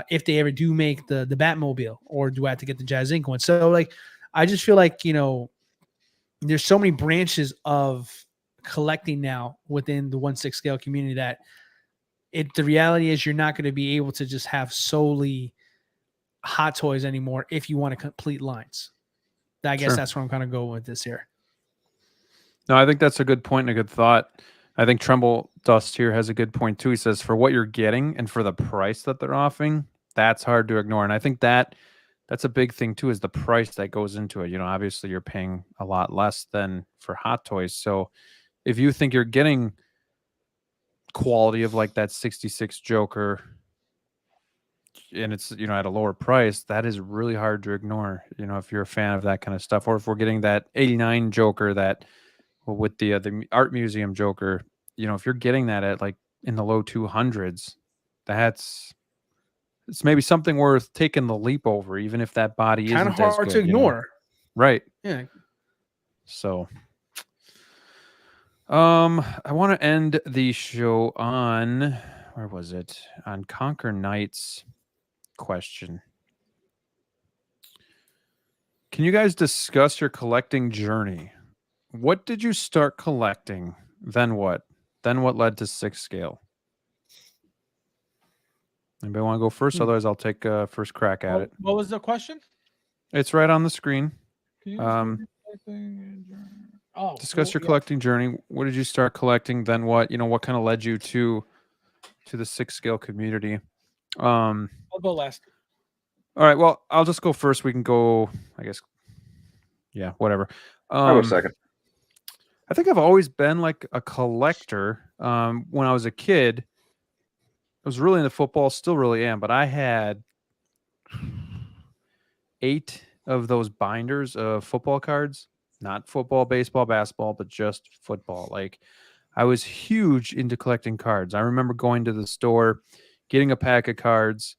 If they ever do make the Batmobile, or do I have to get the Jazz Inc. one? So like, I just feel like, there's so many branches of collecting now within the 1/6 scale community that the reality is you're not going to be able to just have solely Hot Toys anymore if you want to complete lines. I guess that's where I'm kind of going with this here. No, I think that's a good point and a good thought. I think Tremble Dust here has a good point too. He says, for what you're getting and for the price that they're offering, that's hard to ignore. And I think that's a big thing too, is the price that goes into it. Obviously you're paying a lot less than for Hot Toys. So if you think you're getting quality of like that 66 Joker and it's, at a lower price, that is really hard to ignore, if you're a fan of that kind of stuff. Or if we're getting that 89 Joker that with the art museum Joker, if you're getting that at like in the low 200s, that's it's maybe something worth taking the leap over, even if that body Kind of isn't as hard good, to ignore. Right. Yeah. So, I want to end the show on, where was it? On Conquer Knight's question. Can you guys discuss your collecting journey? What did you start collecting? Then what? Then what led to 6 scale? Anybody want to go first? Otherwise, I'll take first crack at it. What was the question? It's right on the screen. Can you Discuss your collecting journey. What did you start collecting? Then what? What kind of led you to the 6 scale community? I'll go last. All right. Well, I'll just go first. We can go, I guess. Yeah, whatever. I'll go second. I think I've always been like a collector. When I was a kid, I was really into football, still really am, but I had 8 of those binders of football cards, not football, baseball, basketball, but just football. Like, I was huge into collecting cards. I remember going to the store, getting a pack of cards,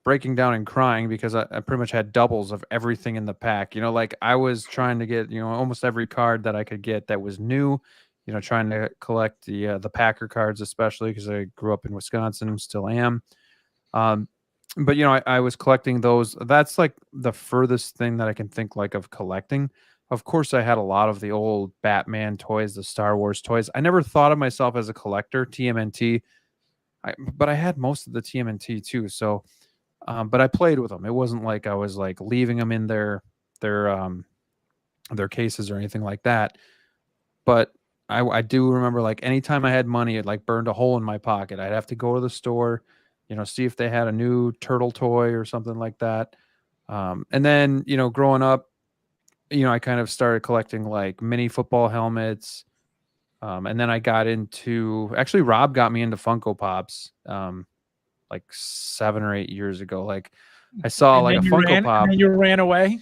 breaking down and crying because I pretty much had doubles of everything in the pack. Like I was trying to get, almost every card that I could get that was new, trying to collect the Packer cards, especially because I grew up in Wisconsin and still am. But I was collecting those. That's like the furthest thing that I can think like of collecting. Of course, I had a lot of the old Batman toys, the Star Wars toys. I never thought of myself as a collector, TMNT, but I had most of the TMNT too. So, but I played with them. It wasn't like I was like leaving them in their cases or anything like that. But I do remember like anytime I had money, it like burned a hole in my pocket. I'd have to go to the store, see if they had a new turtle toy or something like that. And then, growing up, I kind of started collecting like mini football helmets. And then I got into, actually Rob got me into Funko Pops. Like 7 or 8 years ago. Like I saw like a Funko Pop. And you ran away.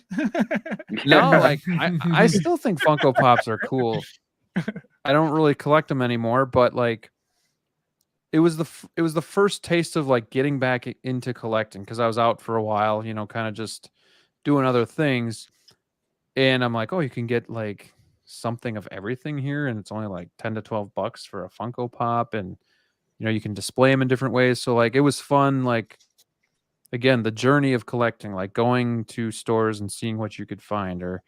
No, like I still think Funko Pops are cool. I don't really collect them anymore, but like it was the first taste of like getting back into collecting because I was out for a while, kind of just doing other things. And I'm like, oh, you can get like something of everything here, and it's only like $10 to $12 for a Funko Pop, and you can display them in different ways. So like it was fun. Like, again, the journey of collecting, like going to stores and seeing what you could find, or,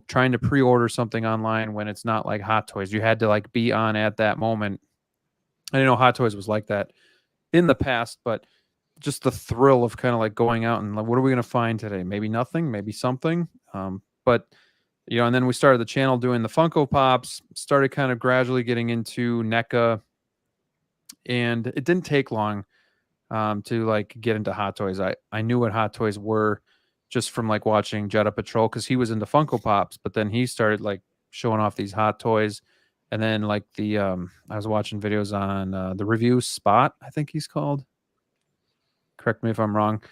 trying to pre-order something online when it's not like Hot Toys. You had to like be on at that moment. I didn't know Hot Toys was like that in the past, but just the thrill of kind of like going out and like, what are we going to find today? Maybe nothing, maybe something. But and then we started the channel doing the Funko Pops, started kind of gradually getting into NECA. And it didn't take long to like get into Hot Toys. I knew what Hot Toys were just from like watching Jetta Patrol because he was into Funko Pops, but then he started like showing off these Hot Toys. And then like I was watching videos on the Review Spot, I think he's called. Correct me if I'm wrong.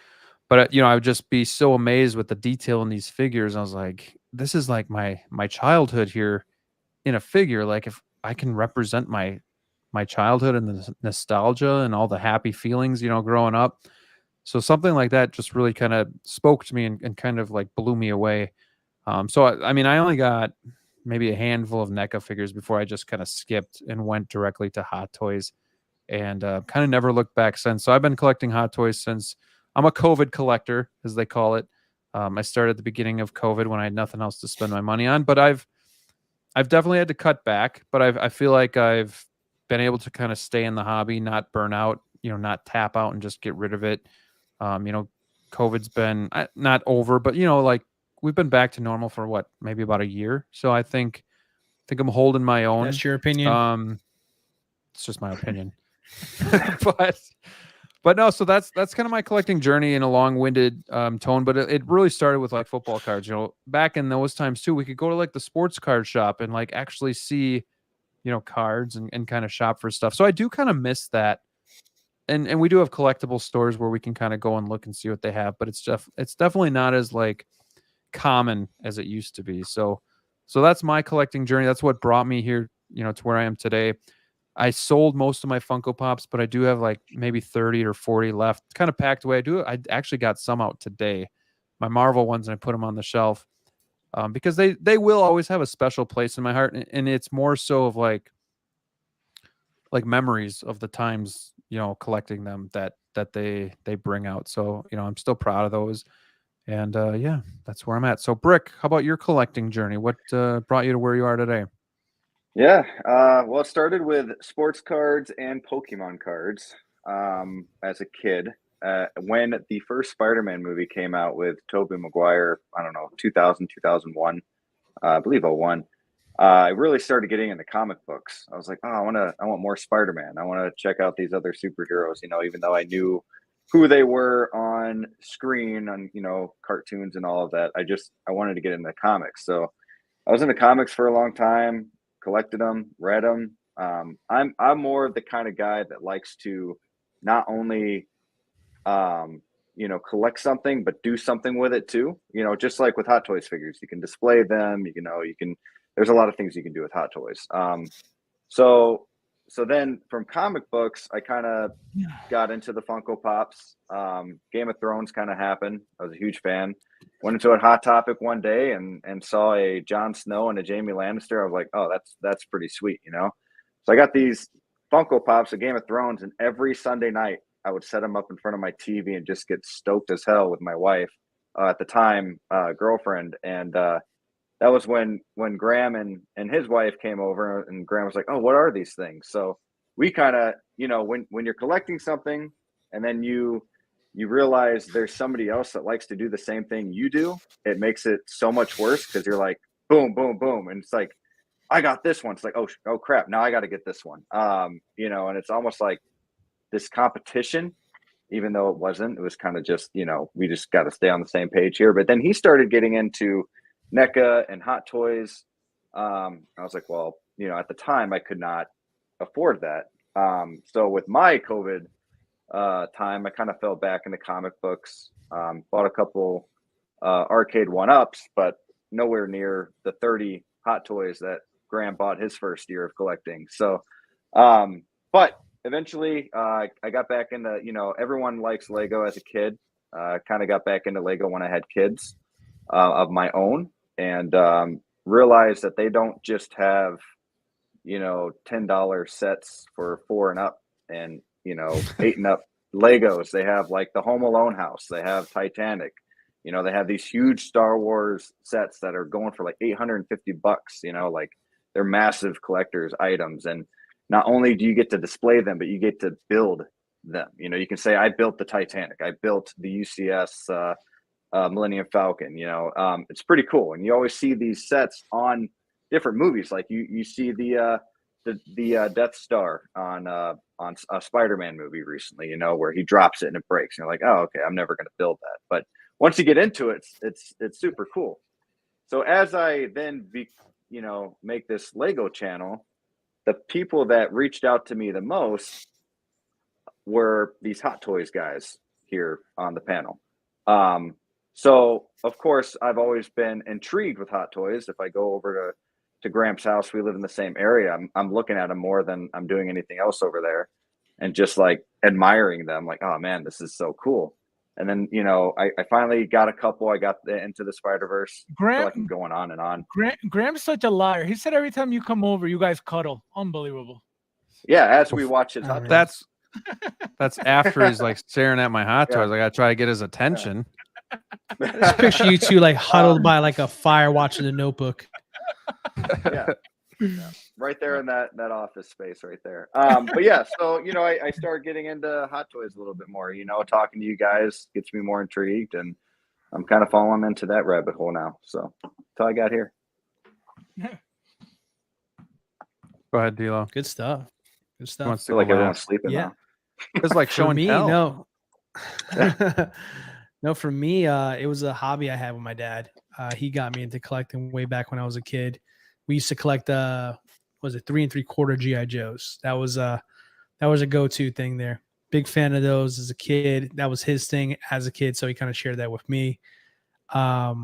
But I would just be so amazed with the detail in these figures. I was like, this is like my childhood here in a figure. Like if I can represent my childhood and the nostalgia and all the happy feelings, growing up. So something like that just really kind of spoke to me and kind of like blew me away. So I mean, I only got maybe a handful of NECA figures before I just kind of skipped and went directly to Hot Toys, and kind of never looked back since. So I've been collecting Hot Toys since. I'm a COVID collector, as they call it. I started at the beginning of COVID when I had nothing else to spend my money on, but I've definitely had to cut back, but I feel like I've been able to kind of stay in the hobby, not burn out, not tap out and just get rid of it. COVID's been not over, but like we've been back to normal for what, maybe about a year. So I think I'm holding my own. That's your opinion. It's just my opinion, but no. So that's kind of my collecting journey in a long-winded tone. But it really started with like football cards. Back in those times too, we could go to like the sports card shop and like actually see cards and kind of shop for stuff. So I do kind of miss that. And we do have collectible stores where we can kind of go and look and see what they have, but it's definitely not as like common as it used to be. So that's my collecting journey. That's what brought me here, to where I am today. I sold most of my Funko Pops, but I do have like maybe 30 or 40 left. It's kind of packed away. I actually got some out today, my Marvel ones, and I put them on the shelf because they will always have a special place in my heart, and it's more so of like memories of the times, collecting them that they bring out. So, I'm still proud of those. And yeah, that's where I'm at. So Brick, how about your collecting journey? What brought you to where you are today? Yeah, well, it started with sports cards and Pokemon cards as a kid. When the first Spider-Man movie came out with Tobey Maguire, I don't know, 2000, 2001, I believe 01, I really started getting into comic books. I was like, oh, I want more Spider-Man. I want to check out these other superheroes, even though I knew who they were on screen, on, cartoons and all of that. I wanted to get into comics. So I was into comics for a long time, collected them, read them. I'm more of the kind of guy that likes to not only collect something, but do something with it too. Just like with Hot Toys figures, you can display them. There's a lot of things you can do with Hot Toys. So then from comic books, I kind of got into the Funko Pops. Game of Thrones kind of happened. I was a huge fan. Went into a Hot Topic one day and saw a Jon Snow and a Jaime Lannister. I was like, oh, that's pretty sweet, So I got these Funko Pops of Game of Thrones, and every Sunday night I would set them up in front of my TV and just get stoked as hell with my wife, at the time, girlfriend. And that was when Graham and his wife came over, and Graham was like, oh, what are these things? So we kind of, when you're collecting something and then you realize there's somebody else that likes to do the same thing you do, it makes it so much worse, because you're like, boom, boom, boom. And it's like, I got this one. It's like, oh crap, now I got to get this one. And it's almost like this competition, even though it wasn't. It was kind of just, we just got to stay on the same page here. But then he started getting into NECA and Hot Toys. I was like, well, at the time I could not afford that. So with my COVID time, I kind of fell back into comic books, bought a couple arcade one-ups, but nowhere near the 30 Hot Toys that Graham bought his first year of collecting. So, but eventually I got back into, everyone likes Lego as a kid. Kind of got back into Lego when I had kids of my own, and realized that they don't just have, $10 sets for 4 and up and, 8 and up Legos. They have like the Home Alone house. They have Titanic. They have these huge Star Wars sets that are going for like $850, like they're massive collector's items. And not only do you get to display them, but you get to build them. You can say, I built the Titanic. I built the UCS Millennium Falcon. It's pretty cool. And you always see these sets on different movies. Like you see the Death Star on a Spider-Man movie recently, where he drops it and it breaks. And you're like, oh, okay, I'm never going to build that. But once you get into it, it's super cool. So as I then make this Lego channel, the people that reached out to me the most were these Hot Toys guys here on the panel. So of course I've always been intrigued with Hot Toys. If I go over to Graham's house, we live in the same area, I'm looking at them more than I'm doing anything else over there, and just like admiring them, like, oh man, this is so cool. And then, I finally got a couple. I got into the Spider-Verse. Graham, going on and on. Graham's such a liar. He said every time you come over, you guys cuddle. Unbelievable. Yeah, as we watch his Hot Toys. That's after he's like staring at my Hot Toys. I got to try to get his attention. I just picture you two like huddled by like a fire watching The Notebook. Yeah. Right there in that office space right there. But yeah, so I started getting into Hot Toys a little bit more. Talking to you guys gets me more intrigued, and I'm kind of falling into that rabbit hole now. So that's all I got here. Go ahead, D-Lo. Good stuff. Good stuff. I feel like everyone's sleeping now. It's like showing me, tell. No. No, for me, it was a hobby I had with my dad. He got me into collecting way back when I was a kid. We used to collect 3 3/4 GI Joes. That was a go-to thing there. Big fan of those as a kid. That was his thing as a kid, so he kind of shared that with me. As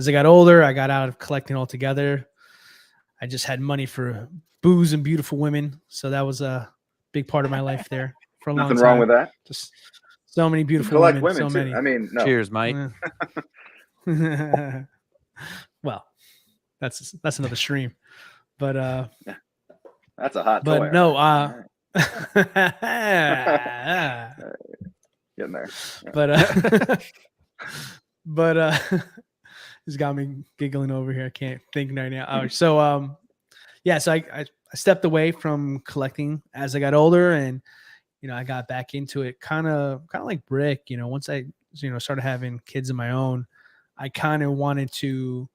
I got older, I got out of collecting altogether. I just had money for booze and beautiful women. So that was a big part of my life there for a long Nothing time. wrong with that. Just so many You beautiful collect women. So too. many. I mean, no. Cheers, Mike. Well, that's another stream. But That's a hot but toy. no, All right. Getting there. Yeah. but it's got me giggling over here. I can't think right now. So yeah, so I stepped away from collecting as I got older, and I got back into it kind of like Brick. Once I started having kids of my own, I kind of wanted to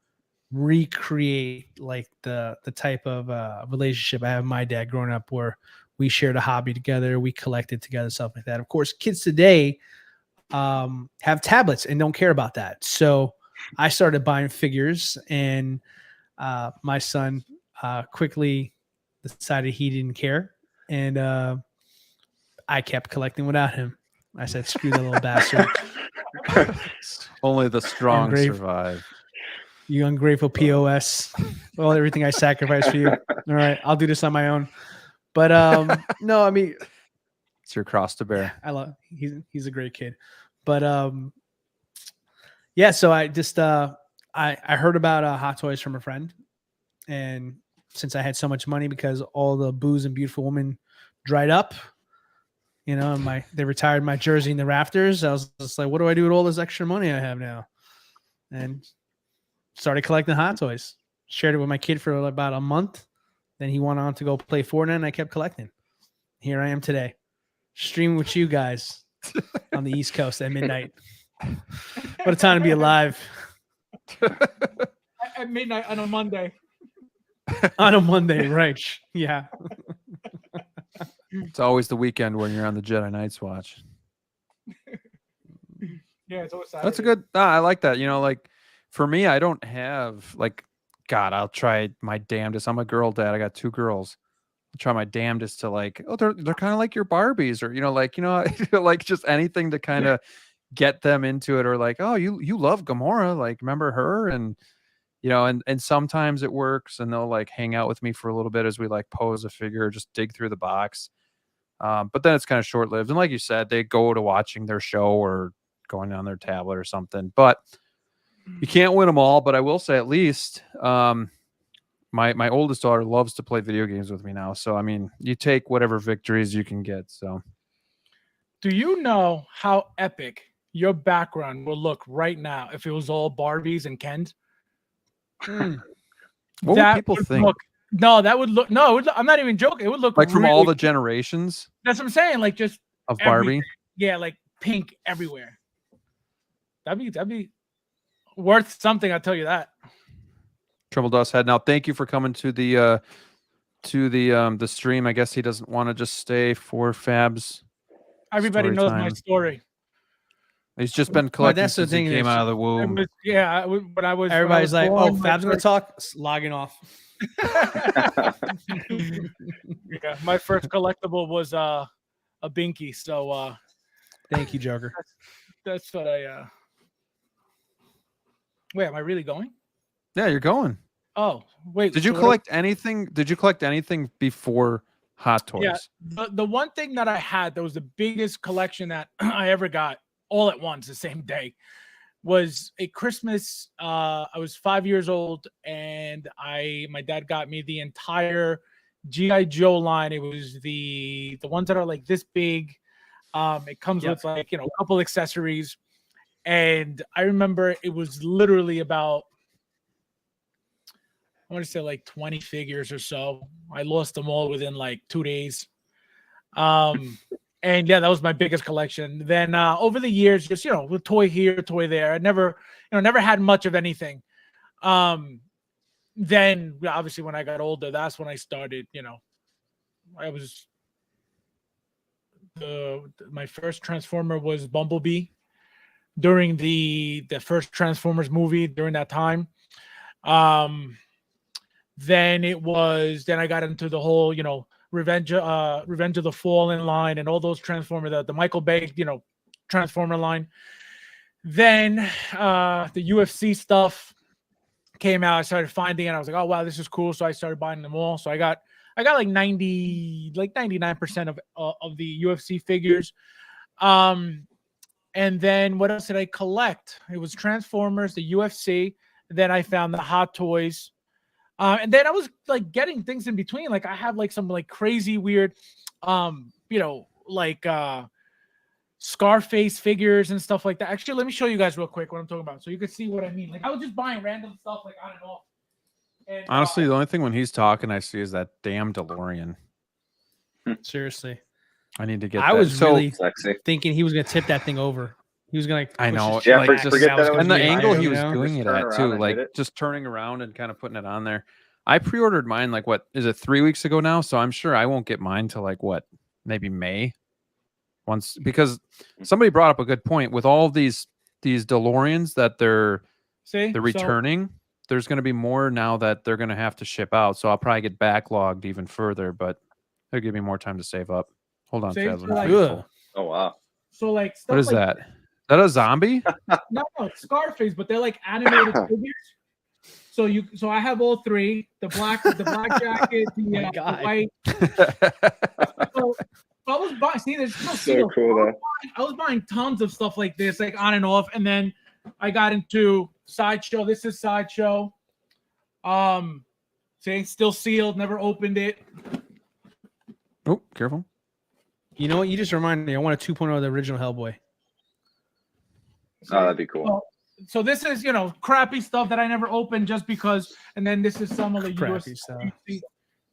recreate like the type of relationship I have with my dad growing up, where we shared a hobby together, we collected together, stuff like that. Of course, kids today have tablets and don't care about that. So I started buying figures, and my son quickly decided he didn't care, and I kept collecting without him. I said, "Screw that little bastard." Only the strong Ungrateful. survive. You ungrateful POS. Well, everything I sacrificed for you. All right, I'll do this on my own. But no, I mean, It's your cross to bear. I love. He's a great kid. But yeah. So I just I heard about Hot Toys from a friend, and since I had so much money because all the booze and beautiful women dried up, and they retired my jersey in the rafters. I was just like, what do I do with all this extra money I have now? And started collecting Hot Toys. Shared it with my kid for about a month. Then he went on to go play Fortnite, and I kept collecting. Here I am today, streaming with you guys on the East Coast at midnight. What a time to be alive. At midnight on a Monday. On a Monday, right? Yeah. It's always the weekend when you're on the Jedi Knights watch. Yeah, it's always Saturday. That's a good. I like that. Like for me, I don't have like. God, I'll try my damnedest. I'm a girl dad. I got 2 girls. I'll try my damnedest to like. Oh, they're kind of like your Barbies, or like just anything to kind of get them into it, or like, oh, you love Gamora, like remember her, and and sometimes it works, and they'll like hang out with me for a little bit as we like pose a figure, just dig through the box. But then it's kind of short lived, and like you said, they go to watching their show or going on their tablet or something. But you can't win them all. But I will say, at least my oldest daughter loves to play video games with me now. So I mean, you take whatever victories you can get. So, do you know how epic your background will look right now if it was all Barbies and Kens? What would people think? That would look. No, I'm not even joking. It would look like from really all the generations. That's what I'm saying. Like just of Barbie. Yeah, like pink everywhere. That'd be worth something. I'll tell you that. Triple Dust Head. Now, thank you for coming to the stream. I guess he doesn't want to just stay for Fab's. Everybody knows my story. He's just been collecting that's the since he thing came out of the womb. When I was. Everybody's like, born, "Oh, Fab's gonna talk." Logging off. Yeah, my first collectible was a Binky. So thank you, Joker. That's what I. Wait, am I really going? Yeah, you're going. Oh, wait. Did you collect anything? Did you collect anything before Hot Toys? Yeah, the one thing that I had that was the biggest collection that I ever got all at once the same day was a Christmas. I was 5 years old, and my dad got me the entire G.I. Joe line. It was the ones that are like this big. It comes with like a couple accessories, and I remember it was literally about, I want to say like 20 figures or so. I lost them all within like 2 days. And yeah, that was my biggest collection. Then over the years, just, a toy here, a toy there. I never had much of anything. Then obviously when I got older, that's when I started, my first Transformer was Bumblebee during the first Transformers movie during that time. Then I got into the whole, Revenge of the Fallen line and all those Transformers, the Michael Bay, Transformer line. Then the UFC stuff came out. I started finding it. I was like, oh wow, this is cool. So I started buying them all. So I got I got like 99% of the UFC figures. And then what else did I collect? It was Transformers, the UFC. Then I found the Hot Toys. And then I was like getting things in between. Like I have like some like crazy weird, like Scarface figures and stuff like that. Actually, let me show you guys real quick what I'm talking about so you can see what I mean. Like I was just buying random stuff like on and off. And, Honestly, the only thing when he's talking I see is that damn DeLorean. Seriously. I need to get I that. was So, really Sexy. thinking he was going to tip that thing over. He was going to. I know. Yeah, like, just, forget that it was and the behind angle him, he you was know? doing Just it turn at around too, and like hit it. just turning around and kind of putting it on there. I pre-ordered mine like what is it 3 weeks ago now, so I'm sure I won't get mine till like what maybe May. Once because somebody brought up a good point with all of these DeLoreans that they're returning. There's going to be more now that they're going to have to ship out, so I'll probably get backlogged even further. But it'll give me more time to save up. Hold on, Faz, let me full. Oh wow. So like stuff What is like, that? Is that a zombie? No, it's Scarface, but they're like animated figures. So I have all three: the black jacket, the white. So I was buying. See, there's no So cool. I was buying tons of stuff like this, like on and off, and then I got into Sideshow. This is Sideshow. See, still sealed, never opened it. Oh, careful. You know what? You just reminded me. I want a 2.0 of the original Hellboy. Oh, that'd be cool. So this is, crappy stuff that I never opened just because. And then this is some of the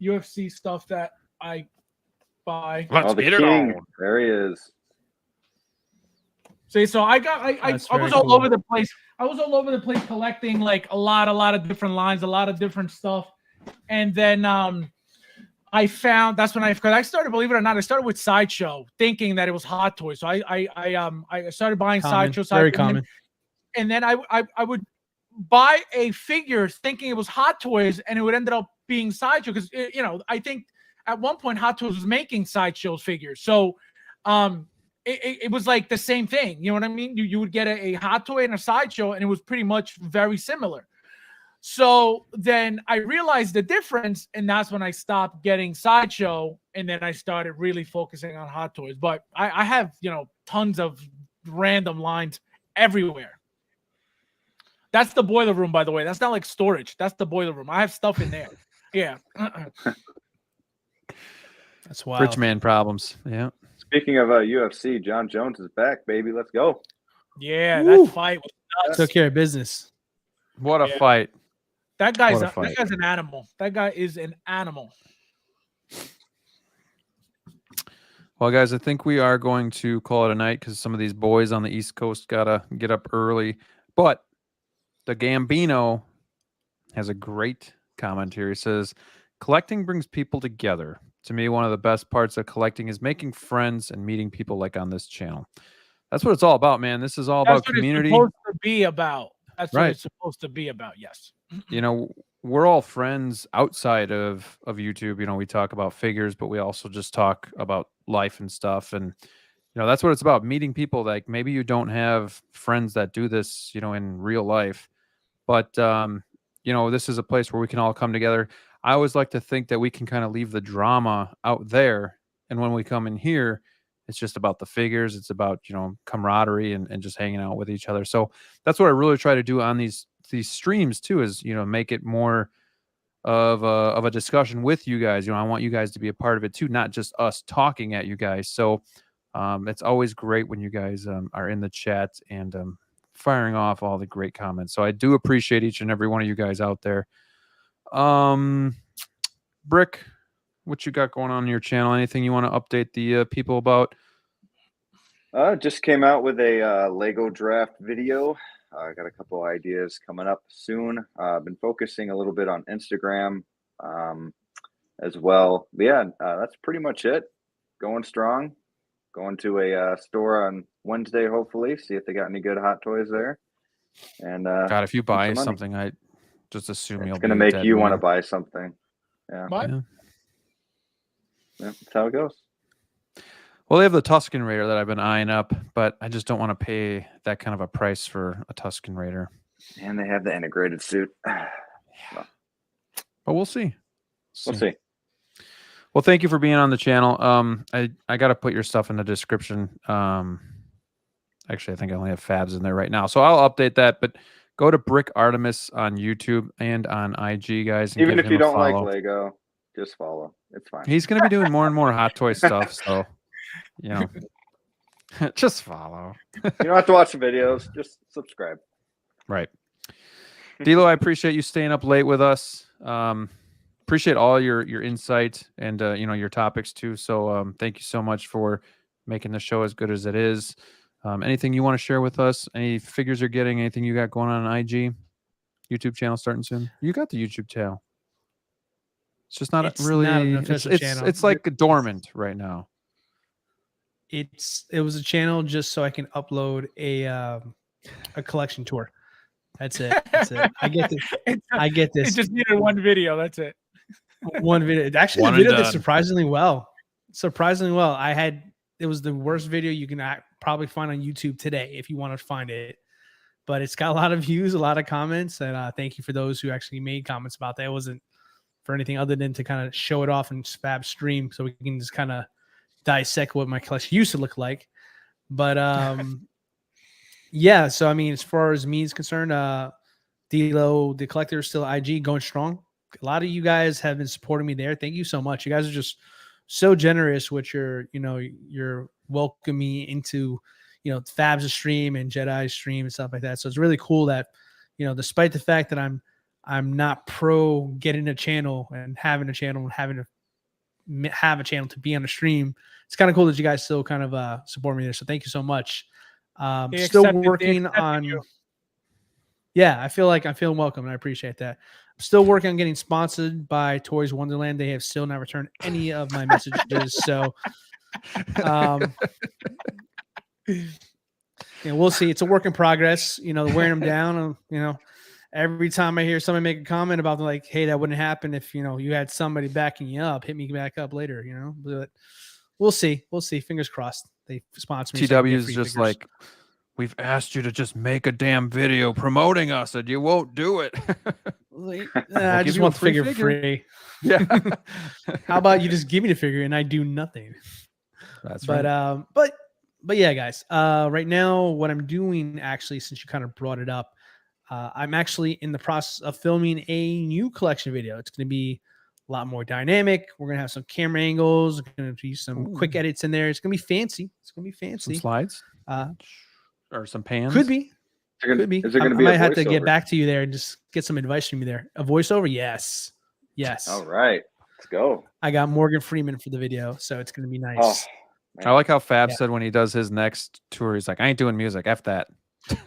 UFC stuff that I buy. Let's get it on. There he is. See, so I was all over the place. I was all over the place collecting like a lot of different lines, a lot of different stuff. And then I found because I started, believe it or not, I started with Sideshow thinking that it was Hot Toys. So I started buying Sideshow. Very common. And then I would buy a figure thinking it was Hot Toys, and it would end up being Sideshow because I think at one point Hot Toys was making Sideshow figures. So it was like the same thing. You know what I mean? You would get a Hot Toy and a Sideshow, and it was pretty much very similar. So then I realized the difference, and that's when I stopped getting Sideshow, and then I started really focusing on Hot Toys. But I have, tons of random lines everywhere. That's the boiler room, by the way. That's not like storage. That's the boiler room. I have stuff in there. Yeah. That's wild. Rich man problems. Yeah. Speaking of UFC, John Jones is back, baby. Let's go. Yeah, that fight was nuts. Took care of business. What a fight. That guy's an animal. That guy is an animal. Well, guys, I think we are going to call it a night because some of these boys on the East Coast gotta get up early. But the Gambino has a great comment here. He says, collecting brings people together. To me, one of the best parts of collecting is making friends and meeting people like on this channel. That's what it's all about, man. This is all about community. That's what it's supposed to be about. That's what it's supposed to be about, yes. We're all friends outside of YouTube. We talk about figures, but we also just talk about life and stuff. And, that's what it's about, meeting people. Like maybe you don't have friends that do this, in real life. But, this is a place where we can all come together. I always like to think that we can kind of leave the drama out there. And when we come in here, it's just about the figures. It's about, camaraderie and just hanging out with each other. So that's what I really try to do on these streams too, is, make it more of a discussion with you guys. I want you guys to be a part of it too, not just us talking at you guys. So it's always great when you guys are in the chat and firing off all the great comments. So I do appreciate each and every one of you guys out there. Brick, what you got going on your channel? Anything you want to update the people about? Just came out with a Lego draft video. I got a couple ideas coming up soon. I've been focusing a little bit on Instagram as well. But yeah, that's pretty much it. Going strong. Going to a store on Wednesday, hopefully. See if they got any good Hot Toys there. And God, if you buy something, I just assume it's going to make you want to buy something. Yeah. Yeah, that's how it goes. Well, they have the Tusken Raider that I've been eyeing up, but I just don't want to pay that kind of a price for a Tusken Raider. And they have the integrated suit. Yeah. But we'll see. We'll see. Well, thank you for being on the channel. I got to put your stuff in the description. Actually, I think I only have Fabs in there right now, so I'll update that. But go to Brick Artemis on YouTube and on IG, guys. And Even give if you him a don't like follow. Lego, just follow. It's fine. He's going to be doing more and more Hot Toy stuff, so you know, just follow. You don't have to watch the videos. Just subscribe. Right. D'Lo, I appreciate you staying up late with us. Appreciate all your insight and you know, your topics too. So thank you so much for making the show as good as it is. Anything you want to share with us? Any figures you're getting? Anything you got going on IG? YouTube channel starting soon? You got the YouTube channel. It's just not It's really. not an official channel. It's like dormant right now. It was a channel just so I can upload a collection tour. That's it. That's it. I get this. I get It this. just needed one video. That's it. One video. It's actually One a and video did done. surprisingly well. Surprisingly well. It was the worst video you can probably find on YouTube today if you want to find it. But it's got a lot of views, a lot of comments, and thank you for those who actually made comments about that. It wasn't for anything other than to kind of show it off and Fab stream so we can just kind of dissect what my collection used to look like. But yeah, so I mean, as far as me is concerned, D'Lo, the collector, is still IG going strong. A lot of you guys have been supporting me there. Thank you so much. You guys are just so generous with your, you know, your welcoming me into, you know, Fab's stream and Jedi's stream and stuff like that. So it's really cool that, you know, despite the fact that I'm not pro getting a channel and having a channel and having to have a channel to be on a stream, it's kind of cool that you guys still kind of support me there. So thank you so much. Still working on. you. Yeah, I feel like I'm feeling welcome, and I appreciate that. I'm still working on getting sponsored by Toys Wonderland. They have still not returned any of my messages, so yeah, we'll see. It's a work in progress. You know, wearing them down. You know, every time I hear somebody make a comment about like, "Hey, that wouldn't happen if you know you had somebody backing you up. Hit me back up later." You know, but we'll see. We'll see. Fingers crossed. They sponsor me. TW is just like, we've asked you to just make a damn video promoting us, and you won't do it. I just want the figure free. Yeah. How about you just give me the figure and I do nothing? That's right. But yeah, guys. Right now, what I'm doing actually, since you kind of brought it up, I'm actually in the process of filming a new collection video. It's going to be a lot more dynamic. We're going to have some camera angles. Going to be some quick edits in there. It's going to be fancy. It's going to be fancy. Some slides or some pans. Could be. Could be. Is there I going to be might a have to get voiceover? back to you there and just get some advice from you there. A voiceover? Yes. Yes. All right, let's go. I got Morgan Freeman for the video, so it's going to be nice. Oh, I like how Fab Yeah. said when he does his next tour, he's like, I ain't doing music. F that.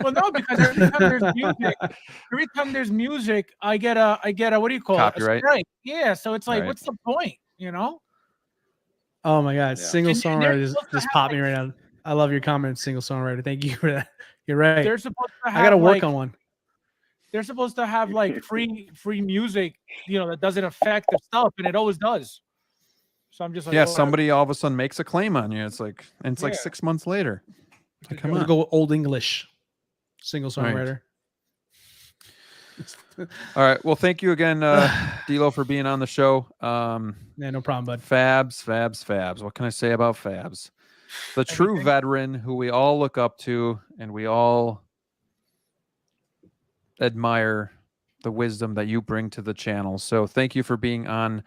Well, no, because every time there's music, I get a what do you call Copyright? it? A strike. Yeah, so it's like, Right. what's the point? You know? Oh my God. Yeah. Single And they're songwriter supposed to just have, popped me like- right now. I love your comment, single songwriter. Thank you for that. You're right. They're supposed to have I got to work like, on one. They're supposed to have like free music, you know, that doesn't affect the stuff, and it always does. So I'm just like, Yeah, oh, somebody all of a sudden makes a claim on you. It's like, and it's like Yeah. 6 months later. Like, come I'm on. going to go old English. Single Right. songwriter. All right. Well, thank you again, D'Lo, for being on the show. Yeah, no problem, bud. Fabs. What can I say about Fabs? The true Everything. veteran who we all look up to and we all admire the wisdom that you bring to the channel. So thank you for being on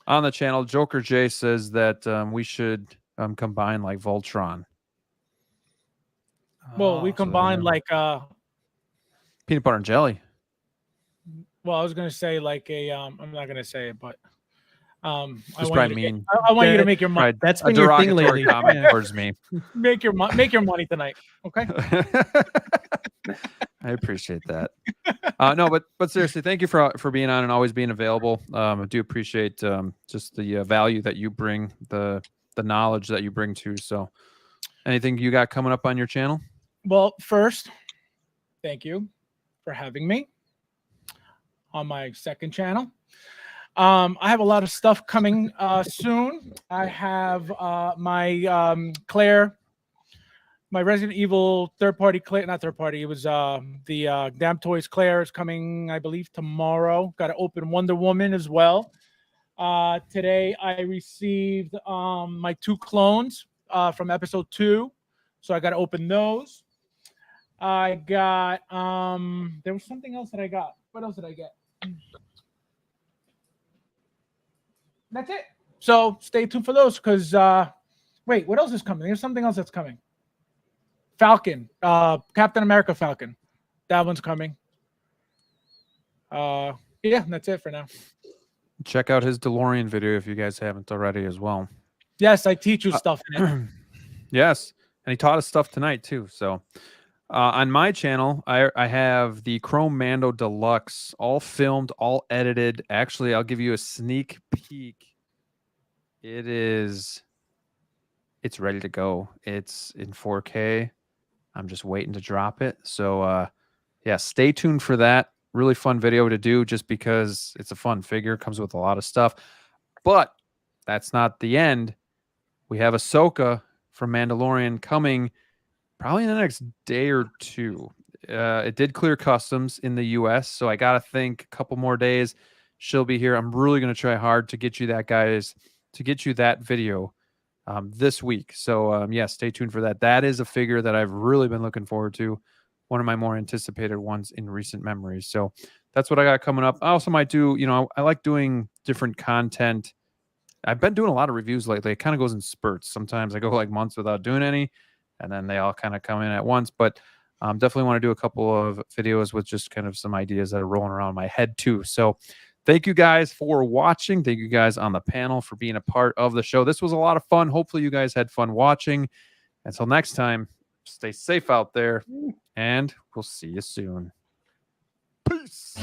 the channel. Joker J says that we should combine like Voltron. well, we Oh, combined like Peanut butter and jelly. well, I was gonna say like a I'm not gonna say it, but I Just want probably you to mean. I want you to make your money. Probably That's a been your thing derogatory lately. comment Yeah. towards me. Make your money tonight. Okay. I appreciate that. No, but seriously, thank you for being on and always being available. I do appreciate just the value that you bring, the knowledge that you bring to. So, anything you got coming up on your channel? Well, first, thank you for having me on my second channel. I have a lot of stuff coming soon. I have my Claire, my Resident Evil third-party Claire, not third-party. It was the Damn Toys Claire is coming, I believe, tomorrow. Got to open Wonder Woman as well. Today I received my 2 clones from episode 2. So I got to open those. I got there was something else that I got. What else did I get? That's it. So stay tuned for those because wait, what else is coming? There's something else that's coming. Falcon, Captain America Falcon. That one's coming. Yeah, that's it for now. Check out his DeLorean video if you guys haven't already as well. Yes, I teach you stuff in it. Yes, and he taught us stuff tonight too. So on my channel, I have the Chrome Mando Deluxe, all filmed, all edited. Actually, I'll give you a sneak peek. It's ready to go. It's in 4K. I'm just waiting to drop it. So yeah, stay tuned for that. Really fun video to do just because it's a fun figure. Comes with a lot of stuff. But that's not the end. We have Ahsoka from Mandalorian coming probably in the next day or two. It did clear customs in the US, so I got to think a couple more days she'll be here. I'm really going to try hard to get you that, guys, to get you that video this week. So yeah, stay tuned for that. That is a figure that I've really been looking forward to. One of my more anticipated ones in recent memories. So that's what I got coming up. I also might do, I like doing different content. I've been doing a lot of reviews lately. It kind of goes in spurts. Sometimes I go like months without doing any, and then they all kind of come in at once. But definitely want to do a couple of videos with just kind of some ideas that are rolling around my head too. So thank you guys for watching. Thank you guys on the panel for being a part of the show. This was a lot of fun. Hopefully you guys had fun watching. Until next time, stay safe out there, and we'll see you soon. Peace.